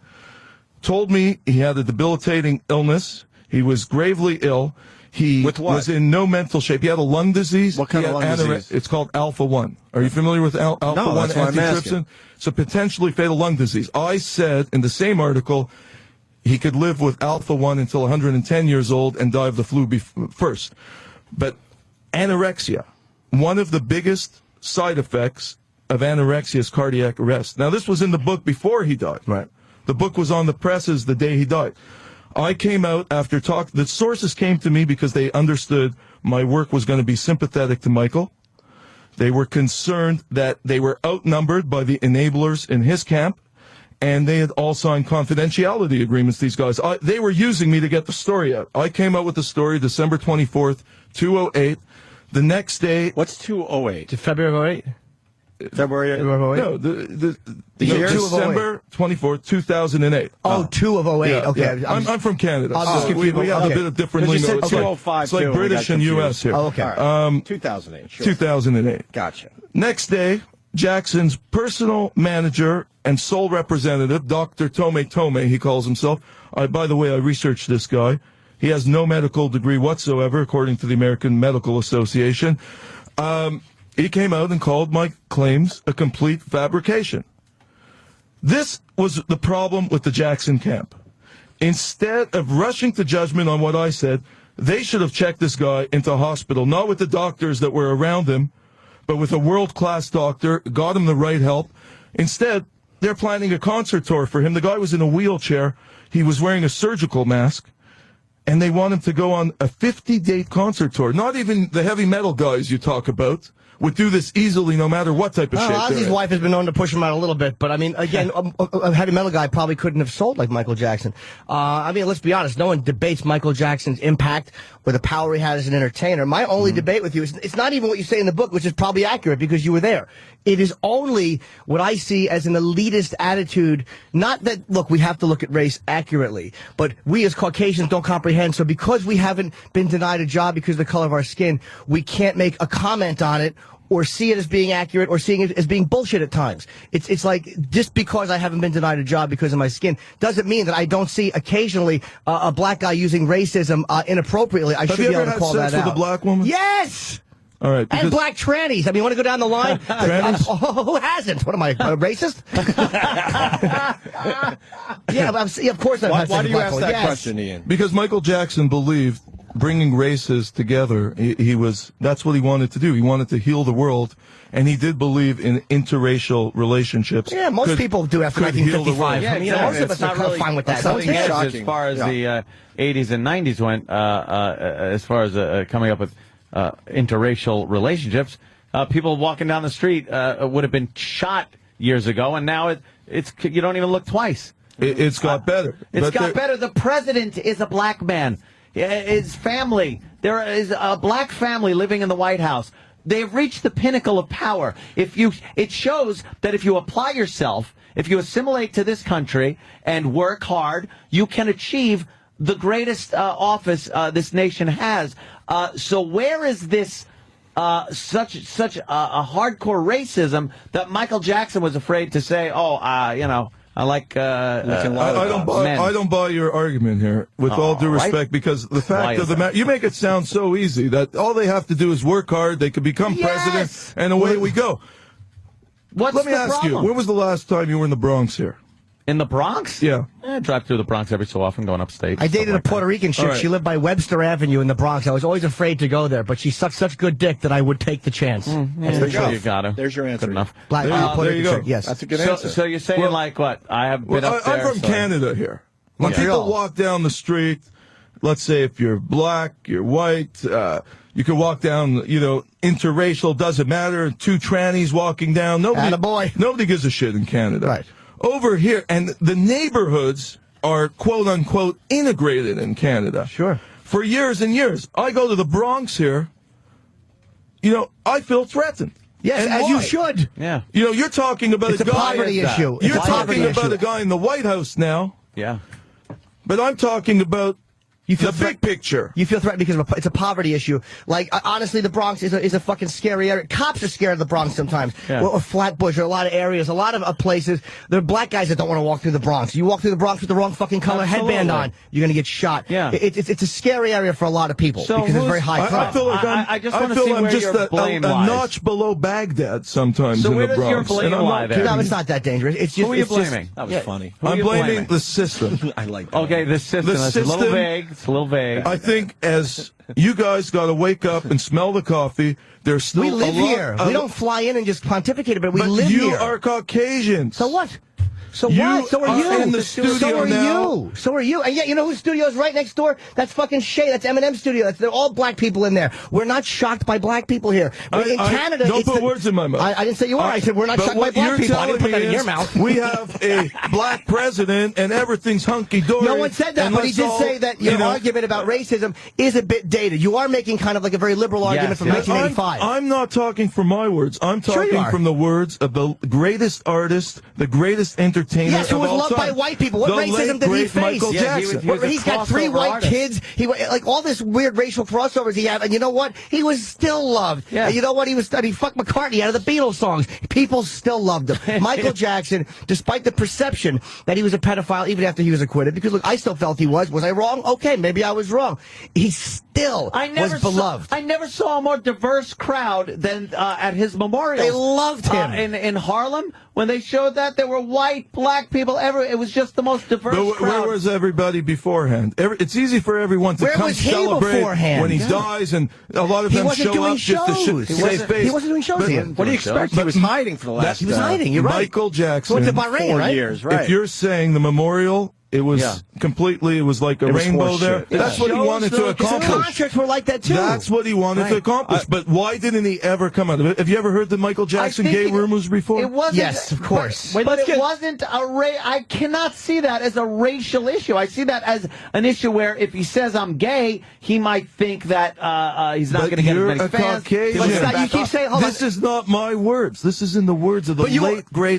told me he had a debilitating illness. He was gravely ill. He With what? was in no mental shape. He had a lung disease. What kind He of had lung disease? It's called alpha-1. Are you familiar with alpha-1 No, that's why I'm antitrypsin? asking. It's a potentially fatal lung disease. I said in the same article he could live with alpha-1 until 110 years old and die of the flu first. But anorexia, one of the biggest side effects of anorexia is cardiac arrest. Now, this was in the book before he died. Right. The book was on the presses the day he died. I came out after talk. The sources came to me because they understood my work was going to be sympathetic to Michael. They were concerned that they were outnumbered by the enablers in his camp, and they had all signed confidentiality agreements, these guys. They were using me to get the story out. I came out with the story December 24th, 2008. The next day... What's 208? February 08? February? No, the year? December 24th, 2008. Oh, 2 of 08. Yeah, okay. yeah. I'm from Canada. I'll so just give we people- have okay. a bit of different Because you lingo. said It's 205 it's like too, and we British got and confused. U.S. here. Oh, okay. All right. 2008. Sure. 2008. Gotcha. Next day, Jackson's personal manager and sole representative, Dr. Tome, he calls himself. By the way, I researched this guy. He has no medical degree whatsoever, according to the American Medical Association. He came out and called my claims a complete fabrication. This was the problem with the Jackson camp. Instead of rushing to judgment on what I said, they should have checked this guy into hospital, not with the doctors that were around him, but with a world-class doctor, got him the right help. Instead, they're planning a concert tour for him. The guy was in a wheelchair. He was wearing a surgical mask. And they want him to go on a 50-date concert tour. Not even the heavy metal guys you talk about would do this easily no matter what type of shape they're Ozzy's in. wife has been known to push him out a little bit, but I mean, again, a heavy metal guy probably couldn't have sold like Michael Jackson. I mean, let's be honest, no one debates Michael Jackson's impact or the power he had as an entertainer. My only debate with you is it's not even what you say in the book, which is probably accurate because you were there. It is only what I see as an elitist attitude. Not that, look, we have to look at race accurately, but we as Caucasians don't comprehend. So because we haven't been denied a job because of the color of our skin, we can't make a comment on it or see it as being accurate or seeing it as being bullshit at times. It's like, just because I haven't been denied a job because of my skin doesn't mean that I don't see occasionally a black guy using racism inappropriately. I should be able to call that out. Have you ever had sex with a black woman? Yes! All right. And black trannies. I mean, want to go down the line? Who hasn't? What am I, a racist? Yeah, of course I've had sex with a black woman. Yes. Ian? Because Michael Jackson believed bringing races together, that's what he wanted to do. He wanted to heal the world, and he did believe in interracial relationships. Yeah, most people do after could heal the 1955. world. I mean, most of us are kind of fine with that. Something Don't you? else as far as the 80s and 90s went, as far as coming up with interracial relationships, people walking down the street would have been shot years ago, and now it's you don't even look twice. It's got better. It's got better. The president is a black man. His family, there is a black family living in the White House. They've reached the pinnacle of power. It shows that if you apply yourself, if you assimilate to this country and work hard, you can achieve the greatest office this nation has. So where is this such a hardcore racism that Michael Jackson was afraid to say, I like I don't buy your argument here, with all due respect, because the fact of the matter, you make it sound so easy that all they have to do is work hard, they could become president, and away we go. Let me ask you, when was the last time you were in the Bronx here? In the Bronx? Yeah. I drive through the Bronx every so often, going upstate. I dated a Puerto Rican chick. Right. She lived by Webster Avenue in the Bronx. I was always afraid to go there, but she sucked such good dick that I would take the chance. That's the truth. You got him. There's your answer. Good enough. Puerto there you Rican go. chick, yes. That's a good answer. So you're saying what? I have been up there. I'm from Canada here. When people walk down the street, let's say if you're black, you're white, you can walk down, interracial, doesn't matter. Two trannies walking down. Nobody gives a shit in Canada. Right. Over here, and the neighborhoods are quote unquote integrated in Canada. Sure. For years and years. I go to the Bronx here. I feel threatened. Yes, and as why? you should. Yeah. You're talking about It's a guy. poverty issue. You're It's a poverty talking about issue. a guy in the White House now. Yeah. But I'm talking about the big picture. You feel threatened because it's a poverty issue. Like, honestly, the Bronx is a fucking scary area. Cops are scared of the Bronx sometimes. Yeah. Or Flatbush, or a lot of areas, a lot of places. There are black guys that don't want to walk through the Bronx. You walk through the Bronx with the wrong fucking color headband on, you're going to get shot. Yeah. It's a scary area for a lot of people because it's very high crime. I feel like I just want to see where your blame a lies. notch below Baghdad sometimes So in where the does your Bronx. blame And I'm not lie there? kidding. No, it's not that dangerous. It's just, Who are you it's just- blaming? That was funny. Who are I'm you blaming blaming? the system. I like that. Okay, the system. The That's a little system- vague. It's a little vague. I think as you guys got to wake up and smell the coffee, there's still We live a lot here. We don't fly in and just pontificate about it. We but live you here. are Caucasian. So what? So You what? So are are you. in the so studio are now. you. So are you. And yet, you know whose studio is right next door? That's fucking Shay. That's Eminem's studio. They're all black people in there. We're not shocked by black people here. In Canada, don't it's put words in my mouth. I didn't say you are. I said we're not But shocked by what black you're people. I didn't put telling that in me your is mouth. We have a black president and everything's hunky-dory. No one said that, and but he let's did all, say that your argument about racism is a bit dated. You are making kind of like a very liberal argument from 1985. I'm not talking from my words. I'm Sure you talking are. from the words of the greatest artist, the greatest entertainer Yes, who of was all loved by time. white people. What The racism late, did he great face? Michael Jackson. He's got 3 white artist. kids. Like all this weird racial crossovers he had, and you know what? He was still loved. Yeah. And you know what? He fucked McCartney out of the Beatles songs. People still loved him. Michael Jackson, despite the perception that he was a pedophile, even after he was acquitted, because look, I still felt he was. Was I wrong? Okay, maybe I was wrong. He still was beloved. I never saw a more diverse crowd than at his memorial. They loved him. In Harlem, When they showed that, there were white, black people everywhere. It was just the most diverse But crowd. where was everybody beforehand? It's easy for everyone to Where come was he celebrate beforehand? when he Yeah. dies, and a lot of He them wasn't show doing up just to shows. save face. He wasn't doing shows But- yet. What do you expect? He was hiding for the last. He was hiding. You're right. Michael Jackson. He went to Bahrain, 4 right? years, right? If you're saying the memorial, it was completely, it was like a It was rainbow horseshit. there. Yeah. That's what he wanted to The accomplish. contracts were like that too. That's what he wanted to accomplish. But why didn't he ever come out of it? Have you ever heard the Michael Jackson think gay rumors before? It wasn't. Yes, of course. But it wasn't a I cannot see that as a racial issue. I see that as an issue where if he says I'm gay, he might think that he's not But going to get as you're many a fans. Caucasian. But Scott, you keep saying, hold This is not my words. This is in the words of the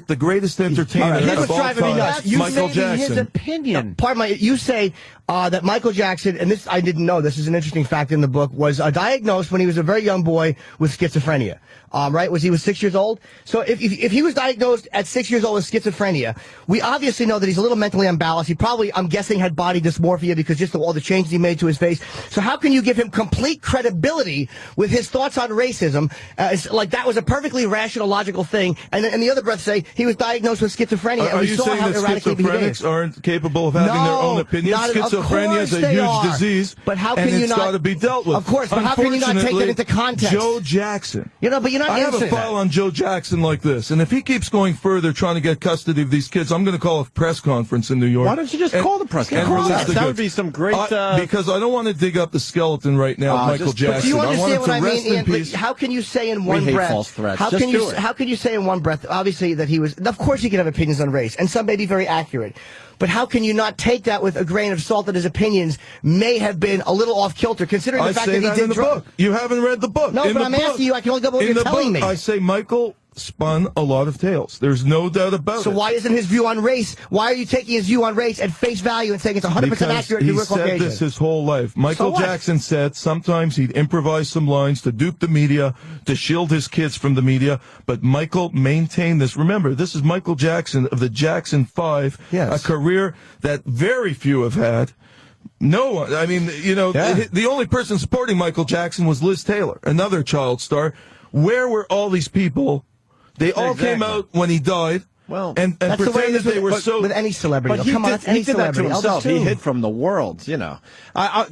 the greatest entertainer Here's of what's all driving me time, nuts. You Michael say Jackson. his opinion. Pardon my. You say that Michael Jackson, and this I didn't know. This is an interesting fact in the book. Was diagnosed when he was a very young boy with schizophrenia. Right? He was 6 years old. So if he was diagnosed at 6 years old with schizophrenia, we obviously know that he's a little mentally unbalanced. He probably, I'm guessing, had body dysmorphia because just of all the changes he made to his face. So how can you give him complete credibility with his thoughts on racism? It's like that was a perfectly rational, logical thing. And then in the other breath say he was diagnosed with schizophrenia. Are and we you saw saying how that erratically he behaved. schizophrenics aren't capable of having their own opinions? Not, Schizophrenia is a huge disease, but how and can you it's not? got to be dealt with. Of course, but how can you not take that into context? Joe Jackson. You know, but you're not I have a answering file that. on Joe Jackson like this, and if he keeps going further trying to get custody of these kids, I'm going to call a press conference in New York. Why don't you just call the press and conference? release the That would goods? be some great. Because I don't want to dig up the skeleton right now, of Michael Jackson. But do you I want understand him what to I rest mean, in Ian? peace. How can you say in one hate breath? false threats. How Just can you? do it. How can you say in one breath? Obviously, that he was. Of course, he can have opinions on race, and some may be very accurate. But how can you not take that with a grain of salt that his opinions may have been a little off kilter, considering the I fact say that he that did in the drugs? book. You haven't read the book. No, In but the I'm book. asking you. I can only go by what In you're the telling book, me. I say Michael spun a lot of tales. There's no doubt about So it. why isn't his view on race? Why are you taking his view on race at face value and saying it's 100% Because accurate? he You were said Caucasian? this his whole life. Michael what? Jackson said sometimes he'd improvise some lines to dupe the media, to shield his kids from the media, but Michael maintained this. Remember, this is Michael Jackson of the Jackson 5, Yes. a career that very few have had. No one. I mean, you know, the only person supporting Michael Jackson was Liz Taylor, another child star. Where were all these people? They all came out when he died. Well, and that's the way it pretended is they were with, so. with any celebrity. But though. Come on, that's any he did that to celebrity. himself. Elvis He too. hid from the world, you know.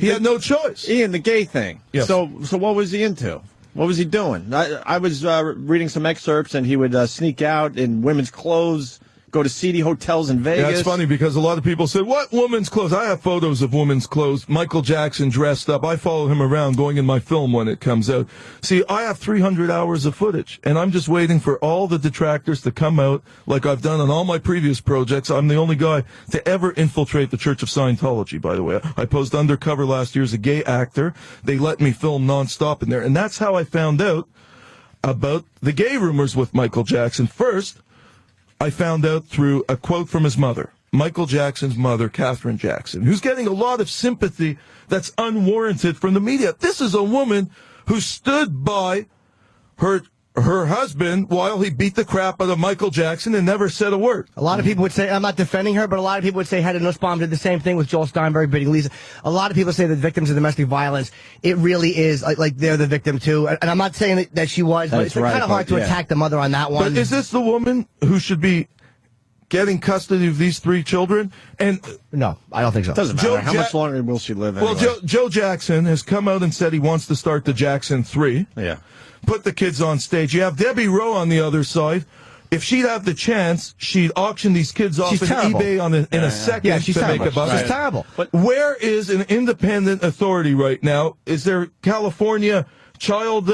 He had no choice. Ian, the gay thing. Yes. So what was he into? What was he doing? I was reading some excerpts, and he would sneak out in women's clothes, go to seedy hotels in Vegas. Yeah, it's funny because a lot of people said, what women's clothes? I have photos of women's clothes. Michael Jackson dressed up. I follow him around going in my film when it comes out. See, I have 300 hours of footage, and I'm just waiting for all the detractors to come out like I've done on all my previous projects. I'm the only guy to ever infiltrate the Church of Scientology, by the way. I posed undercover last year as a gay actor. They let me film nonstop in there, and that's how I found out about the gay rumors with Michael Jackson. First, I found out through a quote from his mother, Michael Jackson's mother, Katherine Jackson, who's getting a lot of sympathy that's unwarranted from the media. This is a woman who stood by her husband while he beat the crap out of Michael Jackson and never said a word. A lot of people would say, I'm not defending her, but a lot of people would say Hedda Nussbaum did the same thing with Joel Steinberg beating Lisa. A lot of people say that victims of domestic violence, it really is like they're the victim too. And I'm not saying that she was, but That's it's right, kind of hard to attack the mother on that one. But is this the woman who should be getting custody of these 3 children? And no, I don't think so. Doesn't matter. How much longer will she live anyway? Well, Joe Jackson has come out and said he wants to start the Jackson 3. Yeah. Put the kids on stage. You have Debbie Rowe on the other side. If she'd have the chance, she'd auction these kids off She's at terrible. eBay in a second Yeah, she's to terrible. make a buck. She's terrible. But where is an independent authority right now? Is there California Child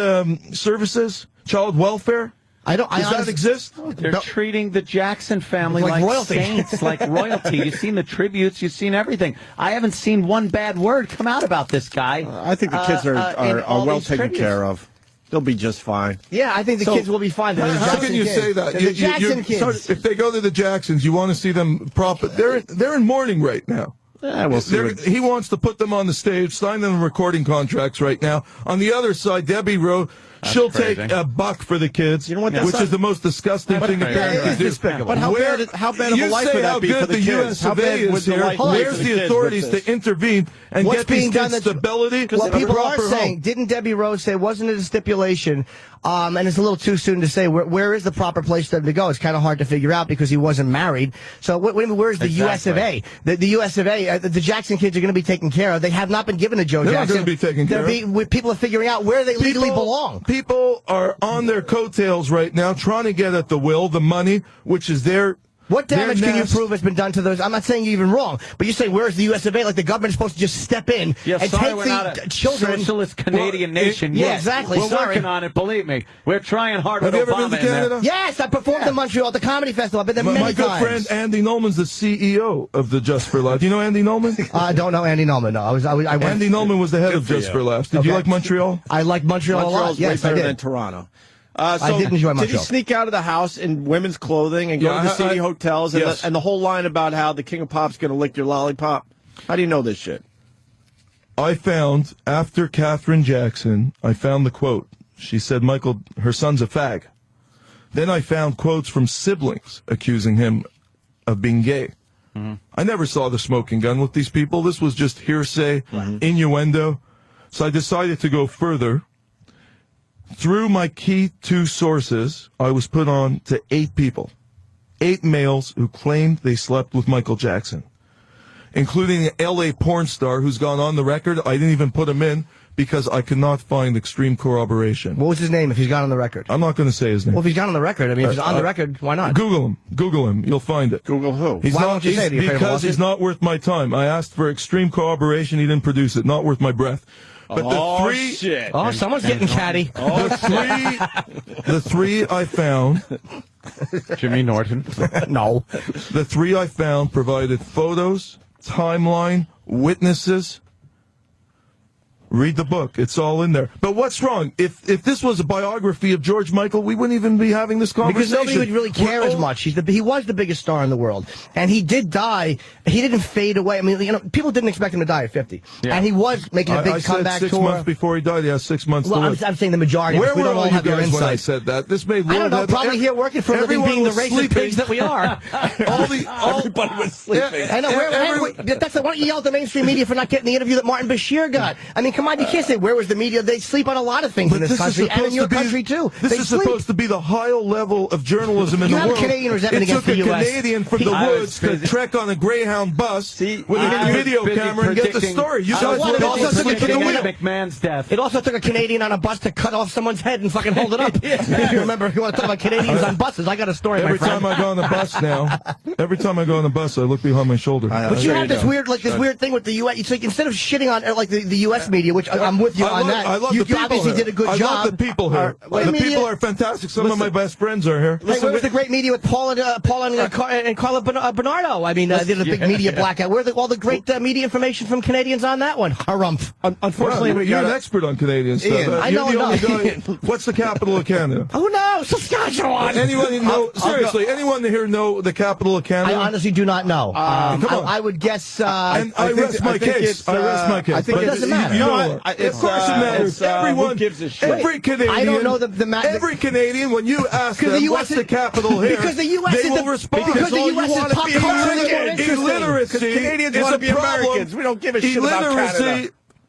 Services, Child Welfare? Does that exist? They're treating the Jackson family Like like royalty. saints, like royalty. You've seen the tributes. You've seen everything. I haven't seen one bad word come out about this guy. I think the kids in are all well these taken tributes. care of. They'll be just fine. Yeah, I think the kids will be fine. They're the How Jackson can you kids. say that? They're the Jackson So kids. if they go to the Jacksons, you want to see them they're in mourning right now. Yeah, we'll see. He wants to put them on the stage, sign them recording contracts right now. On the other side, Debbie Rowe, she'll crazy. take $1 for the kids, You know what, that's which not- is the most disgusting That's thing a crazy. parent That can is do. despicable. But how Where- bad of a you life say would how that be good for the the kids? U.S. How of A bad would is the here. life be Where's for the kids with authorities this? to intervene and What's get these being done kids that's- stability? What and people are proper saying, home? didn't Debbie Rose say, wasn't it a stipulation? And it's a little too soon to say, where is the proper place for them to go? It's kind of hard to figure out because he wasn't married. So where's the U.S. of A? The U.S. of A, the Jackson kids are going to be taken care of. They have not been given to Joe They're not Jackson. gonna be taken care of. People are figuring out where they legally belong. People are on their coattails right now, trying to get at the will, the money, which is their. What damage their can you nest. prove has been done to those? I'm not saying you're even wrong, but you're saying where's the U.S. of A? Like the government's supposed to just step in Yeah, and sorry, take we're the not a children. socialist Canadian nation. yeah, yet. exactly. We're Sorry. working on it. Believe me, we're trying hard Have with you ever Obama been to in there. Canada? Yes, I performed in Montreal at the Comedy Festival. I've been there My many good times. friend Andy Nolman's the CEO of the Just for Laughs. Do you know Andy Nolman? I don't know Andy Nolman. No, I went. Andy Nolman was the head of for Just you. for Laughs. Did you Okay. like Montreal? I like Montreal a lot. Montreal's Yes, way I better did. than Toronto. So I did enjoy Did Montreal. he sneak out of the house in women's clothing and go Yeah, to the seedy I- hotels and, yes. and the whole line about how the King of Pop's going to lick your lollipop? How do you know this shit? I found, after Katherine Jackson, I found the quote. She said, Michael, her son's a fag. Then I found quotes from siblings accusing him of being gay. I never saw the smoking gun with these people. This was just hearsay, innuendo. So I decided to go further. Through my key 2 sources, I was put on to 8 people. 8 males who claimed they slept with Michael Jackson, including an LA porn star who's gone on the record. I didn't even put him in because I could not find extreme corroboration. What was his name if he's gone on the record? I'm not going to say his name. Well, if he's gone on the record, I mean, if he's on the record, why not? Google him. Google him. You'll find it. Google who? He's Why not, won't you say it? Are you afraid of a because lawsuit? he's not worth my time. I asked for extreme corroboration. He didn't produce it. Not worth my breath. But Oh, the 3 shit. Oh, someone's getting catty. the 3 I found, Jimmy Norton. No. the 3 I found provided photos, timeline, witnesses. Read the book. It's all in there. But what's wrong? If this was a biography of George Michael, we wouldn't even be having this Because conversation. nobody would really care We're as all- much. He was the biggest star in the world, and he did die. He didn't fade away. I mean, people didn't expect him to die at 50, and he was making a big I said comeback 6 tour. months before he died. He has 6 months Well, to I'm live. saying the majority. Where we were don't all all you have their guys when I insight. said that? This made I don't know. Lord Probably here working for a living, everyone being the was racist sleeping. pigs that we are. Everybody was sleeping. I know. That's why don't you yell at the mainstream media for not getting the interview that Martin Bashir got? I mean, come on, you can't say where was the media? They sleep on a lot of things in this country and in your country too. This They is sleep. supposed to be the higher level of journalism in You the have a world. Canadian resentment it against took the a US. Canadian from the I was woods to busy- trek on a Greyhound bus with I a was video busy camera and get the predicting- story. You I guys was were busy all predicting asleep at the Eddie wheel. McMahon's death. It also took a Canadian on a bus to cut off someone's head and fucking hold it up. If you remember, if you want to talk about Canadians on buses, I got a story, Every my friend. time I go on the bus now, I look behind my shoulder. But you have this weird thing with the U.S. So instead of shitting on like the U.S. media, which I'm with you on that, I love you the people obviously here. did a good I job. love the people here. The people are fantastic. Some of my best friends are here. Hey, where was the great media with Paul and Carla Bernardo? I mean, they did a big media blackout. Where all the great media information from Canadians on that one? Harumph. Unfortunately, Well, you're an expert on Canadian stuff. Ian, I You're know the only enough. guy. What's the capital of Canada? Who knows? Saskatchewan. Anyone know? Seriously, anyone here know the capital of I Canada? honestly do not know. Come on. I would guess. And I rest my case. I rest my case. I think But it doesn't matter. You No, know I- it. it's, Of course it matters. it's, Everyone who gives a shit? Every Canadian. I don't know Every Canadian, when you ask them the US what's the capital here, because the US they is will the- respond. because the All you US is wanna pop be culture is more illiterate. interesting. Illiteracy Because Canadians is wanna a be problem. Americans. We don't give a shit about Illiteracy. Canada.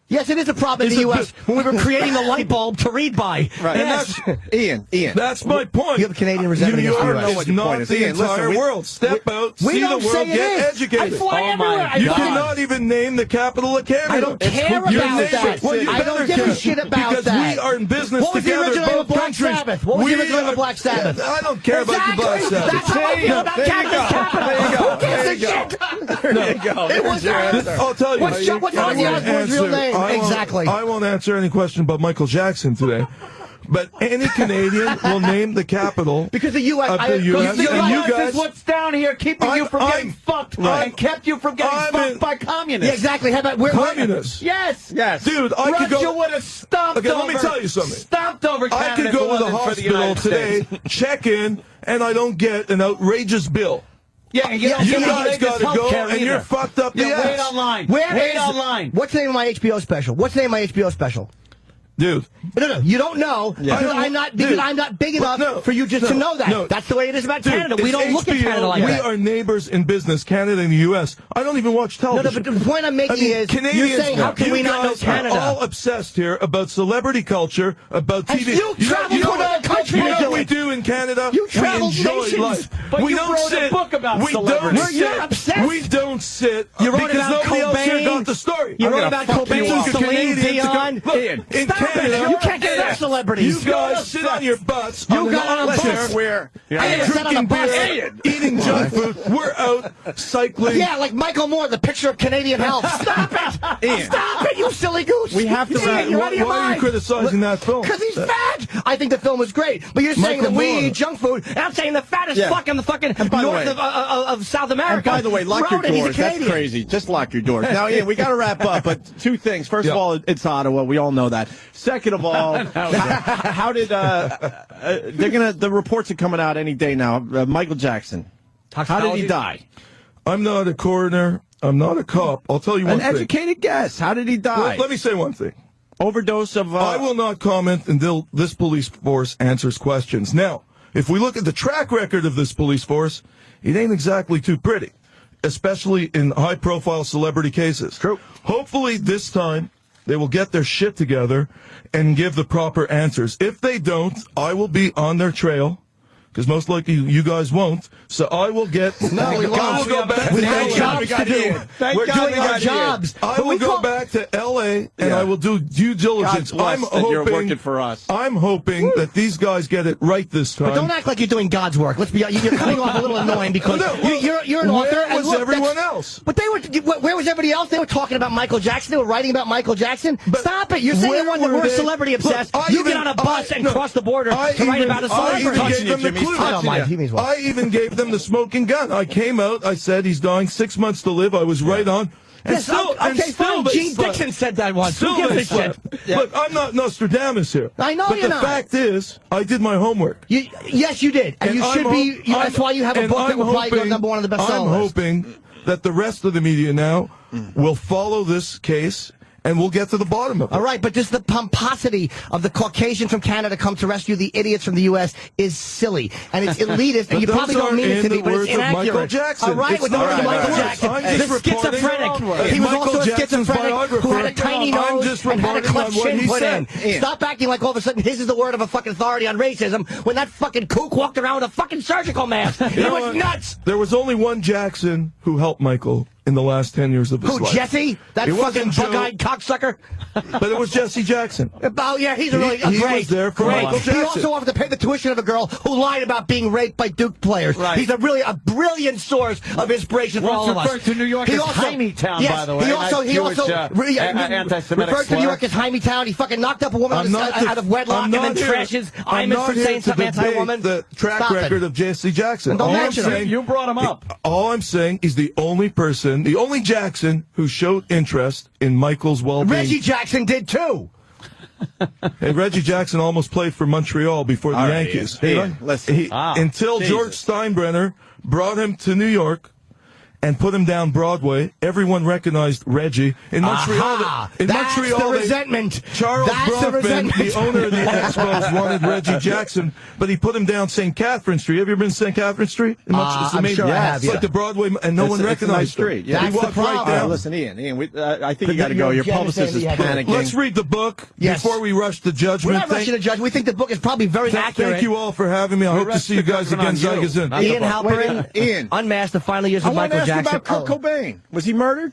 Yes, it is a problem in It's the a U.S. when we were creating the light bulb to read by. Right. Yes. Ian. That's my point. You have a Canadian resentment New against the York US. is What your not point is. the Ian, listen, entire we- world. Step out, We see the don't world, say it get is. educated. I fly everywhere. I You fly. cannot even name the capital of Canada. I don't care Your about neighbor- that. Well, you I don't better give a care. shit about because that. we are in business What was the together. original name both of Black countries. Sabbath? What was the We original name of are- Black Sabbath? I don't care about the Black Exactly. Sabbath. That's how I feel about There you Canada's go. capital. There you go. Who gives There a you go. shit? There you go. It was I'll tell you. What's Ozzy Osbourne's real name? Exactly. I won't answer any question about Michael Jackson today. But any Canadian will name the capital Because the U.S. of the U.S. The and you US guys. is what's down here keeping you from getting fucked and kept you from getting fucked by communists. Yeah, exactly. How about where? Communists. Yes. Yes. Dude, I could Russia go. would have stomped Okay, over. let me tell you something. Stomped over Canada. I could if it go to the wasn't for hospital United today, States. check in, and I don't get an outrageous bill. Yeah, and you don't You get guys any got to go, healthcare and you're either. fucked up the Yeah, wait ass. online. Wait Wait online. What's the name of my HBO special? What's the name of my HBO special? Dude. No, you don't know. Yeah. Because I'm not big enough for you just to know that. No. That's the way it is about Canada. We it's don't look at HBO. Canada like that. We are neighbors in business, Canada and the U.S. I don't even watch television. No, but the point I'm making is, Canadians, you're saying, how can we not know guys Canada? are all obsessed here about celebrity culture, about And TV. you travel to another country You know to what do we it. do in Canada? You we travel enjoy nations, life. but we you don't wrote a sit, book about we celebrities. Don't You're sit, obsessed. We don't sit You wrote because about nobody else here Cobain. got the story. You I'm wrote gonna about fuck you Cobain, up. Celine Canadians to go- Dion. Look, Ian, in stop Canada, it. You can't get enough celebrities. You guys sit on your butts. You on got on a an bus. chair, I gotta sit on a drinking bus. beer, eating junk food. We're out cycling. Yeah, like Michael Moore, the picture of Canadian health. Stop it! Ian. Stop it, you silly goose! We have to Ian, wrap- you're Why out of your are you mind. criticizing that film? Because he's fat! I think the film was great, but you're saying Michael that we Moore. eat junk food, and I'm saying the fattest Yeah. fuck in the fucking by the north way- of South America. And by the way, lock your wrote it. He's a doors. That's Canadian. crazy. Just lock your doors. Now, Ian, we got to wrap up, but two things. First of Yeah. all, it's Ottawa. We all know that. Second of all, how did the reports are coming out any day now? Michael Jackson. How did he die? I'm not a coroner. I'm not a cop. I'll tell you one An thing. educated guess. How did he die? Let me say one thing. Overdose of. I will not comment until this police force answers questions. Now, if we look at the track record of this police force, it ain't exactly too pretty, especially in high-profile celebrity cases. True. Hopefully this time they will get their shit together and give the proper answers. If they don't, I will be on their trail. Because most likely you guys won't. So I will get. No, we I'll go back to we have LA. jobs to do. We're doing our jobs. I will go back to L.A. and I will do due diligence. God bless that you're working for us. I'm hoping that these guys get it right this time. But don't act like you're doing God's work. Let's be. You're coming off a little annoying because you're an author. Where and was look, everyone that's- else? But they were. Where was everybody else? They were talking about Michael Jackson. They were writing about Michael Jackson. Stop it! You're saying where that we're were they? celebrity obsessed. Look, You get on a bus and cross the border to write about a celebrity. I even gave them the clue. I don't mind. He means well. I even gave them the smoking gun. I came out. I said he's dying 6 months to live. I was right on. And Yes, still, okay, and still fine. they Gene slept. Dixon said that once. Still Who gives they a shit? slept. Look, I'm not Nostradamus here. I know but you're the not. fact is, I did my homework. Yes, you did, and you should be. That's why you have a book that will probably go number one on the bestseller I'm list. hoping that the rest of the media now will follow this case and we'll get to the bottom of it. All right, but just the pomposity of the Caucasian from Canada come to rescue the idiots from the U.S. is silly. And it's elitist, and you But probably those don't mean are it to in be, the but it's words of Michael inaccurate. Jackson. All right, It's with the not words of right. Michael Jackson. I'm The just reporting schizophrenic. your own words. He was Michael also a Jackson's schizophrenic who had a biographer. tiny I'm nose just and had a reporting cleft on what chin he put said. in. Stop acting like all of a sudden his is the word of a fucking authority on racism when that fucking kook walked around with a fucking surgical mask. He You know was what? nuts. There was only one Jackson who helped Michael in the last 10 years of his Who, life. Jesse? That It fucking wasn't Joe, bug-eyed cocksucker? but it was Jesse Jackson. Oh, yeah, he's a really He great. was there for great. Michael He Jackson. also offered to pay the tuition of a girl who lied about being raped by Duke players. Right. He's a brilliant source of inspiration for all of us. referred to New York He as also- Hymietown, yes, by the way. He also anti-Semitic referred to New slur. York as Hymietown. He fucking knocked up a woman out of wedlock and then trashes Imus for saying something anti-woman. The track Stop record it. of Jesse Jackson. And don't All I'm mention him. saying- You brought him up. All I'm saying is the only person, the only Jackson who showed interest in Michael's well-being. Reggie Jackson did too. Hey, Reggie Jackson almost played for Montreal before the All right, Yankees. Ian, listen. Until Jesus. George Steinbrenner brought him to New York and put him down Broadway, everyone recognized Reggie. In Montreal, Aha! in That's Montreal, the they- resentment. Charles That's the Bronfman, resentment. the owner of the Expos, wanted Reggie Jackson, but he put him down St. Catherine Street. Have you ever been to St. Catherine Street? In It's the I'm main- sure I have, It's yeah. like the Broadway, and no one It's a nice recognized street, him. yeah. He That's the walked right problem. All right, down. listen, Ian, I think But you got to go. Your you're publicist is understanding panicking. Let's read the book Yes. before we rush to We're judgment. not rushing to judge. We think the book is probably very accurate. Thank you all for having me. I hope to see you guys again, Zagazin. Ian Halperin, Ian. Unmasked, the final years I of want to Michael ask you Jackson. about Kurt Cobain. Was he murdered?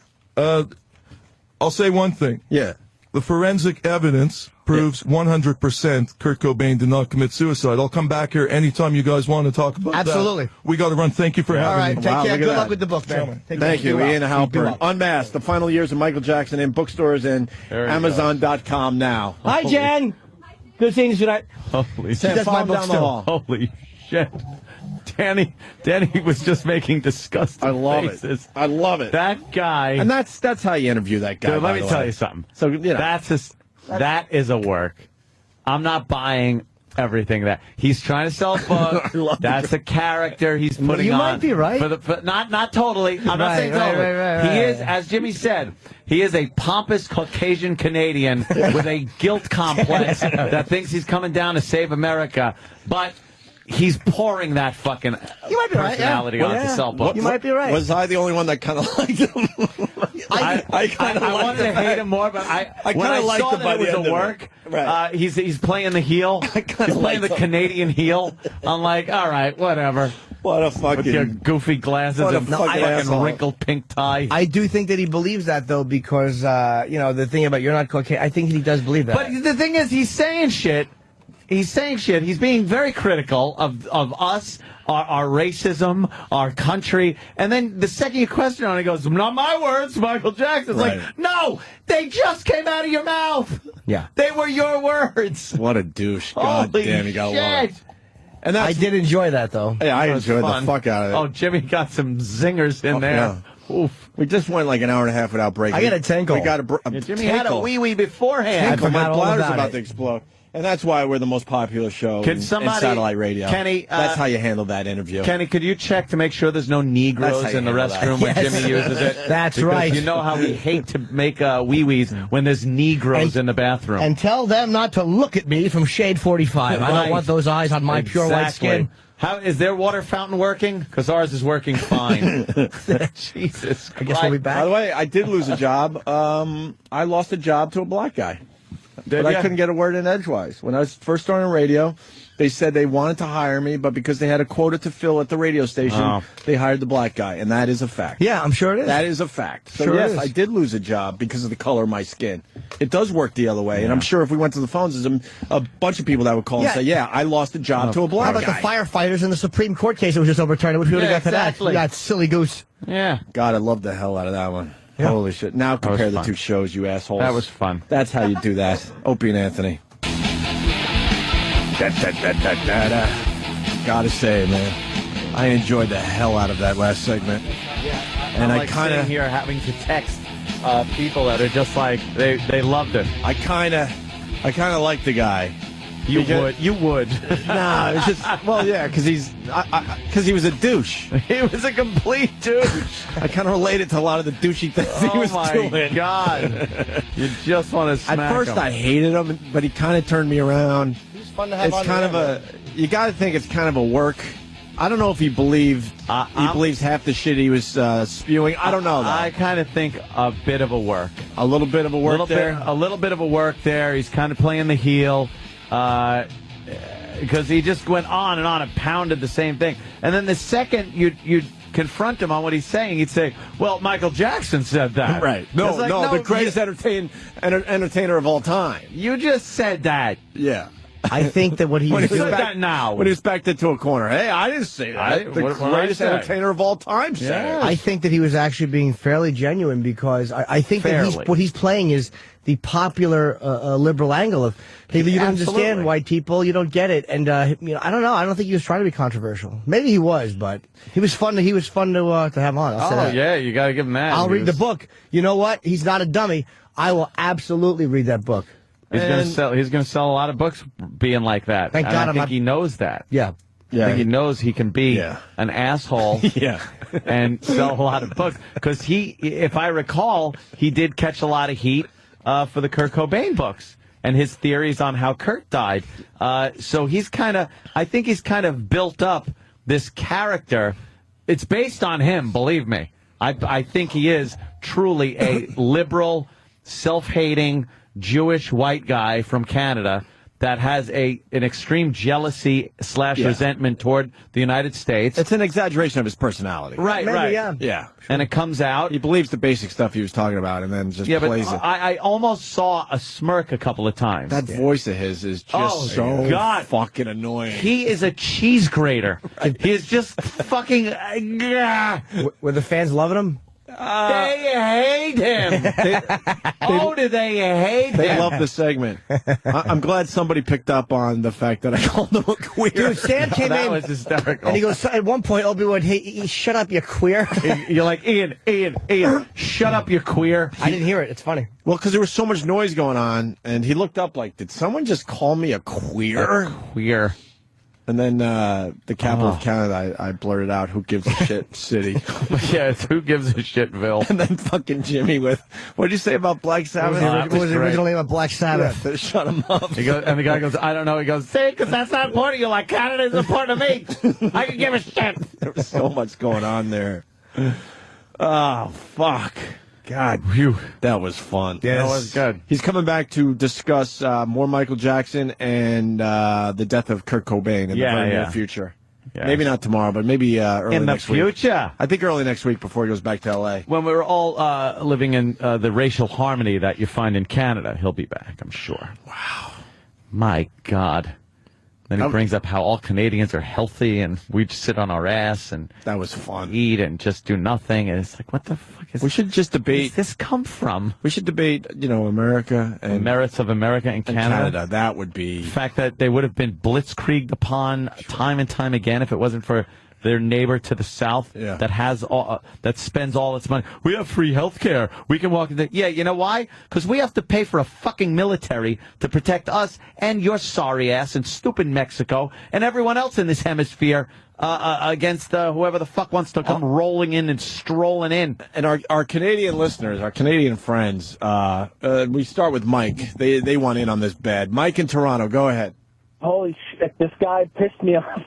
I'll say one thing. Yeah. The forensic evidence proves 100% Kurt Cobain did not commit suicide. I'll come back here anytime you guys want to talk about Absolutely. that. We got to run. Thank you for All having right, me. take Wow, care. look at Good that. luck with the book, man. Thank you, Ian Halperin. Well. Unmasked, the final years of Michael Jackson in bookstores and Amazon.com now. Hi, Jen. Good seeing you tonight. Holy Sam, shit. follow my him book down the still. hall. Holy shit. Danny was just making disgusting I love faces. it. I love it. That guy. And that's how you interview that guy. Dude, by let me the tell way. you something. So, you know. That is a work. I'm not buying everything that he's trying to sell a book. That's a character he's putting You on. might be right. Not totally. I'm not saying totally. He is, as Jimmy said, he is a pompous Caucasian Canadian with a guilt complex that thinks he's coming down to save America, but he's pouring that fucking personality onto sell books. You might be right. Was I the only one that kind of liked him? I wanted to hate him more, but when I liked saw him by that it the was end a of work, it. Right. he's playing the heel. He's playing the Canadian heel. I'm like, all right, whatever. What a fucking... With your goofy glasses What a and fucking asshole. wrinkled pink tie. I do think that he believes that, though, because, the thing about you're not Caucasian, I think he does believe that. But the thing is, he's saying shit. He's being very critical of us, our racism, our country. And then the second you question on it, he goes, not my words, Michael Jackson. It's like, no, they just came out of your mouth. Yeah. They were your words. What a douche. God Holy damn, he got along. shit. And I did enjoy that, though. Yeah, I That was enjoyed fun. the fuck out of it. Oh, Jimmy got some zingers in there. Yeah. Oof. We just went like an hour and a half without breaking. I got a tinkle. We got Jimmy had a wee-wee beforehand. Tinkle. My forgot all bladder's about about it. to explode. And that's why we're the most popular show Can in somebody- satellite radio. Kenny, that's how you handle that interview. Kenny, could you check to make sure there's no That's Negroes how you in the handle that. restroom when Yes. Jimmy uses it? That's Because right. You know how we hate to make wee-wees when there's Negroes in the bathroom. And tell them not to look at me from Shade 45. I Right. don't want those eyes on my pure white Exactly. skin. How is their water fountain working? Because ours is working fine. Jesus Christ. I guess we'll be By back. the way, I did lose a job. I lost a job to a black guy. But I ya? couldn't get a word in edgewise. When I was first starting radio, they said they wanted to hire me, but because they had a quota to fill at the radio station, they hired the black guy, and that is a fact. Yeah, I'm sure it is. That is a fact. So Sure yes, is. I did lose a job because of the color of my skin. It does work the other way, and I'm sure if we went to the phones, there's a bunch of people that would call Yeah. and say, "Yeah, I lost a job to a How black about guy." the firefighters in the Supreme Court case that was just overturned? Which we would have Yeah, got to exactly. that. That silly goose. Yeah. God, I love the hell out of that one. Yeah. Holy shit! Now compare was the fun. two shows, you assholes. That was fun. That's how you do that. Opie and Anthony. Gotta say, man, I enjoyed the hell out of that last segment. And I'm I like kind sitting of, here having to text people that are just like, they loved it. I kind of like the guy. You Because- would. You would. Nah, it's just, well, yeah, because he was a douche. He was a complete douche. I kind of related to a lot of the douchey things he was my doing. God. You just want to smack At first, him. I hated him, but he kind of turned me around. It's fun to have It's on kind the of you got to think it's kind of a work. I don't know if he believes half the shit he was spewing. I don't know, though. I kind of think a bit of a work. A little bit of a work there. A little bit of a work there. He's kind of playing the heel. Because he just went on and pounded the same thing. And then the second you'd confront him on what he's saying, he'd say, well, Michael Jackson said that. Right. It's No, like, the greatest entertainer of all time. You just said that. Yeah. I think that what he When was he was doing. that now. When he was backed into a corner. Hey, I didn't say that. The what did I greatest say? entertainer of all time said it. I think that he was actually being fairly genuine because I think that Fairly. what he's playing is the popular liberal angle of maybe you don't Absolutely. understand white people, you don't get it, and I don't know. I don't think he was trying to be controversial. Maybe he was, but he was fun. He was fun to have on. I'll say that. yeah, you got to give him that. I'll He read the was- book. You know what? He's not a dummy. I will absolutely read that book. He's going to sell a lot of books being like that. Thank and God I I'm think not- he knows that. Yeah. I think he knows he can be an asshole Yeah. and sell a lot of books. Because if I recall, he did catch a lot of heat for the Kurt Cobain books and his theories on how Kurt died. So I think he's kind of built up this character. It's based on him, believe me. I think he is truly a liberal, self-hating, Jewish white guy from Canada that has an extreme jealousy / resentment toward the United States. It's an exaggeration of his personality. Right, Maybe, right. yeah. Yeah. And it comes out. He believes the basic stuff he was talking about and then just Yeah, but plays it. I almost saw a smirk a couple of times. That voice of his is just Oh, so God. fucking annoying. He is a cheese grater. He is just fucking... Were the fans loving him? They hate him. Do they hate him? They love the segment. I'm glad somebody picked up on the fact that I called them a queer. Dude, Stan came That in. was hysterical. And he goes, at one point, Opie would, hey, shut up, you queer. You're like, Ian, shut up, you queer. I didn't hear it. It's funny. Well, because there was so much noise going on, and he looked up like, did someone just call me a queer? Queer. And then the capital of Canada, I blurted out, who gives a shit city. Yeah, it's who gives a shit, Bill. And then fucking Jimmy with, what did you say about Black Sabbath? What was the original name of Black Sabbath? Yeah, shut him up. He goes, and the guy goes, I don't know. He goes, see, because that's not important to you. Like, Canada's important to me. I can give a shit. There was so much going on there. Oh, fuck. God, that was fun. That was good. He's coming back to discuss more Michael Jackson and the death of Kurt Cobain in the very near future. Yes. Maybe not tomorrow, but maybe early In the next week. future. I think early next week before he goes back to L.A. When we're all living in the racial harmony that you find in Canada, he'll be back, I'm sure. Wow. My God. Then he brings up how all Canadians are healthy and we just sit on our ass and that was fun. Eat and just do nothing. And it's like, what the fuck is We should just debate. Where does this come from? We should debate, America and The merits of America and Canada. That would be. The fact that they would have been blitzkrieged upon time and time again if it wasn't for their neighbor to the south that has that spends all its money. We have free health care. We can walk into. Yeah, you know why? Because we have to pay for a fucking military to protect us and your sorry ass and stupid Mexico and everyone else in this hemisphere against whoever the fuck wants to come rolling in and strolling in. And our Canadian listeners, our Canadian friends, we start with Mike. They want in on this bad. Mike in Toronto, go ahead. Holy shit, this guy pissed me off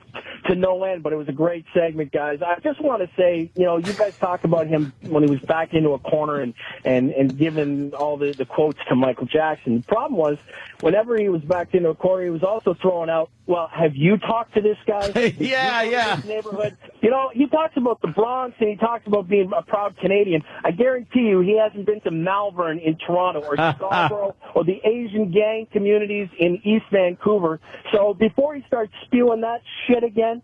to no end, but it was a great segment, guys. I just want to say, you guys talk about him when he was back into a corner and giving all the quotes to Michael Jackson. The problem was, whenever he was back into a corner, he was also throwing out, well, have you talked to this guy? Yeah. This neighborhood. He talks about the Bronx and he talks about being a proud Canadian. I guarantee you he hasn't been to Malvern in Toronto or Scarborough or the Asian gang communities in East Vancouver. So before he starts spewing that shit again,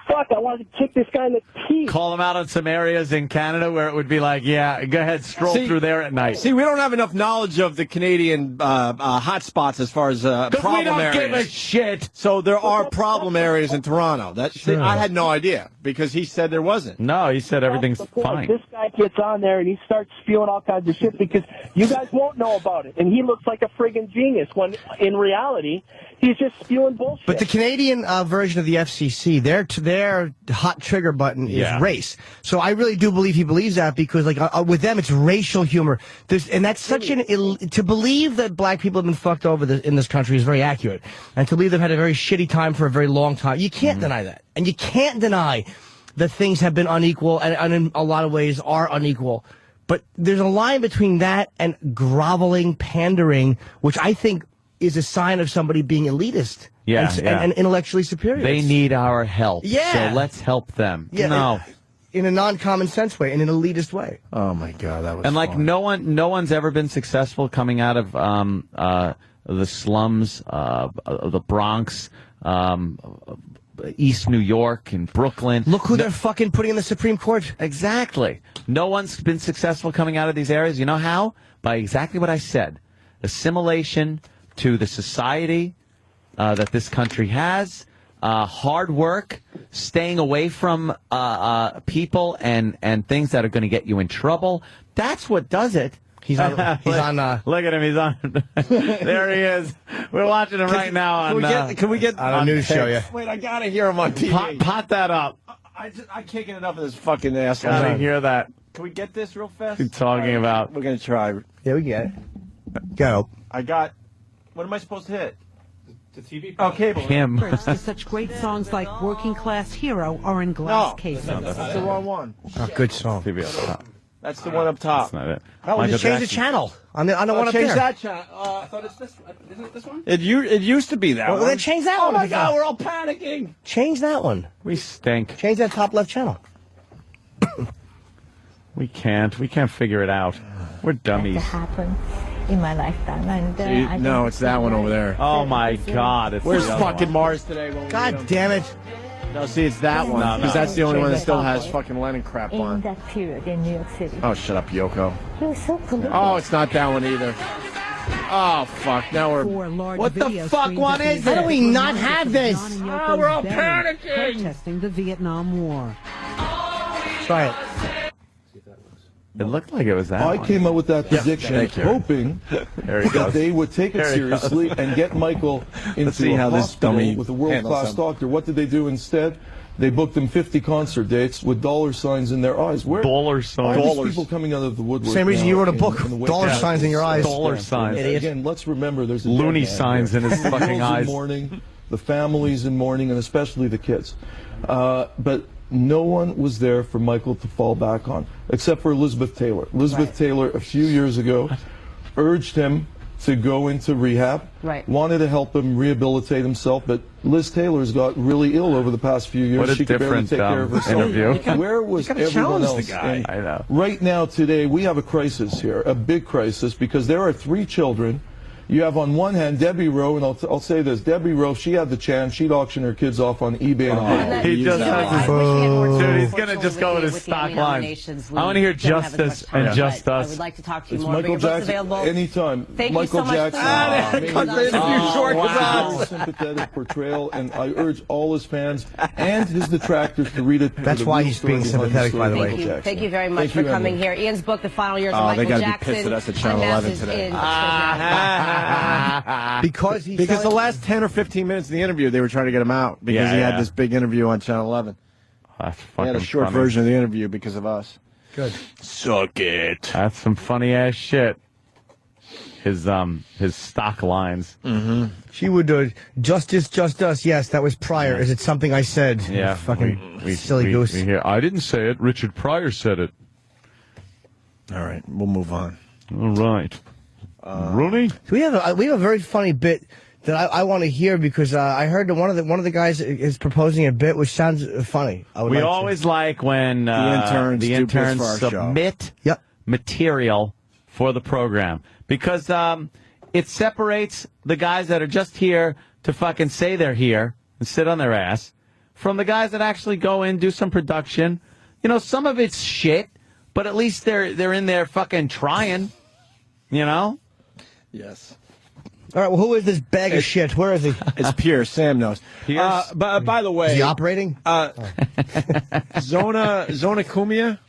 fuck, I wanted to kick this guy in the teeth. Call him out on some areas in Canada where it would be like, yeah, go ahead, stroll through there at night. See, we don't have enough knowledge of the Canadian hot spots as far as problem we don't areas. give a shit. So there are problem areas in Toronto. I had no idea because he said there wasn't. No, he said everything's fine. This guy gets on there and he starts spewing all kinds of shit because you guys won't know about it. And he looks like a friggin' genius when in reality, he's just spewing bullshit. But the Canadian version of the FCC, their hot trigger button is race. So I really do believe he believes that because, with them, it's racial humor. And that's such to believe that black people have been fucked over in this country is very accurate. And to believe they've had a very shitty time for a very long time. You can't deny that. And you can't deny that things have been unequal and in a lot of ways are unequal. But there's a line between that and groveling, pandering, which I think is a sign of somebody being elitist and intellectually superior. They need our help. Yeah. So let's help them. Yeah, no. In a non-common sense way, in an elitist way. Oh my God, that was and fun. no one's ever been successful coming out of the slums, the Bronx, East New York and Brooklyn. Look who they're fucking putting in the Supreme Court. Exactly. No one's been successful coming out of these areas. You know how? By exactly what I said. Assimilation to the society that this country has, hard work, staying away from people and things that are going to get you in trouble. That's what does it. He's on. Look at him. He's on. There he is. We're watching him right now on. Can we get on a news show? Yeah. Wait, I gotta hear him on TV. Pot that up. I can't get enough of this fucking asshole. Gotta hear that. Can we get this real fast? What are you talking about? We're gonna try. Yeah, we get it. Go. I got. What am I supposed to hit? The TV. Oh, cable. Him. To such great songs like Working Class Hero or In Glass Cases. That's the wrong one. Oh, good song. That's the one up top. That's not it. Oh, we just change the channel. On the one up change there. that channel. I thought it's this. Isn't it this one? It used to be that Well, one. then change that Oh one. my God, we're all panicking. Change that one. We stink. Change that top left channel. We can't figure it out. We're dummies. Happen in my lifetime, and No, it's that one over there. Oh my God! It's Where's the other fucking one. Mars today? when we God meet him? damn it. No, see, it's that one. No, Because no. that's the only one that still has fucking Lennon crap In on. that period in New York City. Oh, shut up, Yoko. He was so political. Oh, it's not that one either. Oh, fuck. Now we're... What the fuck one is it? How do we not have this? Oh, we're all panicking. Protesting the Vietnam War. Try it. It looked like it was that I one. came up with that prediction, thank you. hoping There he that goes. they would take it There he goes. seriously and get Michael into see a how this hospital dummy with a handles world-class him. doctor. What did they do instead? They booked him 50 concert dates with dollar signs in their eyes. Where Dollar why signs. are these Dollars. people coming out of the woodwork? Same reason now you wrote a in- book. in the wake Dollar of signs in your eyes. Dollar signs. Idiot. Again, let's remember there's a Looney dead man signs here. in his The fucking girls eyes. in mourning, the families in mourning, and especially the kids. But no one was there for Michael to fall back on, except for Elizabeth Taylor. Elizabeth Taylor, a few years ago, urged him to go into rehab, wanted to help him rehabilitate himself, but Liz Taylor's got really ill over the past few years. What a She could barely different take care of herself. interview. Where was gotta everyone challenge the else? guy. And I know. right now, today, we have a crisis here, a big crisis, because there are 3 children. You have on one hand Debbie Rowe, and I'll say this: Debbie Rowe, she had the chance, she'd auction her kids off on eBay. And He just has his... Dude, he's going to just go with his with the stock Emmy lines. nominations, I want to hear we don't have as much Justice time, and Just but I Us. would like to talk to you It's more, but Michael your book's Jackson. available. Anytime. Thank Michael you so Jackson. much. Cut the interview short because of Very sympathetic portrayal, and I urge all his fans and his detractors to read it. That's why he's being sympathetic, by the way. Thank you. Thank you very much Thank for you, coming Emily. here. Ian's book, The Final Years of Oh, they Michael gotta be Jackson. pissed at us at Channel 11 Unmasked today. in Because he Because the last 10 or 15 minutes of the interview, they were trying to get him out because Yeah, he had yeah. this big interview on Channel 11. That's He fucking had a short funny. version of the interview because of us. Good. Suck it. That's some funny ass shit. His stock lines. Mm-hmm. She would do Justice, Just Us. Yes, that was prior. Is it something I said? Yeah, Fucking we silly goose. We hear, I didn't say it. Richard Pryor said it. All right, we'll move on. All right. Rooney? So we have a very funny bit that I want to hear because I heard that one of the guys is proposing a bit which sounds funny. I would We like to- always like when interns the do bits interns for our show. submit Yep. material for the program because it separates the guys that are just here to fucking say they're here and sit on their ass from the guys that actually go in, do some production. You know, some of it's shit, but at least they're in there fucking trying. You know? Yes. All right. Well, who is this bag of shit? Where is he? It's Pierce. Sam knows. Pierce? But by the way, Is he operating? Zona Kumia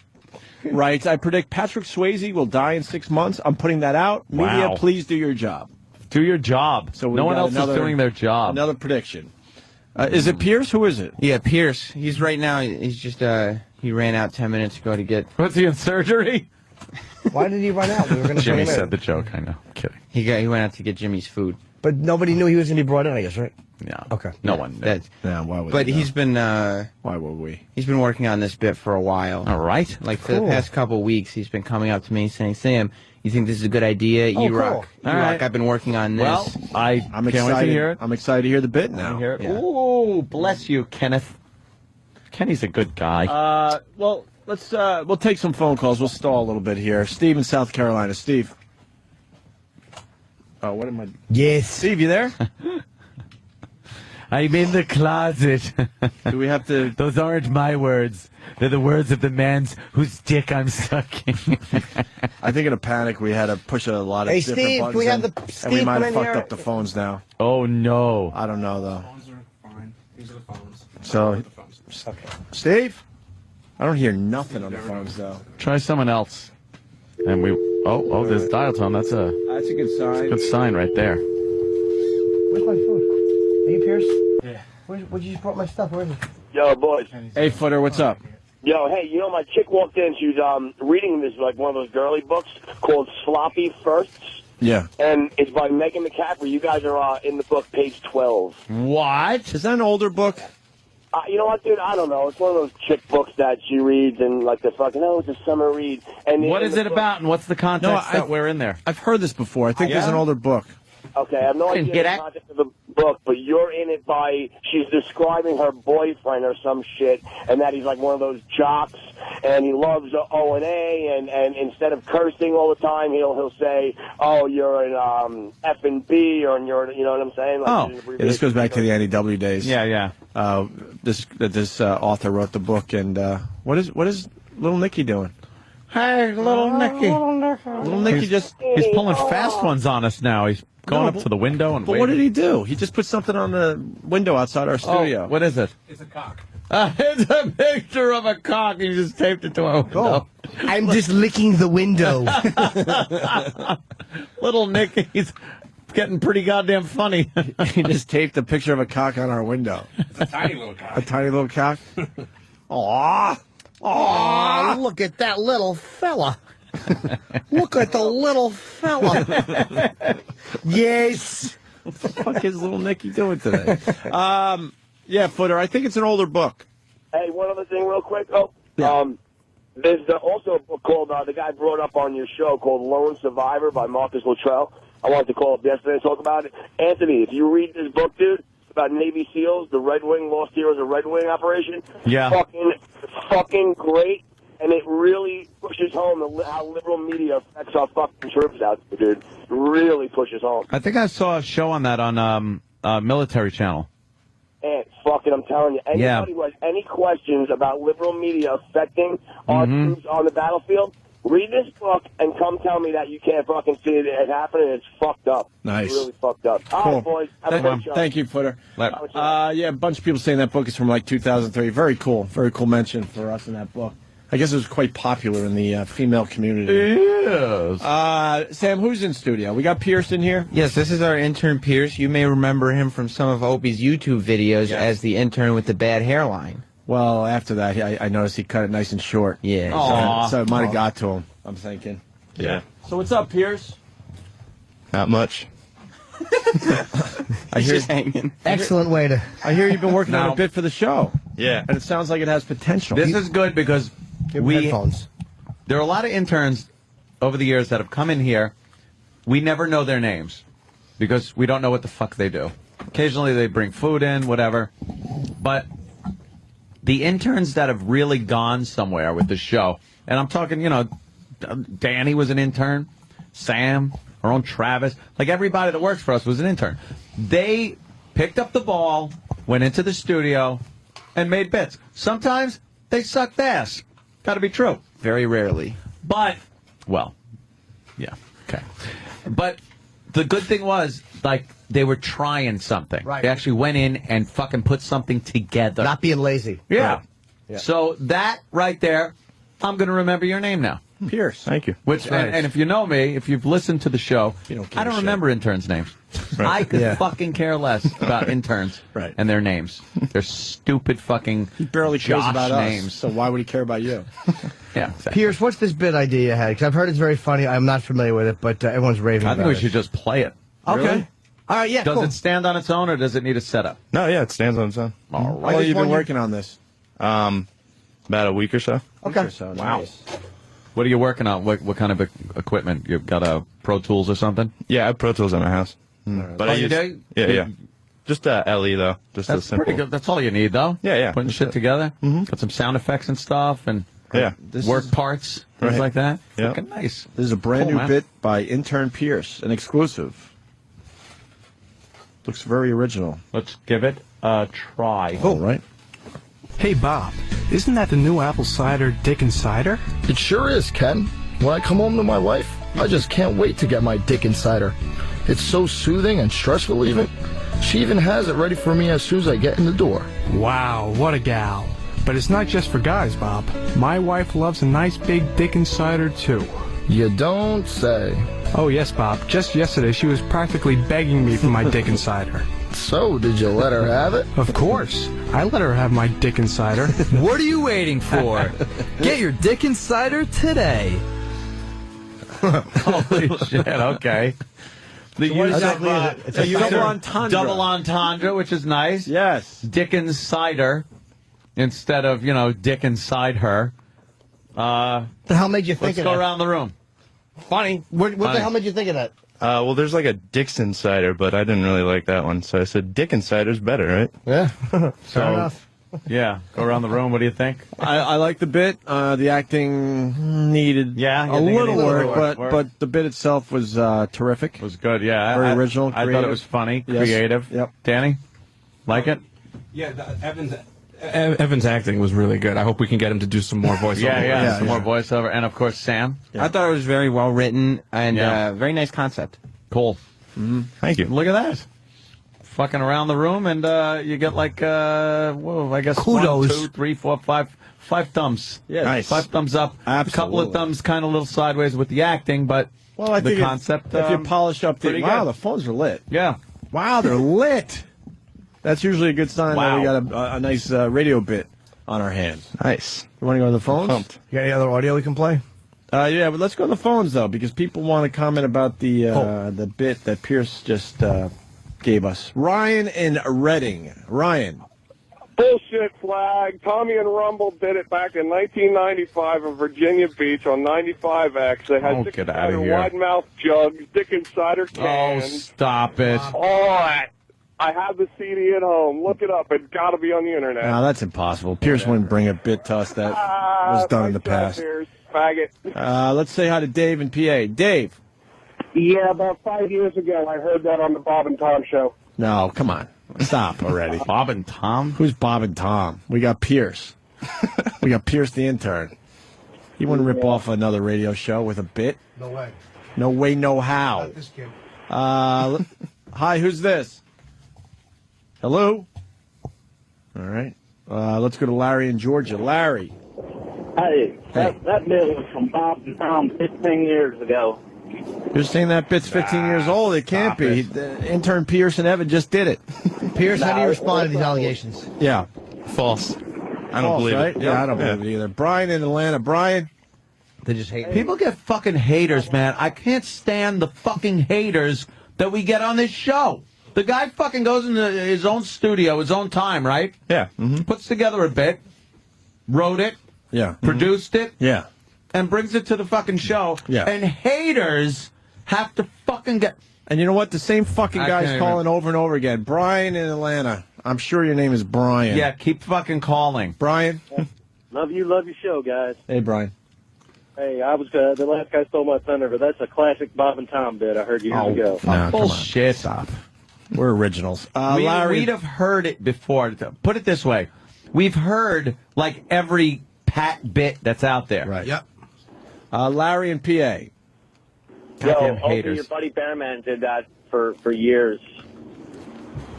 writes, I predict Patrick Swayze will die in 6 months. I'm putting that out. Media, Wow. please do your job. Do your job. So we've no one got else another- is doing their job. Another prediction. Is it Pierce? Who is it? Yeah, Pierce. He's right now. He's just he ran out 10 minutes ago to get. Was he in surgery? Why did he run out? We were going to Jimmy bring him said in. the joke. I know. Kidding. He went out to get Jimmy's food. But nobody knew he was going to be brought in, I guess, right? No. Okay. No one knew. That, Yeah, why would but they know? he's been. Why would we? He's been working on this bit for a while. All right. Like for Cool. the past couple weeks, he's been coming up to me saying, "Sam, you think this is a good idea? Oh, E-Rock, cool. E-Rock, All right. I've been working on this." Well, I'm can't excited. wait to hear it. I'm excited to hear the bit now. Hear it. Yeah. Ooh, bless you, Kenneth. Kenny's a good guy. Well, let's we'll take some phone calls. We'll stall a little bit here. Steve in South Carolina. Steve. Oh, what am I? Yes. Steve, you there? I'm in the closet. Do we have to? Those aren't my words. They're the words of the man's whose dick I'm sucking. I think in a panic we had to push a lot of Hey, different Steve, buttons. can we have and- the- and we Steve, might come have in fucked here. up the phones now. Oh, no. I don't know though. Phones are fine. These are the phones. So, The phones. Steve, I don't hear nothing on the phones though. Try someone else. And we... Oh, there's dial tone. That's a That's a good sign. good sign right there. Where's my phone? Are you Pierce? Yeah. Where'd you just brought my stuff? Where is it? Yo, boys. Hey, Footer, what's up? Yo, hey, you know, my chick walked in. She was reading this, like, one of those girly books called Sloppy Firsts. Yeah. And it's by Megan McCaffrey. You guys are in the book, page 12. What? Is that an older book? You know what, dude? I don't know. It's one of those chick books that she reads and, like, the fucking, it's a summer read. And What in is the it book- about, and what's the context No, that we're in there? I've heard this before. I think there's Yeah? an older book. Okay, I have no I didn't idea hear the that. context of the book, but you're in it by she's describing her boyfriend or some shit, and that he's like one of those jocks, and he loves O&A, and instead of cursing all the time, he'll say, "Oh, you're an F&B," or you're, you know what I'm saying? Like, Yeah, this goes back to the Annie W days. Yeah. This author wrote the book, and what is Little Nicky doing? Hey, little Nicky. Little Nicky He's pulling fast ones on us now. He's going up to the window and But what did he do? He just put something on the window outside our studio. Oh, what is it? It's a cock. It's a picture of a cock. He just taped it to our window. I'm just licking the window. Little Nicky's getting pretty goddamn funny. He just taped a picture of a cock on our window. It's a tiny little cock. A tiny little cock? Aww. Oh, look at that little fella. Look at the little fella. Yes. What the fuck is Little Nicky doing today? Yeah, Footer, I think it's an older book. Hey, one other thing real quick. There's also a book called, the guy brought up on your show, called Lone Survivor by Marcus Luttrell. I wanted to call up yesterday and talk about it. Anthony, if you read this book, dude, about Navy SEALs, the Red Wing, Lost Heroes of Red Wing operation, Yeah. fucking great, and it really pushes home how liberal media affects our fucking troops out there, dude. It really pushes home. I think I saw a show on that on Military Channel. And fucking, I'm telling you, anybody who has any questions about liberal media affecting our troops on the battlefield, read this book and come tell me that you can't fucking see it happening. It's fucked up. Nice. It's really fucked up. All Cool. right, boys. Have a great show. Thank you, Footer. Yeah, a bunch of people saying that book is from like 2003. Very cool. Very cool mention for us in that book. I guess it was quite popular in the female community. Yes. Sam, who's in studio? We got Pierce in here? Yes, this is our intern Pierce. You may remember him from some of Opie's YouTube videos as the intern with the bad hairline. Well, after that, I noticed he cut it nice and short. Yeah. So it might have got to him, I'm thinking. Yeah. So what's up, Pierce? Not much. I hear hanging. Excellent way to. I hear you've been working on Now- a bit for the show. Yeah. And it sounds like it has potential. This is good because headphones. there are a lot of interns over the years that have come in here. We never know their names because we don't know what the fuck they do. Occasionally they bring food in, whatever. But the interns that have really gone somewhere with the show, and I'm talking, Danny was an intern, Sam, our own Travis, like everybody that works for us was an intern. They picked up the ball, went into the studio, and made bits. Sometimes they sucked ass. Got to be true. Very rarely. But, well, yeah, okay. But the good thing was, like, they were trying something. Right. They actually went in and fucking put something together. Not being lazy. Yeah. Right. Yeah. So that right there, I'm going to remember your name now. Pierce. Thank you. Which, That's nice. and if you know me, if you've listened to the show, You don't give I a don't shit. remember interns' names. I could Yeah. fucking care less about interns Right. and their names. They're stupid fucking He barely cares Josh about names. us, so why would he care about you? Yeah, exactly. Pierce, what's this bit idea you had? Because I've heard it's very funny. I'm not familiar with it, but everyone's raving I about think we it. should just play it. Okay. Really? All right, yeah, Does cool. it stand on its own or does it need a setup? No, yeah, it stands on its own. All How right. long have you been wondered- working on this? About a week or so. Okay. So, Wow. nice. What are you working on? What kind of equipment? You've got a Pro Tools or something? Yeah, I have Pro Tools at my house. But Oh, I you use, do? Yeah. Just LE though. Just a That's simple. pretty good. That's all you need, though. Yeah. Putting shit together. Got some sound effects and stuff, and Yeah. work parts, things Right. like that. Yeah. Fucking nice. This is a brand Cool, new man. bit by intern Pierce, an exclusive. Looks very original. Let's give it a try. Cool, right? Hey, Bob, isn't that the new apple cider Dickens Cider? It sure is, Ken. When I come home to my wife, I just can't wait to get my Dickens cider. It's so soothing and stress relieving. She even has it ready for me as soon as I get in the door. Wow, what a gal. But it's not just for guys, Bob. My wife loves a nice big Dickens cider, too. You don't say. Oh, yes, Bob. Just yesterday, she was practically begging me for my Dickens cider. So, did you let her have it? Of course. I let her have my Dickens cider. What are you waiting for? Get your Dickens cider today. Holy shit, okay. The what use exactly of, is it? It's a use double of entendre. Double entendre, which is nice. Yes. Dickens cider instead of, Dick inside her. The hell made you think Let's of go that? around the room. Funny. What Funny. the hell made you think of that? Well, there's like a Dixon cider, but I didn't really like that one, so I said Dickens cider's better, right? Yeah. Fair enough. Yeah, go around the room. What do you think? I like the bit. The acting needed Yeah, a little work, but the bit itself was terrific. It was good, yeah. Very original, I thought it creative. was funny, Yes. creative. Yep. Danny, like it? Yeah, Evan's acting was really good. I hope we can get him to do some more voiceover. Yeah, some more voiceover. And, of course, Sam. I thought it was very well written and Yeah. very nice concept. Cool. Thank you. Look at that. Fucking around the room, and you get like, whoa, I guess Kudos. 1, 2, 3, 4, 5 thumbs. Yeah, Nice. 5 thumbs up. A couple of Absolutely. thumbs kind of a little sideways with the acting, but Well, I the think concept. if you polish up pretty wow, good. the phones are lit. Yeah. Wow, they're lit. That's usually a good sign that we Wow. got a nice radio bit on our hands. Nice. You want to go to the phones? Pumped. You got any other audio we can play? Yeah, but let's go to the phones though, because people want to comment about the bit that Pierce just gave us. Ryan in Reading. Ryan. Bullshit flag. Tommy and Rumble did it back in 1995 in Virginia Beach on 95X. They had Oh, Dickens get outta cider here. wide mouth jugs, Dickens cider Oh, cans. stop it. I have the CD at home. Look it up. It's got to be on the internet. No, that's impossible. Pierce wouldn't bring a bit to us that was done in the past. Here's faggot. Let's say hi to Dave in PA. Dave. Yeah, about 5 years ago, I heard that on the Bob and Tom show. No, come on. Stop already. Bob and Tom? Who's Bob and Tom? We got Pierce. We got Pierce the intern. He wouldn't rip off another radio show with a bit. No way. No way, no how. This kid. Hi, who's this? Hello? All right. Let's go to Larry in Georgia. Larry. Hey, that bit was from Bob and Tom 15 years ago. You're saying that bit's 15 years old. It can't be. The intern Pierce and Evan just did it. Pierce, how do you respond to these allegations? Yeah. False. I don't False, believe right? it. Yeah, I don't believe it either. Brian in Atlanta. Brian. They just hate me. People get fucking haters, man. I can't stand the fucking haters that we get on this show. The guy fucking goes into his own studio, his own time, right? Yeah. Puts together a bit, wrote it, Yeah. produced it, Yeah. and brings it to the fucking show. Yeah. And haters have to fucking get... And you know what? The same fucking I guy's can't calling over and over again. Brian in Atlanta. I'm sure your name is Brian. Yeah, keep fucking calling. Brian? Love your show, guys. Hey, Brian. Hey, I was the last guy stole my thunder, but that's a classic Bob and Tom bit I heard years ago. No, come on. Bullshit. Stop. We're originals. Larry. We'd have heard it before. Put it this way. We've heard, like, every Pat bit that's out there. Right. Yep. Larry in PA. Yo, Goddamn Opie, haters. your buddy Bearman did that for years.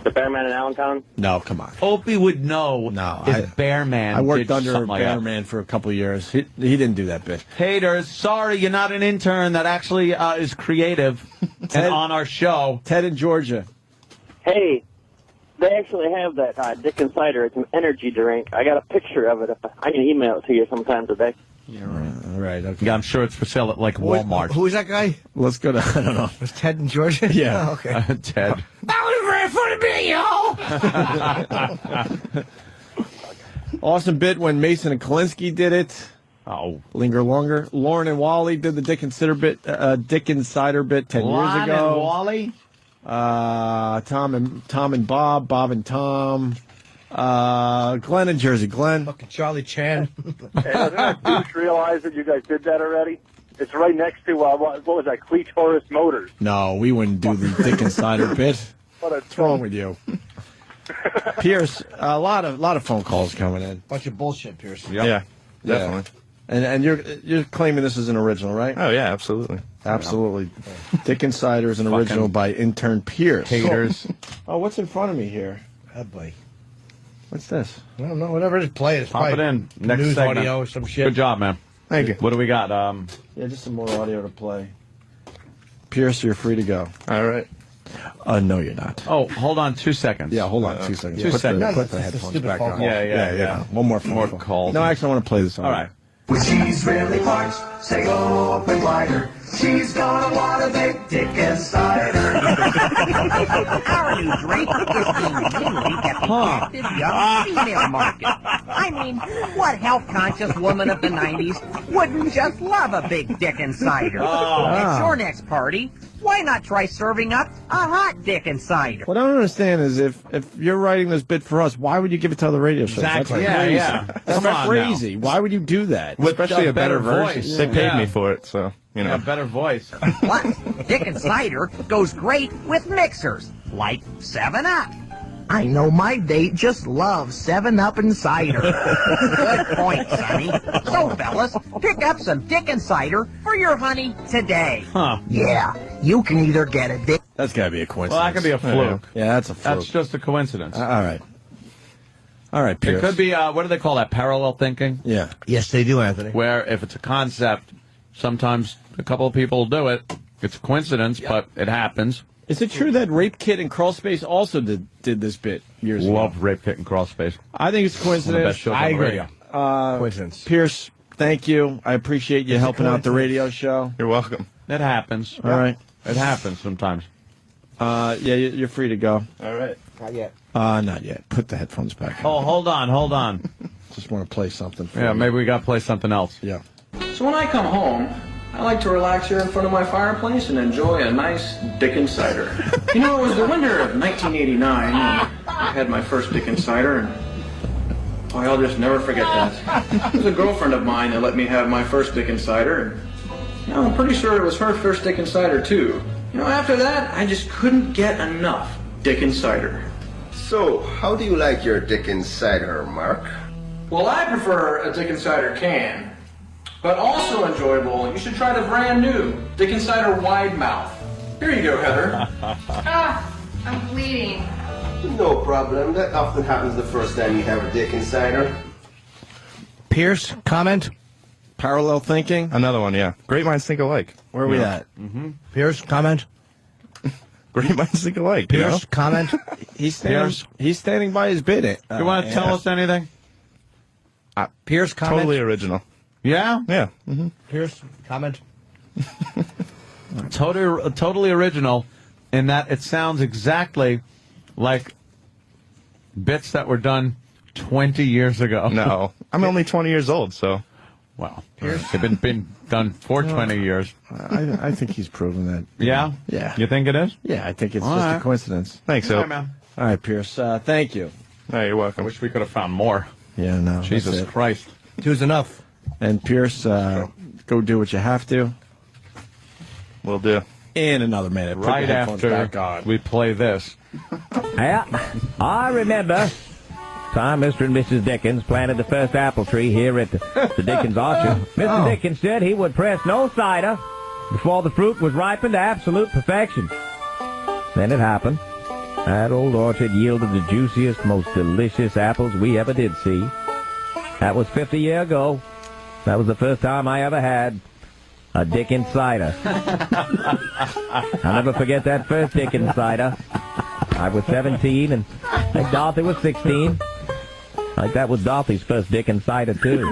The Bearman in Allentown? No, come on. Opie would know if Bearman I worked did under something like that. Bearman for a couple of years. He didn't do that bit. Haters, sorry you're not an intern that actually is creative and on our show. Ted in Georgia. Hey, they actually have that Dickens cider. It's an energy drink. I got a picture of it. I can email it to you sometime today. Yeah, right. All right. Okay. Yeah, I'm sure it's for sale at, like, Walmart. Who is that guy? Let's go to, I don't know. Was Ted in Georgia? Yeah. Oh, okay. Ted. That was very funny to me, yo! Awesome bit when Mason and Kalinsky did it. Oh. Linger longer. Lauren and Wally did the Dickens cider bit, Dickens cider bit 10 years Lon ago. and Wally? Tom and Bob, Bob and Tom. Glenn in Jersey. Glenn. Fucking Charlie Chan. Hey, doesn't that douche realize that you guys did that already? It's right next to, what was that, Cletus Motors. No, we wouldn't do the Dickens cider bit. What's wrong with you? Pierce, a lot of phone calls coming in. Bunch of bullshit, Pierce. Yep. Yeah, definitely. And you're claiming this is an original, right? Oh, yeah, absolutely. Absolutely. Dickens cider is an original by intern Pierce. Haters. Oh, what's in front of me here? Oh, boy. What's this? I don't know. Whatever it is, play it. It's Pop it probably in. Next news segment. audio or some shit. Good job, man. Thank you. What do we got? Yeah, just some more audio to play. Pierce, you're free to go. All right. No, you're not. Oh, hold on 2 seconds. Yeah, hold on 2 seconds. Two Put seconds. Put the headphones back on. Yeah. One more phone More call. calls. No, actually, I want to play this. All right. With cheese, really parts, say go open wider. She's gonna want a big dick insider. Our new drink is aimed mainly at the active young female market. I mean, what health-conscious woman of the 90s wouldn't just love a big dick insider? At your next party, why not try serving up a hot dick insider? What I don't understand is if you're writing this bit for us, why would you give it to other radio shows? Exactly. That's crazy. That's Come on crazy. now. Why would you do that? Especially a better voice. version. They paid me for it, so, you know. A better voice. Plus, dick insider goes great with mixers, like 7-Up. I know my date just loves 7-Up and cider. Good point, Sonny. So, fellas, pick up some dick and cider for your honey today. Huh. Yeah, you can either get a dick. That's got to be a coincidence. Well, that could be a fluke. Yeah, that's a fluke. That's just a coincidence. All right. All right, Pierce. It could be, what do they call that, parallel thinking? Yeah. Yes, they do, Anthony. Where if it's a concept, sometimes a couple of people do it. It's a coincidence, but it happens. Is it true that Rape Kit and Crawlspace also did this bit years ago? Love Rape Kit and Crawlspace. I think it's coincidence. One of the best shows on the radio. Coincidence. Pierce, thank you. I appreciate you helping out the radio show. You're welcome. It happens. All right. It happens sometimes. Yeah, you're free to go. All right. Not yet. Not yet. Put the headphones back. Oh, hold on. Just want to play something for Yeah, you. maybe we got to play something else. Yeah. So when I come home, I like to relax here in front of my fireplace and enjoy a nice Dickens cider. You know, it was the winter of 1989 when I had my first Dickens cider, and boy, I'll just never forget that. It was a girlfriend of mine that let me have my first Dickens cider, and you know, I'm pretty sure it was her first Dickens cider too. You know, after that, I just couldn't get enough Dickens cider. So, how do you like your Dickens cider, Mark? Well, I prefer a Dickens cider can. But also enjoyable, you should try the brand new Dickens Cider Wide Mouth. Here you go, Heather. I'm bleeding. No problem. That often happens the first time you have a Dickens cider. Pierce, comment? Parallel thinking? Another one, yeah. Great minds think alike. Where are we Yeah. at? Mm-hmm. Pierce, comment? Great minds think alike. you know? Pierce, comment? He's standing by his bid. You want to tell us anything? Pierce, comment? Totally original. Yeah? Yeah. Mm-hmm. Pierce, comment? Totally original in that it sounds exactly like bits that were done 20 years ago. No. I'm only 20 years old, so. Wow. They've been done for 20 years. I think he's proven that. Yeah? Yeah. You think it is? Yeah, I think it's All just right. a coincidence. Thanks, All Hope. right, man. All right, Pierce. Thank you. No, you're I welcome. wish we could have found more. Yeah, no. Jesus that's it. Christ. Two's enough. And Pierce, go do what you have to. Will do. In another minute. Put Right your headphones back after on. we play this. Yeah, I remember time Mr. and Mrs. Dickens planted the first apple tree here at the Dickens orchard. Mr. Dickens said he would press no cider before the fruit was ripened to absolute perfection. Then it happened. That old orchard yielded the juiciest, most delicious apples we ever did see. That was 50 years ago. That was the first time I ever had a Dickens cider. I'll never forget that first Dickens cider. I was 17 and I think Dorothy was 16. I think that was Dorothy's first Dickens cider, too.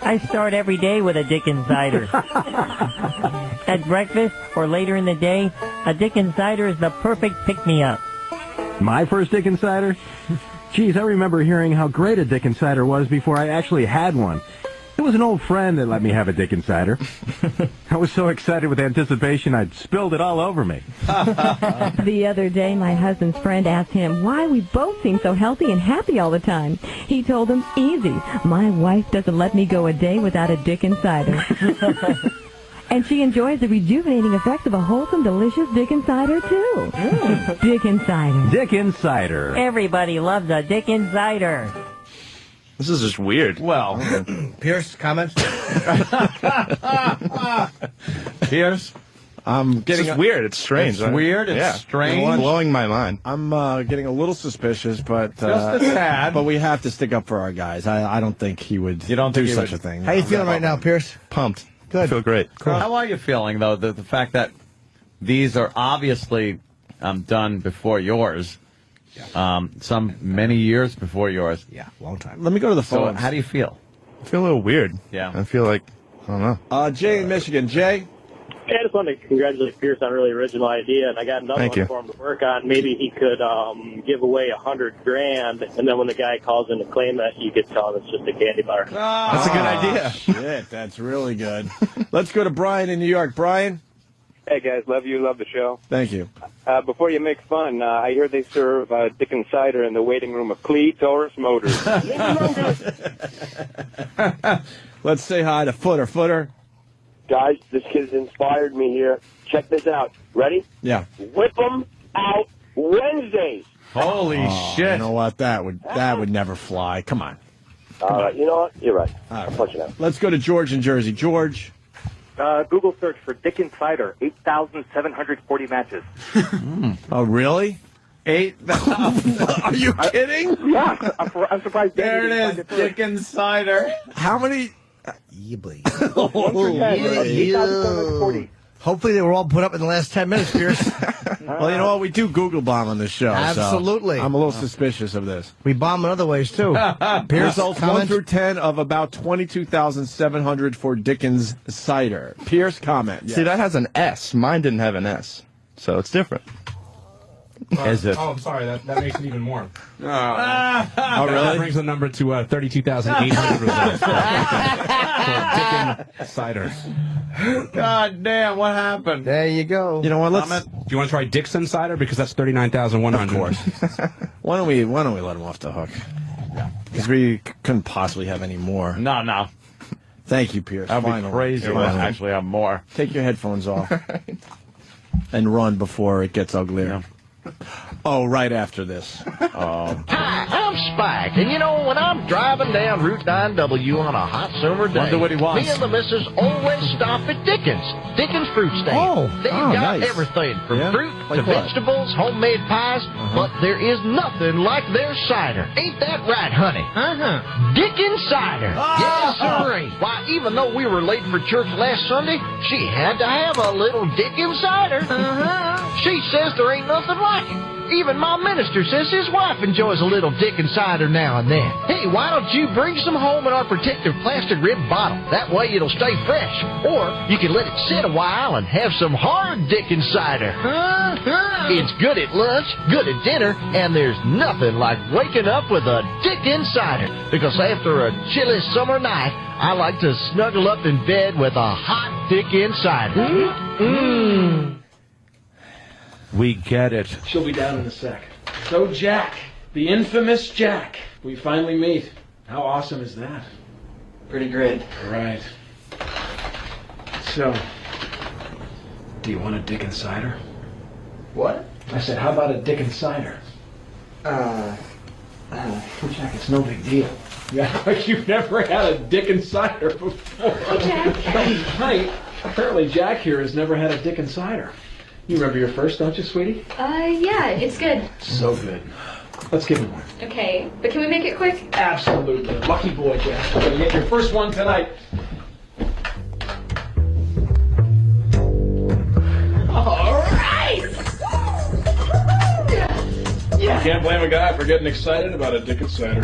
I start every day with a Dickens cider. At breakfast or later in the day, a Dickens cider is the perfect pick-me-up. My first Dickens cider? Geez, I remember hearing how great a Dickens cider was before I actually had one. It was an old friend that let me have a Dickens cider. I was so excited with anticipation, I'd spilled it all over me. The other day, my husband's friend asked him why we both seem so healthy and happy all the time. He told him, easy, my wife doesn't let me go a day without a Dickens cider. And she enjoys the rejuvenating effects of a wholesome, delicious Dickens cider, too. Dickens cider. Dickens cider. Everybody loves a Dickens cider. This is just weird. Well, Pierce, comments? Pierce? I'm It's getting just weird. It's strange. It's weird. It's yeah. strange. Blowing my mind. I'm getting a little suspicious, but Just a tad. But we have to stick up for our guys. I don't think he would. You don't do think he such would? a thing? How you feeling right now, Pierce? Pumped. Good. I feel great. How are you feeling, though, the fact that these are obviously done before yours, some many years before yours? Yeah, long time. Let me go to the So phone. how do you feel? I feel a little weird. Yeah. I feel like I don't know. Jay in Michigan. Jay? Hey, I just wanted to congratulate Pierce on a really original idea, and I got another Thank one you. for him to work on. Maybe he could give away $100,000, and then when the guy calls in to claim it, you could tell him it's just a candy bar. That's a good idea. Shit, that's really good. Let's go to Brian in New York. Brian? Hey, guys. Love you. Love the show. Thank you. Before you make fun, I hear they serve Dickens cider in the waiting room of Taurus Motors. Let's say hi to Footer. Guys, this kid's inspired me here. Check this out. Ready? Yeah. Whip 'em out Wednesdays. Holy shit. You know what? That would never fly. Come on. All right. You know what? You're right. All I'll punch it out. Let's go to George in Jersey. George? Google search for Dickens cider, 8,740 matches. Oh, really? 8,000. Are you kidding? Yeah, I'm surprised. There it is, Dickens cider. How many? Hopefully they were all put up in the last 10 minutes, Pierce. Well, you know what? We do Google bomb on this show. so Absolutely. I'm a little suspicious of this. We bomb in other ways, too. Pierce, Results 1 through 10 of about 22,700 for Dickens cider. Pierce, comment. See, that has an S. Mine didn't have an S, so it's different. Is it? Oh, I'm sorry. That makes it even more. Oh, really? That brings the number to 32,800 for Dickens cider. God damn, what happened? There you go. You know what? Let's. Do you want to try Dixon cider because that's 39,100? Of course. Why don't we let him off the hook? Because we couldn't possibly have any more. No. Thank you, Pierce. That'd be Finally. crazy. We'll actually have more. Take your headphones off and run before it gets uglier. Oh, right after this. Oh. Hi, I'm Spike, and you know, when I'm driving down Route 9W on a hot summer day, Wonder what he wants. me and the missus always stop at Dickens Fruit Stand. Oh, They've got nice. everything from Yeah? fruit Like to what? vegetables, homemade pies, but there is nothing like their cider. Ain't that right, honey? Dickens cider. Yes, sirree. Why, even though we were late for church last Sunday, she had to have a little Dickens cider. She says there ain't nothing like it. Even my minister says his wife enjoys a little Dickens cider now and then. Hey, why don't you bring some home in our protective plastic rib bottle? That way it'll stay fresh. Or you can let it sit a while and have some hard Dickens cider. It's good at lunch, good at dinner, and there's nothing like waking up with a Dickens cider. Because after a chilly summer night, I like to snuggle up in bed with a hot Dickens cider. We get it. She'll be down in a sec. So Jack, the infamous Jack, we finally meet. How awesome is that? Pretty great. Right. So, do you want a Dickens cider? What? I said, how about a Dickens cider? Jack, it's no big deal. Yeah, like you've never had a Dickens cider before. Jack. Honey, apparently Jack here has never had a Dickens cider. You remember your first, don't you, sweetie? Yeah, it's good. So good. Let's give him one. Okay, but can we make it quick? Absolutely. Lucky boy, Jack. You're gonna get your first one tonight. All right! You can't blame a guy for getting excited about a Dickens cider.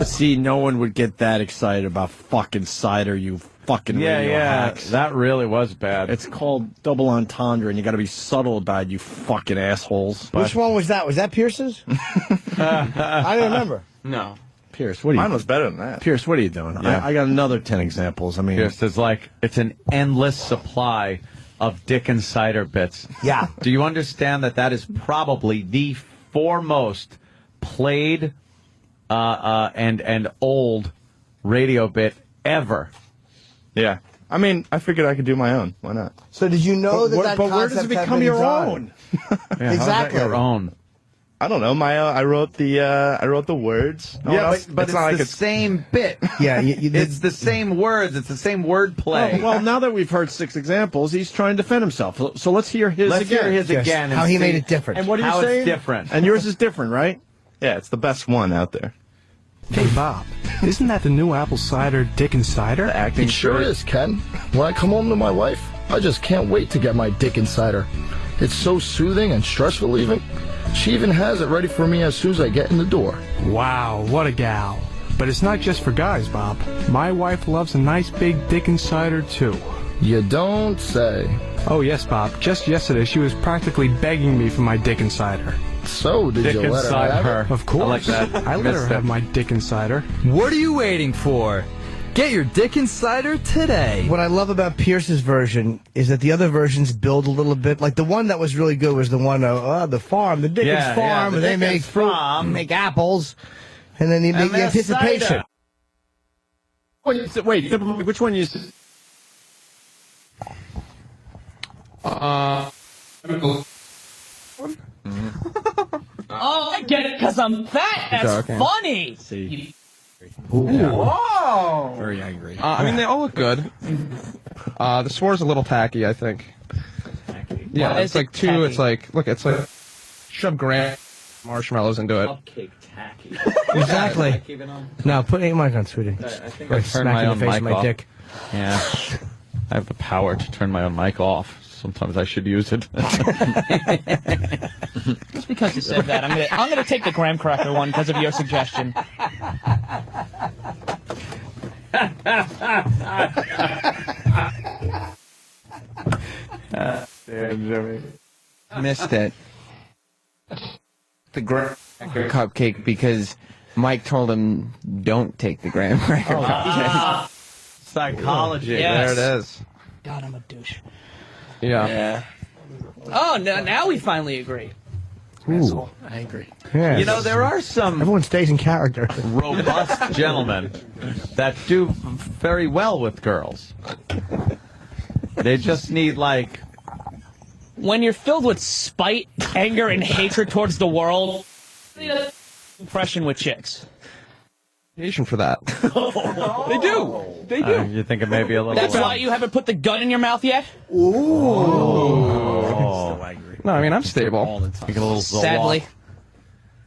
See, no one would get that excited about fucking cider, you fucking radio hacks. That really was bad. It's called double entendre, and you got to be subtle about it, you fucking assholes. Which one was that? Was that Pierce's? I don't remember. No. Pierce, what are you Mine was better than that. Pierce, what are you doing? Yeah. I got another 10 examples. I mean, Pierce, there's like, it's an endless supply of Dickens cider bits. Yeah. Do you understand that is probably the foremost played and old radio bit ever? Yeah. I mean, I figured I could do my own. Why not? So did you know that but where does it concept had become been your done? own? Yeah, Exactly. Your own. I don't know. I wrote the words. No one Yeah, else- but it's it's not like the it's same bit. Yeah, It's the same words. It's the same word play. Well, now that we've heard 6 examples, he's trying to defend himself. So let's hear his Let's again. hear his Yes, again. how and he see made it different. And what are you how saying? it's different. And yours is different, right? yeah, it's the best one out there. Hey, Bob, isn't that the new apple cider Dickens cider? Acting It sure is, Ken. When I come home to my wife, I just can't wait to get my Dickens cider. It's so soothing and stress relieving. She even has it ready for me as soon as I get in the door. Wow, what a gal. But it's not just for guys, Bob. My wife loves a nice big Dickens cider, too. You don't say. Oh, yes, Bob. Just yesterday, she was practically begging me for my Dickens cider. So, did you let her have it? Of course. I like that. I let her Missed it. have my Dickens cider. What are you waiting for? Get your Dickens cider today. What I love about Pierce's version is that the other versions build a little bit. Like the one that was really good was the one the farm, the Dickens farm, the and they Dickens make fruit, farm. make apples, and then you make the anticipation. Wait, which one you? Oh, I get it because I'm fat. That's Okay. funny. See. Whoa. Very angry. I mean, they all look good. The s'more's a little tacky, I think. Yeah, Why it's is like it two. tacky? It's like look, it's like shove marshmallows into it. Cupcake tacky. Exactly. No, put your mic on, sweetie. I think Or I smack turned my in the own face mic with my off. dick. Yeah. I have the power to turn my own mic off. Sometimes I should use it. Just because you said that, I'm gonna take the graham cracker one because of your suggestion. Damn, Jimmy. Missed it. The graham cracker cupcake because Mike told him don't take the graham cracker cupcake. Psychology. Yes. There it is. God, I'm a douche. Yeah. Oh, no, now we finally agree. Ooh. Angry. Yeah. You know, there are some Everyone stays in character. robust gentlemen that do very well with girls. They just need, like... When you're filled with spite, anger, and hatred towards the world, you need an impression with chicks. Asian for that. They do. They do. You think it may be a little... That's why you haven't put the gun in your mouth yet? Oh. No, I mean I'm stable. Think a little Sadly.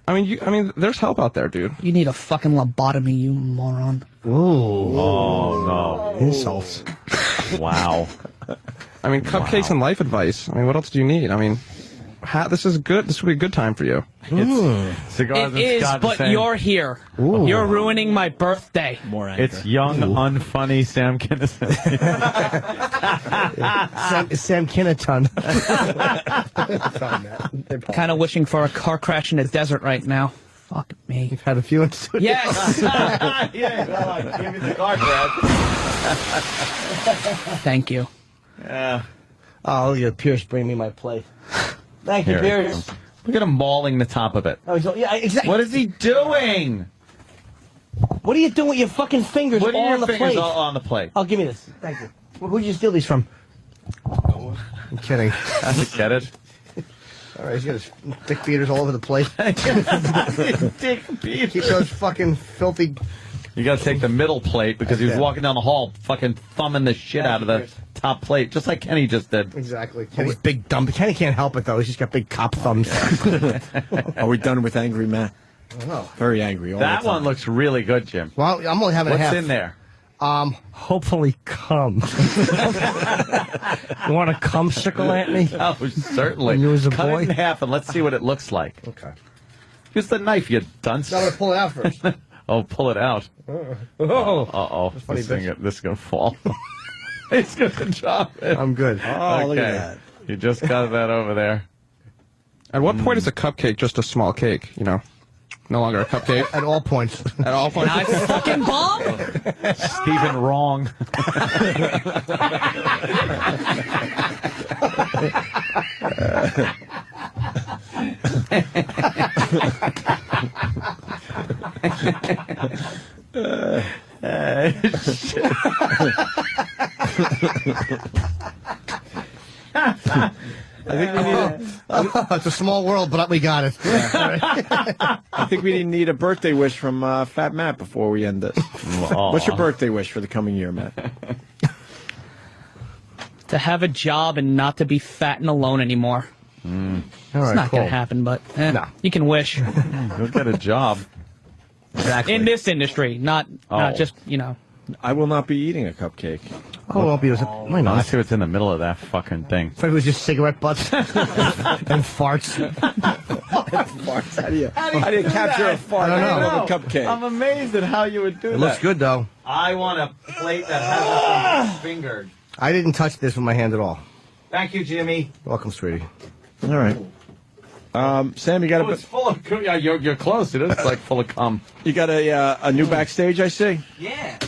I mean, there's help out there, dude. You need a fucking lobotomy, you moron. Oh, Insults. no. Wow. I mean, cupcakes and life advice. I mean, what else do you need? I mean, this is good. This would be a good time for you. Cigars It is, but you're here. Ooh. You're ruining my birthday. It's young, unfunny Sam Kinison. Sam Kinnaton. Kind of wishing for a car crash in the desert right now. Fuck me. You've had a few in studio. Yes! Yeah, give me the car crash. Thank you. Yeah. Oh, look at Pierce bring me my plate. Thank you, Here it Pierce. comes. Look at him mauling the top of it. Oh, yeah, exactly. What is he doing? What are you doing with your fucking fingers What all are on your the fingers plate? all on the plate? Oh, give me this. Thank you. Who'd you steal these from? I'm kidding. I get it. All right, he's got his dick beaters all over the plate. Dick beaters. Keep those fucking filthy... You gotta take the middle plate because he was Yeah. walking down the hall fucking thumbing the shit out of the top plate, just like Kenny just did. Exactly. Kenny's big dumb. Kenny can't help it, though. He's just got big cop thumbs. Are we done with Angry Matt? Oh. Very angry. All That the time. one looks really good, Jim. Well, I'm only having a What's half. in there? Hopefully cum. You want a cum-sickle at me? Oh, certainly. When you was a Cut boy? it in half and let's see what it looks like. Okay. Use the knife, you dunce. Now I'm going to pull it out first. Oh, pull it out. Oh. Uh-oh. funny, This is going to fall. It's going to drop it. I'm good. Oh, look at that. You just got that over there. At what point is a cupcake just a small cake? You know, no longer a cupcake. At all points. At all points. I fucking bomb? Stephen wrong. I think we need. It's a small world, but we got it. I think we need a birthday wish from Fat Matt before we end this. What's your birthday wish for the coming year, Matt? To have a job and not to be fat and alone anymore. All It's right, not cool. going to happen, but No. you can wish. Go get a job. Exactly. In this industry, not just, you know. I will not be eating a cupcake. Oh, it won't be. Why Let's not? see what's in the middle of that fucking thing. I thought it was just cigarette butts and farts. Farts. How do you do capture a fart I don't out know. of a cupcake? I'm amazed at how you would do that. It looks good, though. I want a plate that hasn't been fingered. I didn't touch this with my hand at all. Thank you, Jimmy. Welcome, sweetie. All right. Sam, you got It's full of cum. Yeah, you're close. It is like full of cum. you got a new backstage, I see. Yeah.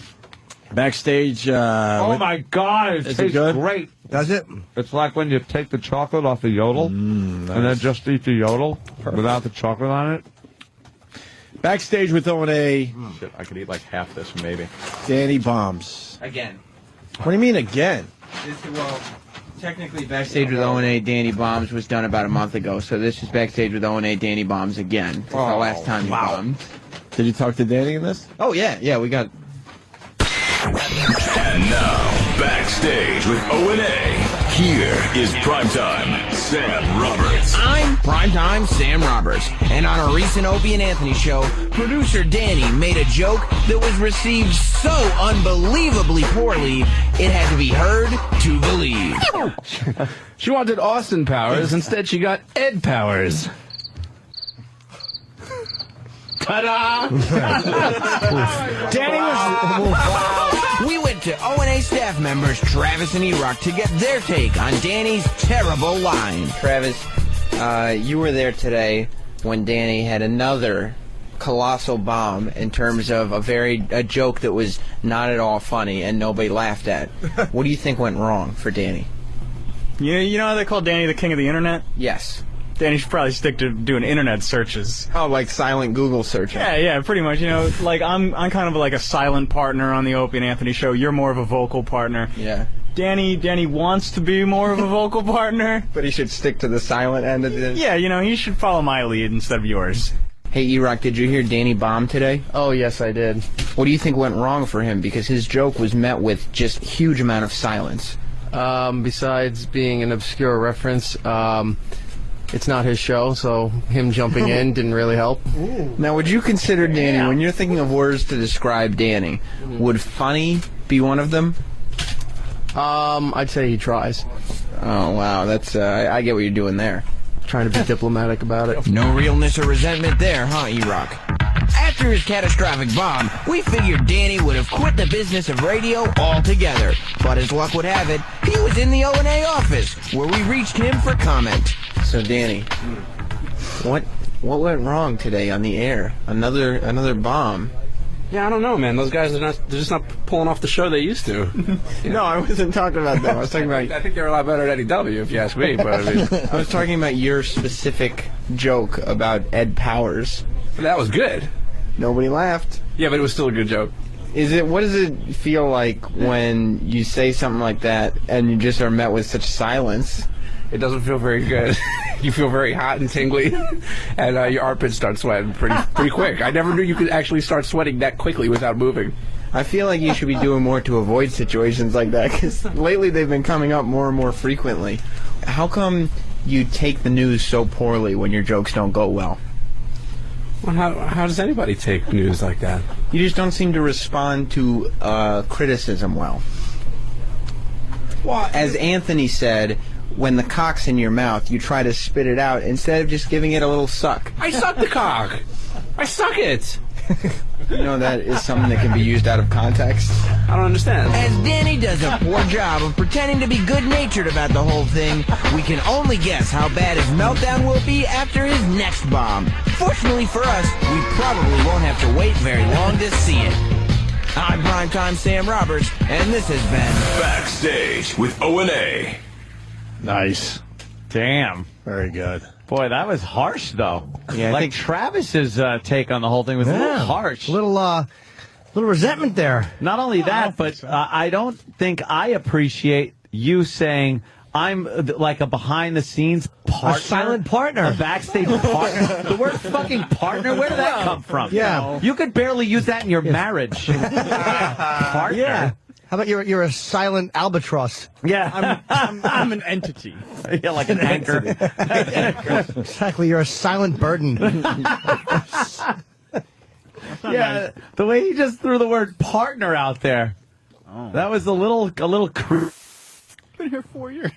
Backstage. Oh my God! It Is it tastes good? great. Does it? It's like when you take the chocolate off the yodel and then just eat the yodel without the chocolate on it. Backstage with O&A. Shit, I could eat like half this maybe. Danny Bombs. Again. What do you mean again? Well, technically, Backstage with O&A Danny Bombs was done about a month ago, so this is Backstage with O&A Danny Bombs again. It's the last time you bombed. Did you talk to Danny in this? Oh, yeah, we got... And now, Backstage with O&A. Here is Primetime Sam Roberts. I'm Primetime Sam Roberts, and on a recent Opie and Anthony show, producer Danny made a joke that was received so unbelievably poorly, it had to be heard to believe. She wanted Austin Powers. Instead, she got Ed Powers. Ta-da! Danny was... We went to O&A staff members Travis and E-Rock to get their take on Danny's terrible line. Travis, you were there today when Danny had another colossal bomb in terms of a joke that was not at all funny and nobody laughed at. What do you think went wrong for Danny? You know how they call Danny the king of the internet? Yes. Danny should probably stick to doing internet searches. Oh, like silent Google searches. Yeah, pretty much. You know, like I'm kind of like a silent partner on the Opie and Anthony show. You're more of a vocal partner. Yeah. Danny wants to be more of a vocal partner. But he should stick to the silent end of this. Yeah, you know, he should follow my lead instead of yours. Hey, E-Rock, did you hear Danny bomb today? Oh, yes, I did. What do you think went wrong for him? Because his joke was met with just huge amount of silence. Besides being an obscure reference, it's not his show, so him jumping in didn't really help. Now, would you consider Danny, when you're thinking of words to describe Danny, would funny be one of them? I'd say he tries. Oh, wow, that's, I get what you're doing there. Trying to be diplomatic about it. No realness or resentment there, huh, E-Rock? After his catastrophic bomb, we figured Danny would have quit the business of radio altogether. But as luck would have it, he was in the O&A office, where we reached him for comment. So, Danny, what went wrong today on the air? Another bomb. Yeah, I don't know, man. Those guys they're just not pulling off the show they used to. No, I wasn't talking about them. I was talking about... I think they're a lot better at Eddie W, if you ask me. But I mean, I was talking about your specific joke about Ed Powers. That was good. Nobody laughed. Yeah, but it was still a good joke. What does it feel like when you say something like that and you just are met with such silence? It doesn't feel very good. You feel very hot and tingly, and your armpits start sweating pretty quick. I never knew you could actually start sweating that quickly without moving. I feel like you should be doing more to avoid situations like that, because lately they've been coming up more and more frequently. How come you take the news so poorly when your jokes don't go well? Well, how does anybody take news like that? You just don't seem to respond to criticism well. Well, as Anthony said, when the cock's in your mouth, you try to spit it out instead of just giving it a little suck. I suck the cock. I suck it. You know, that is something that can be used out of context. I don't understand. As Danny does a poor job of pretending to be good-natured about the whole thing, we can only guess how bad his meltdown will be after his next bomb. Fortunately for us, we probably won't have to wait very long to see it. I'm Primetime Sam Roberts, and this has been Backstage with O&A. Nice. Damn. Very good. Boy, that was harsh, though. Yeah, I like think Travis's take on the whole thing was a little harsh. Little resentment there. Not only that, but I don't think I appreciate you saying I'm like a behind-the-scenes partner. A silent partner. A backstage partner. The word fucking partner, where did that come from? Yeah. You could barely use that in your marriage. Partner. Yeah. How about you're a silent albatross? Yeah. I'm an entity. Yeah, like an anchor. Exactly, you're a silent burden. Yeah, the way he just threw the word partner out there. That was a little crude. Been here 4 years.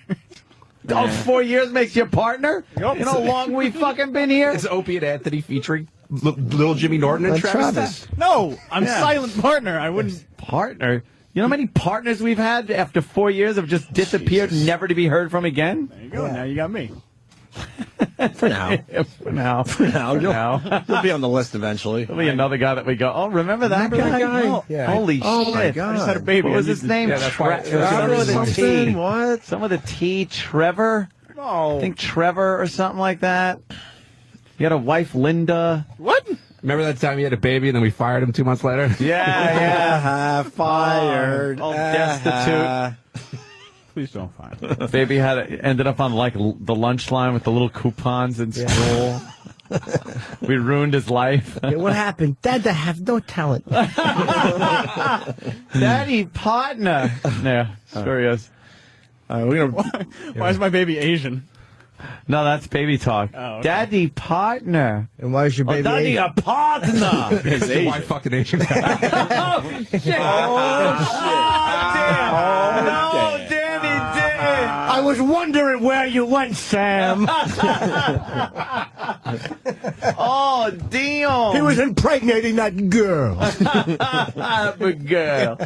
Oh, 4 years makes you a partner? You know how long we fucking been here? It's Opie and Anthony featuring little Jimmy Norton and Travis. No, I'm Yeah. silent partner. I wouldn't. Partner? You know how many partners we've had after 4 years have just disappeared, never to be heard from again? There you go. Now you got me. For now. For now. You'll be on the list evenally. There'll be another guy that we go, oh, remember that guy? No. Yeah. Holy Oh, shit. my God. I just had a baby. What was I his need- name? Yeah, that's why- Some with a something. T. What? Some with a T. Trevor? No. I think Trevor or something like that. You had a wife, Linda. What? Remember that time he had a baby and then we fired him 2 months later? Yeah, Fired. All destitute. Please don't find. Baby ended up on like the lunch line with the little coupons in school. We ruined his life. Yeah, what happened? Dad, I have no talent. Daddy partner. Yeah, sure he is. We're gonna. Why is my baby Asian? No, that's baby talk. Oh, okay. Daddy partner. And why is your baby? Daddy Asian? a partner. He's Asian. Why fucking Asian guy? Oh, shit. Oh, no, Danny did. I was wondering where you went, Sam. Oh, damn. He was impregnating that girl. Big girl.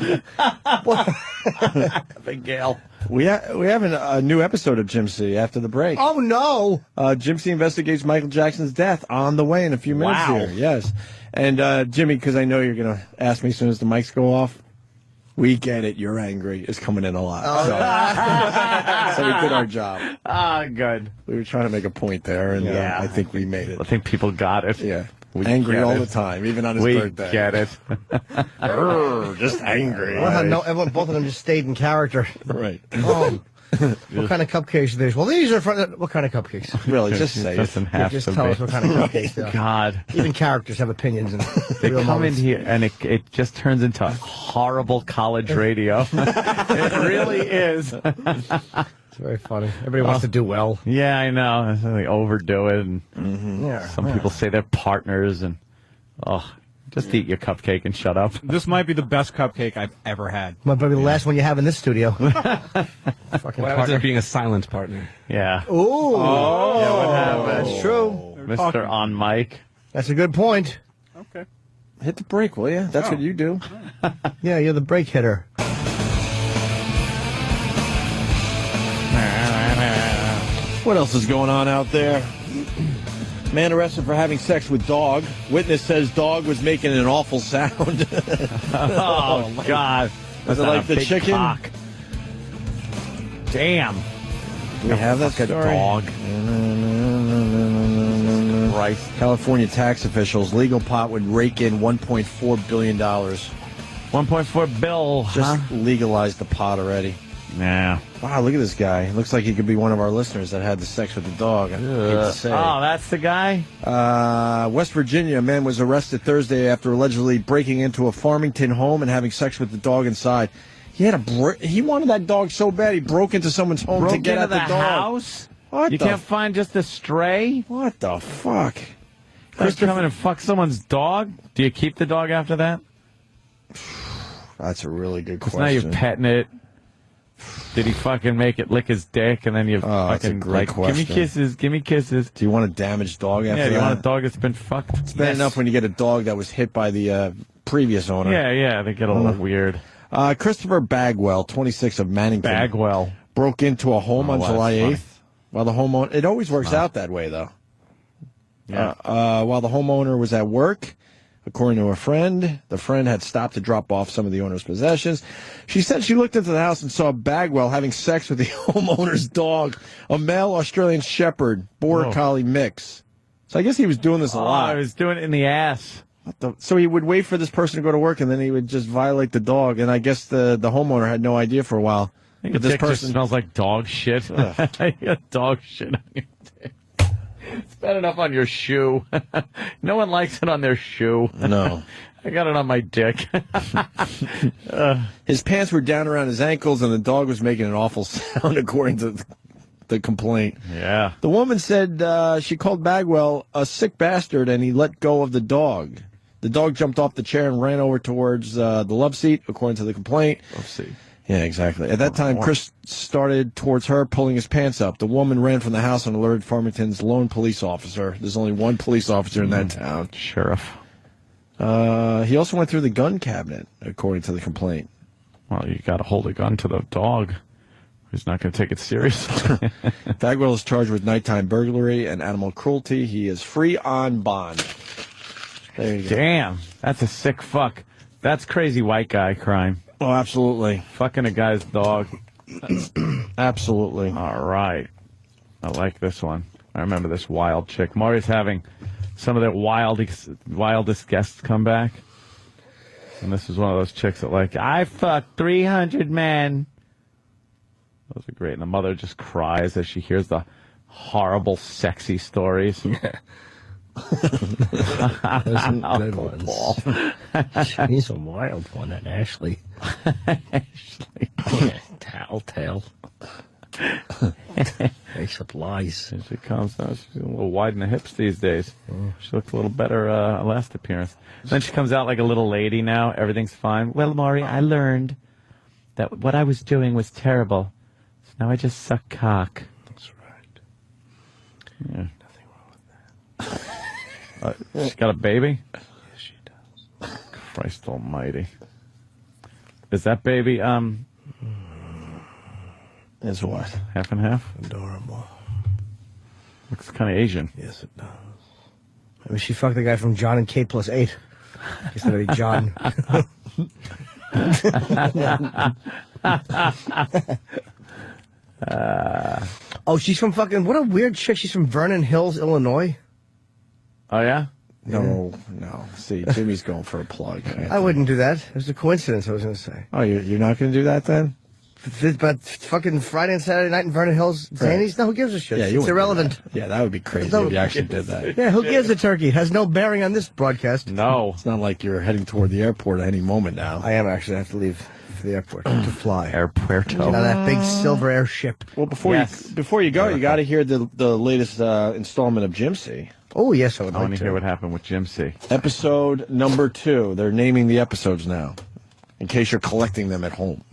Big girl. We have a new episode of Jim C after the break. Oh no! Jim C investigates Michael Jackson's death on the way in a few minutes Wow. here. Yes, and Jimmy, because I know you're going to ask me as soon as the mics go off. We get it. You're angry. Is coming in a lot. So we did our job. Ah, good. We were trying to make a point there, and I think we made it. I think people got it. Yeah. We Angry get all it. the time, even on his We birthday. get it. Just angry. Well, how both of them just stayed in character. Right. Oh. What kind of cupcakes are these? Well, these are from. What kind of cupcakes? Really, just say it. Doesn't have Just to tell be. us what kind of cupcakes they are. God. Even characters have opinions. And They real come in moments. here and it just turns into horrible college radio. It really is. It's very funny. Everybody wants to do well. Yeah, I know. They overdo it, and Yeah. some people say they're partners, and just eat your cupcake and shut up. This might be the best cupcake I've ever had. Might be the last one you have in this studio. Fucking What happens partner. to being a silent partner? Yeah. Ooh. Yeah, what happened? That's true. Mr. On Mike. That's a good point. Okay. Hit the break, will you? That's what you do. Yeah, you're the brake hitter. What else is going on out there? Man arrested for having sex with dog. Witness says dog was making an awful sound. Oh, God. Was it like the big chicken? cock. Damn. Do we have that Fuck a story? dog. Christ. California tax officials, legal pot would rake in $1.4 billion. 1.4 bill. Just legalized the pot already. Yeah. Wow, look at this guy. Looks like he could be one of our listeners that had the sex with the dog. I hate to say. Oh, that's the guy? West Virginia, a man was arrested Thursday after allegedly breaking into a Farmington home and having sex with the dog inside. He had he wanted that dog so bad he broke into someone's home Broke to get into at the the dog. house? What You the can't find just a stray? What the fuck? Chris come in and fuck someone's dog? Do you keep the dog after that? That's a really good Because question. now you're petting it. Did he fucking make it lick his dick and then you that's a fucking great give me question. kisses, give me kisses. Do you want a damaged dog after Yeah, do you that? want a dog that's been fucked? It's bad enough when you get a dog that was hit by the previous owner. Yeah, they get a little weird. Christopher Bagwell, 26 of Mannington. Bagwell. Broke into a home on wow, July that's 8th. While the homeowner, it always works out that way, though. Yeah. While the homeowner was at work, according to a friend, the friend had stopped to drop off some of the owner's possessions. She said she looked into the house and saw Bagwell having sex with the homeowner's dog, a male Australian Shepherd Border Collie mix. So I guess he was doing this a lot. I was doing it in the ass. So he would wait for this person to go to work, and then he would just violate the dog. And I guess the homeowner had no idea for a while. I think But your dick just smells like dog shit. You got dog shit on your dick. It's bad enough on your shoe. No one likes it on their shoe. No. I got it on my dick. His pants were down around his ankles, and the dog was making an awful sound, according to the complaint. Yeah. The woman said she called Bagwell a sick bastard, and he let go of the dog. The dog jumped off the chair and ran over towards the love seat, according to the complaint. Love seat. Yeah, exactly. At that time, Chris started towards her, pulling his pants up. The woman ran from the house and alerted Farmington's lone police officer. There's only one police officer in that town. Sheriff. He also went through the gun cabinet, according to the complaint. Well, you got to hold a gun to the dog. Who's not going to take it seriously? Bagwell is charged with nighttime burglary and animal cruelty. He is free on bond. There you go. Damn, that's a sick fuck. That's crazy white guy crime. Oh, absolutely. Fucking a guy's dog. Absolutely. All right. I like this one. I remember this wild chick. Maury's having some of their wildest guests come back. And this is one of those chicks that like, I fucked 300 men. Those are great. And the mother just cries as she hears the horrible, sexy stories. Yeah. Those some good ones. She's a wild one, that Ashley. Ashley. Telltale. Makes up lies. Here she comes. She's a little wide in the hips these days. She looked a little better last appearance. Then she comes out like a little lady now. Everything's fine. Well, Maury, I learned that what I was doing was terrible. So now I just suck cock. That's right. Yeah. Nothing wrong with that. She got a baby? Yes, she does. Christ almighty. Is that baby, Is what? half and half? Adorable. Looks kind of Asian. Yes, it does. Maybe she fucked the guy from John and Kate plus 8. Instead of John. Oh, she's from fucking, what a weird chick. She's from Vernon Hills, Illinois. Oh, yeah? No. See, Jimmy's going for a plug. I wouldn't do that. It was a coincidence, I was going to say. Oh, you're not going to do that then? But fucking Friday and Saturday night in Vernon Hills, Zanny's? No, who gives a shit? Yeah, It's irrelevant. Yeah, that would be crazy No. if you actually did that. Yeah, who gives a turkey? It has no bearing on this broadcast. No. It's not like you're heading toward the airport at any moment now. I am actually. I have to leave for the airport to fly. Airpuerto. You know, that big silver airship. Well, before you go, you got to hear the latest installment of Jim C. Oh, yes, I would I want like to hear what happened with Jim C. Episode number 2. They're naming the episodes now, in case you're collecting them at home.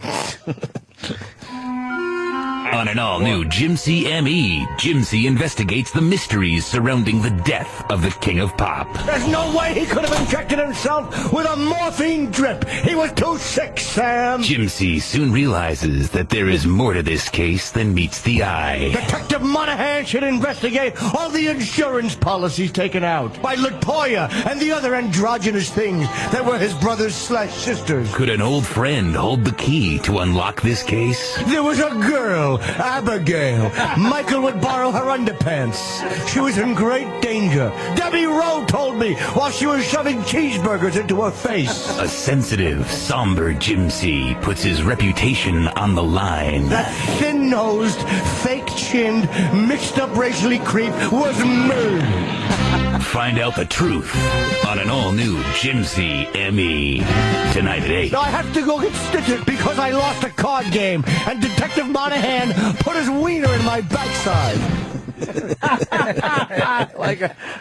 On an all-new Jim C. M.E., Jim C. investigates the mysteries surrounding the death of the King of Pop. There's no way he could have injected himself with a morphine drip. He was too sick, Sam. Jim C. soon realizes that there is more to this case than meets the eye. Detective Monahan should investigate all the insurance policies taken out by Latoya and the other androgynous things that were his brothers/sisters. Could an old friend hold the key to unlock this case? There was a girl, Abigail. Michael would borrow her underpants. She was in great danger. Debbie Rowe told me while she was shoving cheeseburgers into her face. A sensitive, somber Jim C. puts his reputation on the line. That thin-nosed, fake-chinned, mixed-up racially creep was me. Find out the truth on an all-new Jim C. M.E. Tonight at 8. Now I have to go get stitches because I lost a card game and Detective Monahan put his wiener in my backside.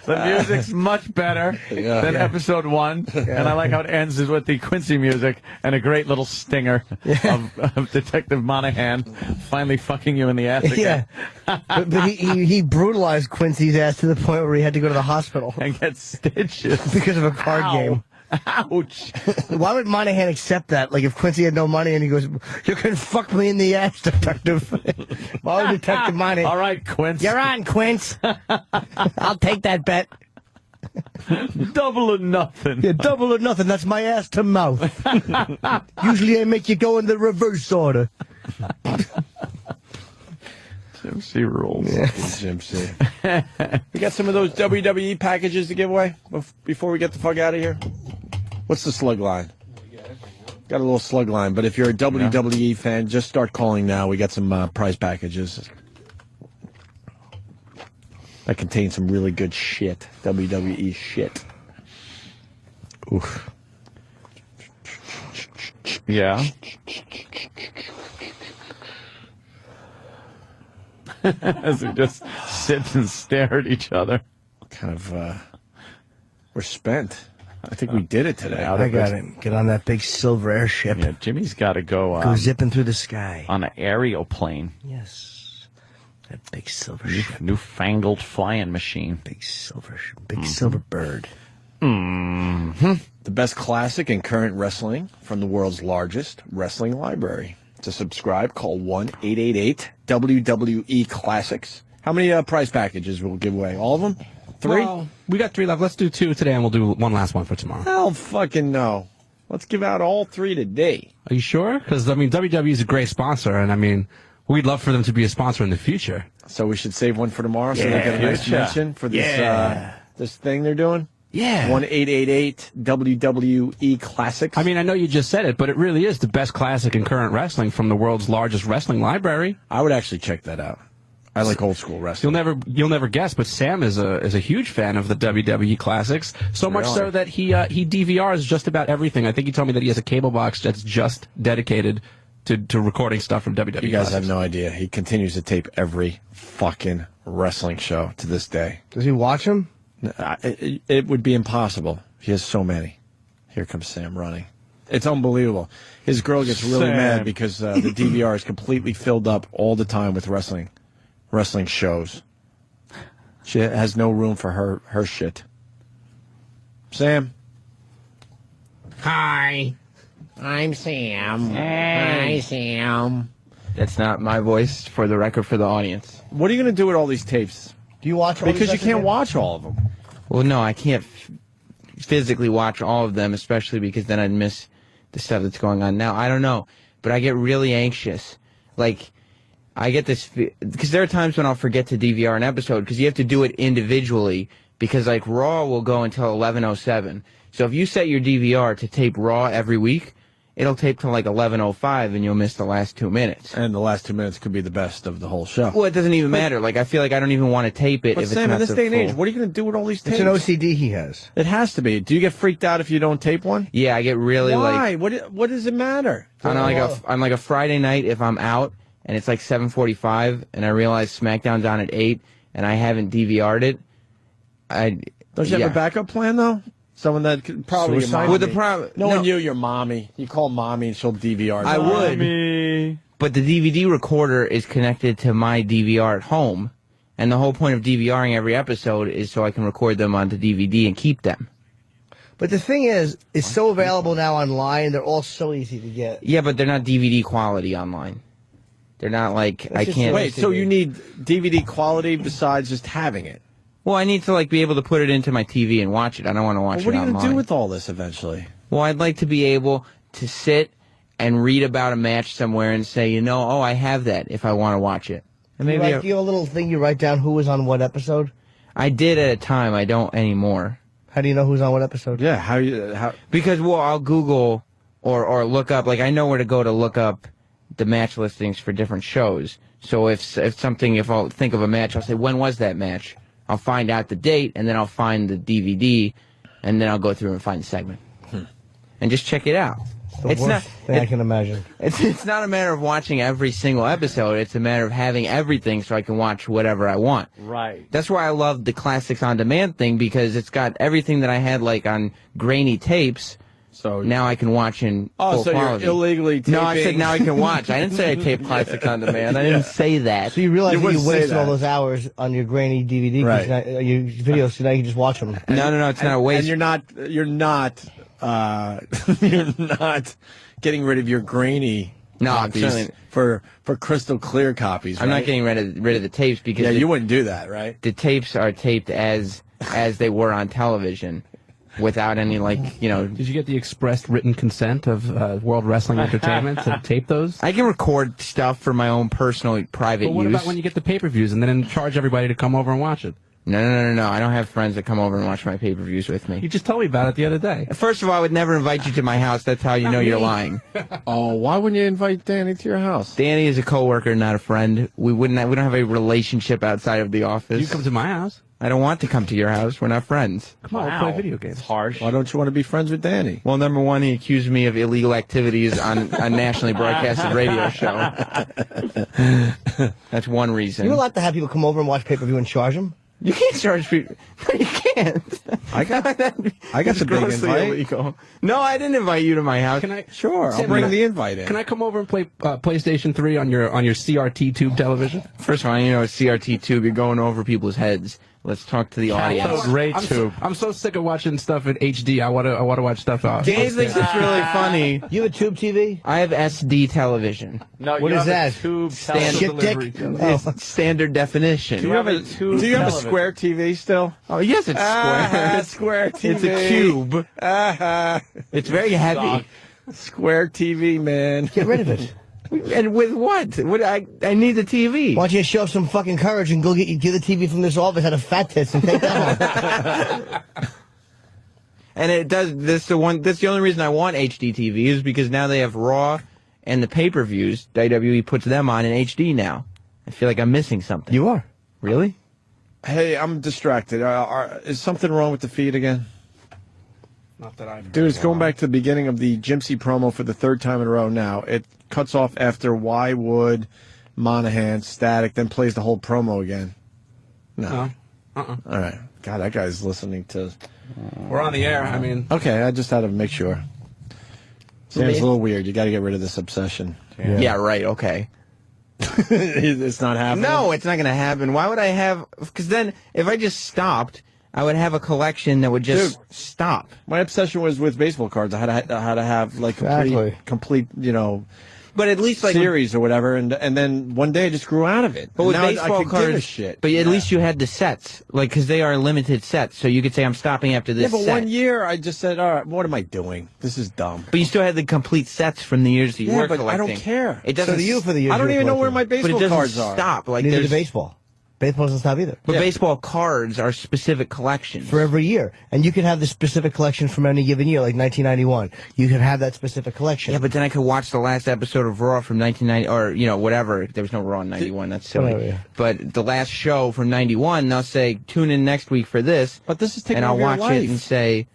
The music's much better than episode 1, and I like how it ends is with the Quincy music and a great little stinger of Detective Monahan finally fucking you in the ass again. But he brutalized Quincy's ass to the point where he had to go to the hospital and get stitches because of a card game. Ouch. Why would Monahan accept that? Like, if Quincy had no money and he goes, you can fuck me in the ass, Detective. Why would Detective Monahan? All right, Quince. You're on, Quince. I'll take that bet. Double or nothing. Yeah, double or nothing. That's my ass to mouth. Usually I make you go in the reverse order. Jim C. rules. Yes. Jim C. We got some of those WWE packages to give away before we get the fuck out of here. What's the slug line? Got a little slug line, but if you're a WWE fan, just start calling now. We got some prize packages that contain some really good shit. WWE shit. Oof. Yeah. As we just sit and stare at each other. Kind of, we're spent. I think we did it today. I got it. Get on that big silver airship. Yeah, Jimmy's got to go. Go zipping through the sky. On an aerial plane. Yes. That big silver Newfangled flying machine. Big silver bird. The best classic and current wrestling from the world's largest wrestling library. To subscribe, call 1-888-WWE Classics. How many prize packages will we give away? All of them? 3? Well, we got 3 left. Let's do 2 today, and we'll do one last one for tomorrow. Hell fucking no. Let's give out all 3 today. Are you sure? Because, I mean, WWE is a great sponsor, and, I mean, we'd love for them to be a sponsor in the future. So we should save one for tomorrow so they get a nice mention for this, this thing they're doing? Yeah. 1-888-WWE Classics. I mean, I know you just said it, but it really is the best classic in current wrestling from the world's largest wrestling library. I would actually check that out. I like old school wrestling. You'll never guess, but Sam is a huge fan of the WWE classics. So much so that he DVRs just about everything. I think he told me that he has a cable box that's just dedicated to recording stuff from WWE. You guys have no idea. He continues to tape every fucking wrestling show to this day. Does he watch them? It would be impossible. He has so many. Here comes Sam running. It's unbelievable. His girl gets really mad because the DVR is completely filled up all the time with wrestling shows. She has no room for her shit. Sam. Hi. I'm Sam. Hi, Sam. That's not my voice, for the record, for the audience. What are you going to do with all these tapes? Do you watch all Because you can't watch all of them. Well, no, I can't physically watch all of them, especially because then I'd miss the stuff that's going on now. I don't know, but I get really anxious. Like, I get this, because there are times when I'll forget to DVR an episode, because you have to do it individually, because, like, Raw will go until 11:07. So if you set your DVR to tape Raw every week, it'll tape till like 11:05, and you'll miss the last 2 minutes. And the last 2 minutes could be the best of the whole show. Well, it doesn't even matter. Like, I feel like I don't even want to tape it But if Sam, it's not in this the day and age, full. what are you going to do with all these tapes? It's an OCD he has. It has to be. Do you get freaked out if you don't tape one? Yeah, I get really Why? like. What does it matter? On like a Friday night, if I'm out and it's like 7:45, and I realize SmackDown's on at 8, and I haven't DVR'd it, Don't you have a backup plan though? Someone that could probably your mommy. With the problem, Knowing you, your mommy. You call mommy and she'll DVR. I would, but the DVD recorder is connected to my DVR at home, and the whole point of DVRing every episode is so I can record them onto DVD and keep them. But the thing is, it's so available now online. They're all so easy to get. Yeah, but they're not DVD quality online. They're not like I can't. Wait, so you need DVD quality besides just having it? Well, I need to like be able to put it into my TV and watch it. I don't want to watch it What are you online. going to do with all this eventually? Well, I'd like to be able to sit and read about a match somewhere and say, oh, I have that if I want to watch it. And maybe Do you have a little thing you write down who was on what episode? I did at a time. I don't anymore. How do you know who's on what episode? Yeah, how? Because I'll Google or look up. Like I know where to go to look up the match listings for different shows. So if I'll think of a match, I'll say, when was that match? I'll find out the date, and then I'll find the DVD, and then I'll go through and find the segment, and just check it out. It's not thing I can imagine. It's not a matter of watching every single episode. It's a matter of having everything so I can watch whatever I want. Right. That's why I love the Classics on Demand thing, because it's got everything that I had like on grainy tapes. So now I can watch in full so quality. You're illegally taping. No, I said now I can watch. I didn't say I taped Classics on Demand. I didn't say that. So you realize that you wasted that. all those hours on your grainy DVD, Right. your videos, so now you can just watch them. No, it's not a waste. And you're not getting rid of your grainy copies certainly- for crystal clear copies. I'm right? not getting rid of the tapes because you wouldn't do that, right? The tapes are taped as they were on television, without any Did you get the expressed written consent of World Wrestling Entertainment to tape those? I can record stuff for my own personal, private But what use. about when you get the pay-per-views and then charge everybody to come over and watch it? No. I don't have friends that come over and watch my pay-per-views with me. You just told me about it the other day. First of all, I would never invite you to my house. That's how you know you're lying. Oh, why wouldn't you invite Danny to your house? Danny is a coworker, not a friend. We don't have a relationship outside of the office. You come to my house. I don't want to come to your house. We're not friends. Come on, we'll play video games. Harsh. Why don't you want to be friends with Danny? Well, number one, he accused me of illegal activities on a nationally broadcasted radio show. That's one reason. You allowed to have people come over and watch pay-per-view and charge them? You can't charge people. No, you can't. I got the big grossly invite. illegal. No, I didn't invite you to my house. Can I? Sure, I'll Sam, bring can I- the invite in. Can I come over and play PlayStation 3 on your CRT tube television? First of all, you know, it's CRT tube. You're going over people's heads. Let's talk to the audience. I'm so sick of watching stuff in HD. I want to watch stuff out. Danny thinks it's really funny. You have a tube TV? I have SD television. No, What you is have a that? tube Standard delivery. It's standard definition. Do you have a square TV still? Oh yes, it's square. Square TV. It's a cube. It's very heavy. Square TV, man. Get rid of it. And with what? I need the TV. Why don't you show up some fucking courage and go get the TV from this office at a fat tits and take that home? And it does. That's the only reason I want HD TV is because now they have Raw and the pay-per-views. WWE puts them on in HD now. I feel like I'm missing something. You are. Really? Hey, I'm distracted. Is something wrong with the feed again? Not that I've. Dude, it's going back to the beginning of the Jim C promo for the third time in a row now. It cuts off after Why Would, Monahan, Static, then plays the whole promo again. No. All right. God, that guy's listening to... We're on the air. I mean... Okay, I just had to make sure. Sam's a little weird. You got to get rid of this obsession. Yeah, right. Okay. It's not happening? No, it's not going to happen. Why would I have... Because then, if I just stopped, I would have a collection that would just stop. My obsession was with baseball cards. I had to have like complete, you know, but at least like series or whatever, and then one day I just grew out of it. But with now baseball I could give a cards, shit. but at least you had the sets, like because they are limited sets, so you could say I'm stopping after this. Yeah, but set. 1 year I just said, all right, what am I doing? This is dumb. But you still had the complete sets from the years that you were but collecting. I don't care. It doesn't. So do you for the years I don't you were even know where collecting. my baseball but it doesn't cards are. stop. Like Neither there's do baseball. Baseball doesn't stop either. But baseball cards are specific collections. For every year. And you can have the specific collection from any given year, like 1991. You can have that specific collection. Yeah, but then I could watch the last episode of Raw from 1990, or, you know, whatever. There was no Raw in 91. That's silly. Oh, yeah. But the last show from 91, they'll say, tune in next week for this. But this is taking and I'll over your watch life. it and say,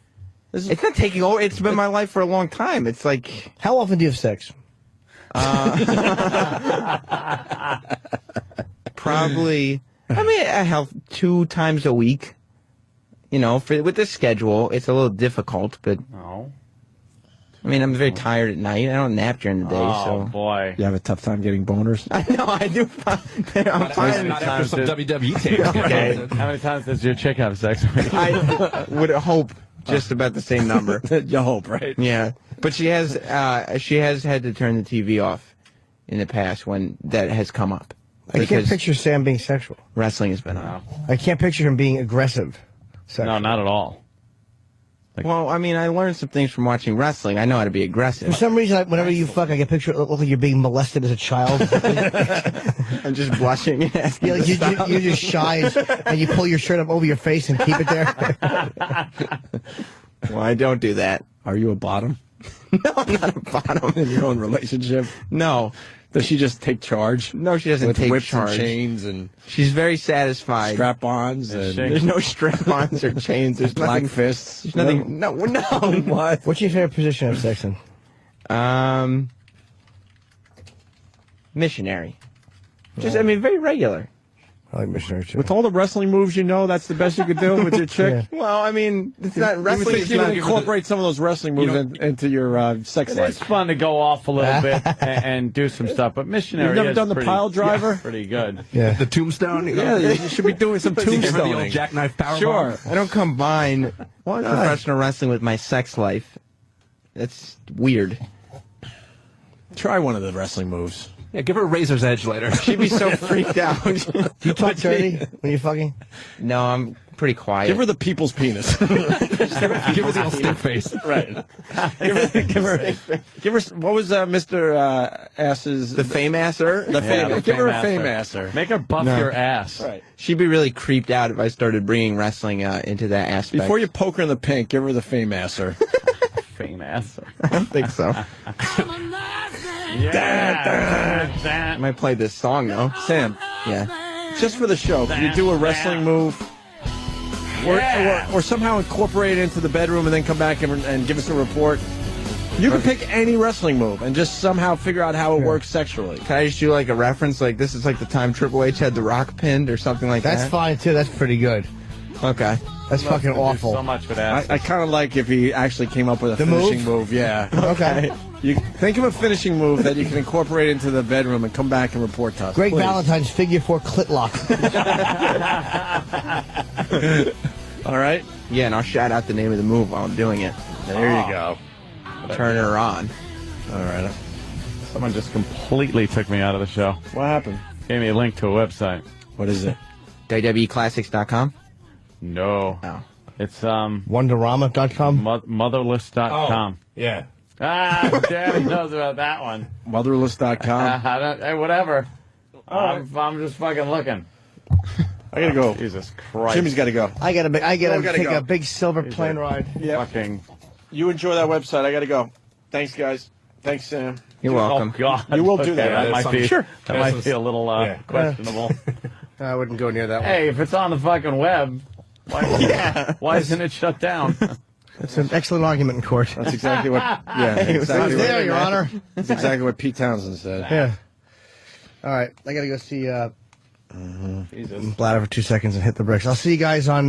it's not taking over. It's been my life for a long time. It's like... How often do you have sex? Probably... I mean, I have 2 times a week. You know, with the schedule, it's a little difficult, but... No. I mean, I'm very tired at night. I don't nap during the day, Oh, so... boy. You have a tough time getting boners? I know, I do. I'm fine. Not after some WWE tape. Okay. How many times does your chick have sex with you? I would hope just about the same number. You hope, right? Yeah, but she has had to turn the TV off in the past when that has come up. I can't picture Sam being sexual. Wrestling has been on. I can't picture him being aggressive. No, not at all. Well, I mean, I learned some things from watching wrestling. I know how to be aggressive. For some reason, whenever you fuck, I can picture it look like you're being molested as a child. I'm just blushing. Yeah, like you're just shy and you pull your shirt up over your face and keep it there. Well, I don't do that. Are you a bottom? No, I'm not a bottom. In your own relationship? No. Does she just take charge? No, she doesn't With take whips charge. and chains and She's very satisfied. strap-ons and There's no strap-ons or chains. There's black nothing. fists. There's nothing. No. What? What's your favorite position of sex in? Missionary. Just, I mean, very regular. I like missionary too. With all the wrestling moves you know, that's the best you could do with your chick? Yeah. Well, I mean, it's not You wrestling. would think It's you would not incorporate some of those wrestling moves into your sex It's life. fun to go off a little bit and do some stuff, but missionary You've never is done the pretty- pile driver? Pretty good. Yeah. The tombstone. Yeah, you should be doing some Give her the old tombstoning. jackknife powerbomb. Sure. I don't combine professional wrestling with my sex life. That's weird. Try one of the wrestling moves. Yeah, give her a razor's edge later. She'd be so freaked out. Do you talk dirty when you're fucking? No, I'm pretty quiet. Give her the people's penis. Give her the old stink face. Right. give her. What was Mr. Ass's? the fame asser. The fame. Yeah, Give her a fame fame asser. asser. Make her buff No. your ass. Right. She'd be really creeped out if I started bringing wrestling into that aspect. Before you poke her in the pink, give her the fame asser. Fame ass. I don't think so. Yeah. I might play this song though. Sam, Yeah. just for the show, can you do a wrestling move? Or somehow incorporate it into the bedroom and then come back and give us a report? You can pick any wrestling move and just somehow figure out how it works sexually. Can I just do like a reference? Like this is like the time Triple H had the Rock pinned or something like That's that. fine too. That's pretty good. Okay. That's fucking to do awful. So much with ass. I kind of like if he actually came up with a The finishing move. Yeah. Okay. You think of a finishing move that you can incorporate into the bedroom and come back and report to us. Greg please. Valentine's figure 4 clit lock. All right. Yeah, and I'll shout out the name of the move while I'm doing it. There you go. Turn her on. All right. Someone just completely took me out of the show. What happened? Gave me a link to a website. What is it? WWEclassics.com? No. Oh. It's Wonderama.com? motherless.com. Yeah. Ah, Daddy knows about that one. Motherless.com. Hey, whatever. I'm just fucking looking. I gotta go. Jesus Christ. Jimmy's got to go. I gotta take go. a big silver plane ride. Yeah. Fucking. You enjoy that website. I got to go. Thanks, guys. Thanks, Sam. You're welcome. Oh, God. You will do Okay, that, right? might be, Sure. That might be a little questionable. I wouldn't go near that one. Hey, if it's on the fucking web, why isn't it shut down? It's an excellent argument in court. That's exactly what. Yeah, It was exactly there, what, Your Honor. That's exactly what Pete Townsend said. Yeah. All right, I gotta go see Jesus. Bladder for 2 seconds and hit the bricks. I'll see you guys on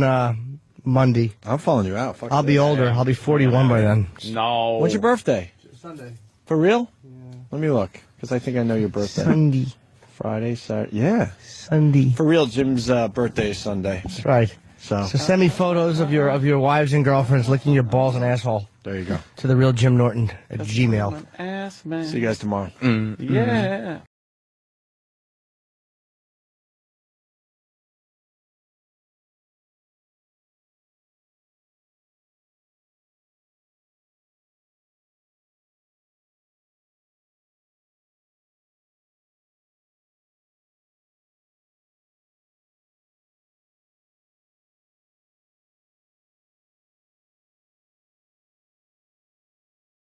Monday. I'm following you out. Fuck I'll be that. older. I'll be 41 by then. No. When's your birthday? Sunday. For real? Yeah. Let me look, because I think I know your birthday. Sunday. Friday, Saturday. Yeah. Sunday. For real, Jim's birthday is Sunday. That's right. So send me photos of your wives and girlfriends licking your balls and asshole. There you go. To the real Jim Norton at Gmail. Ass man. See you guys tomorrow. Yeah.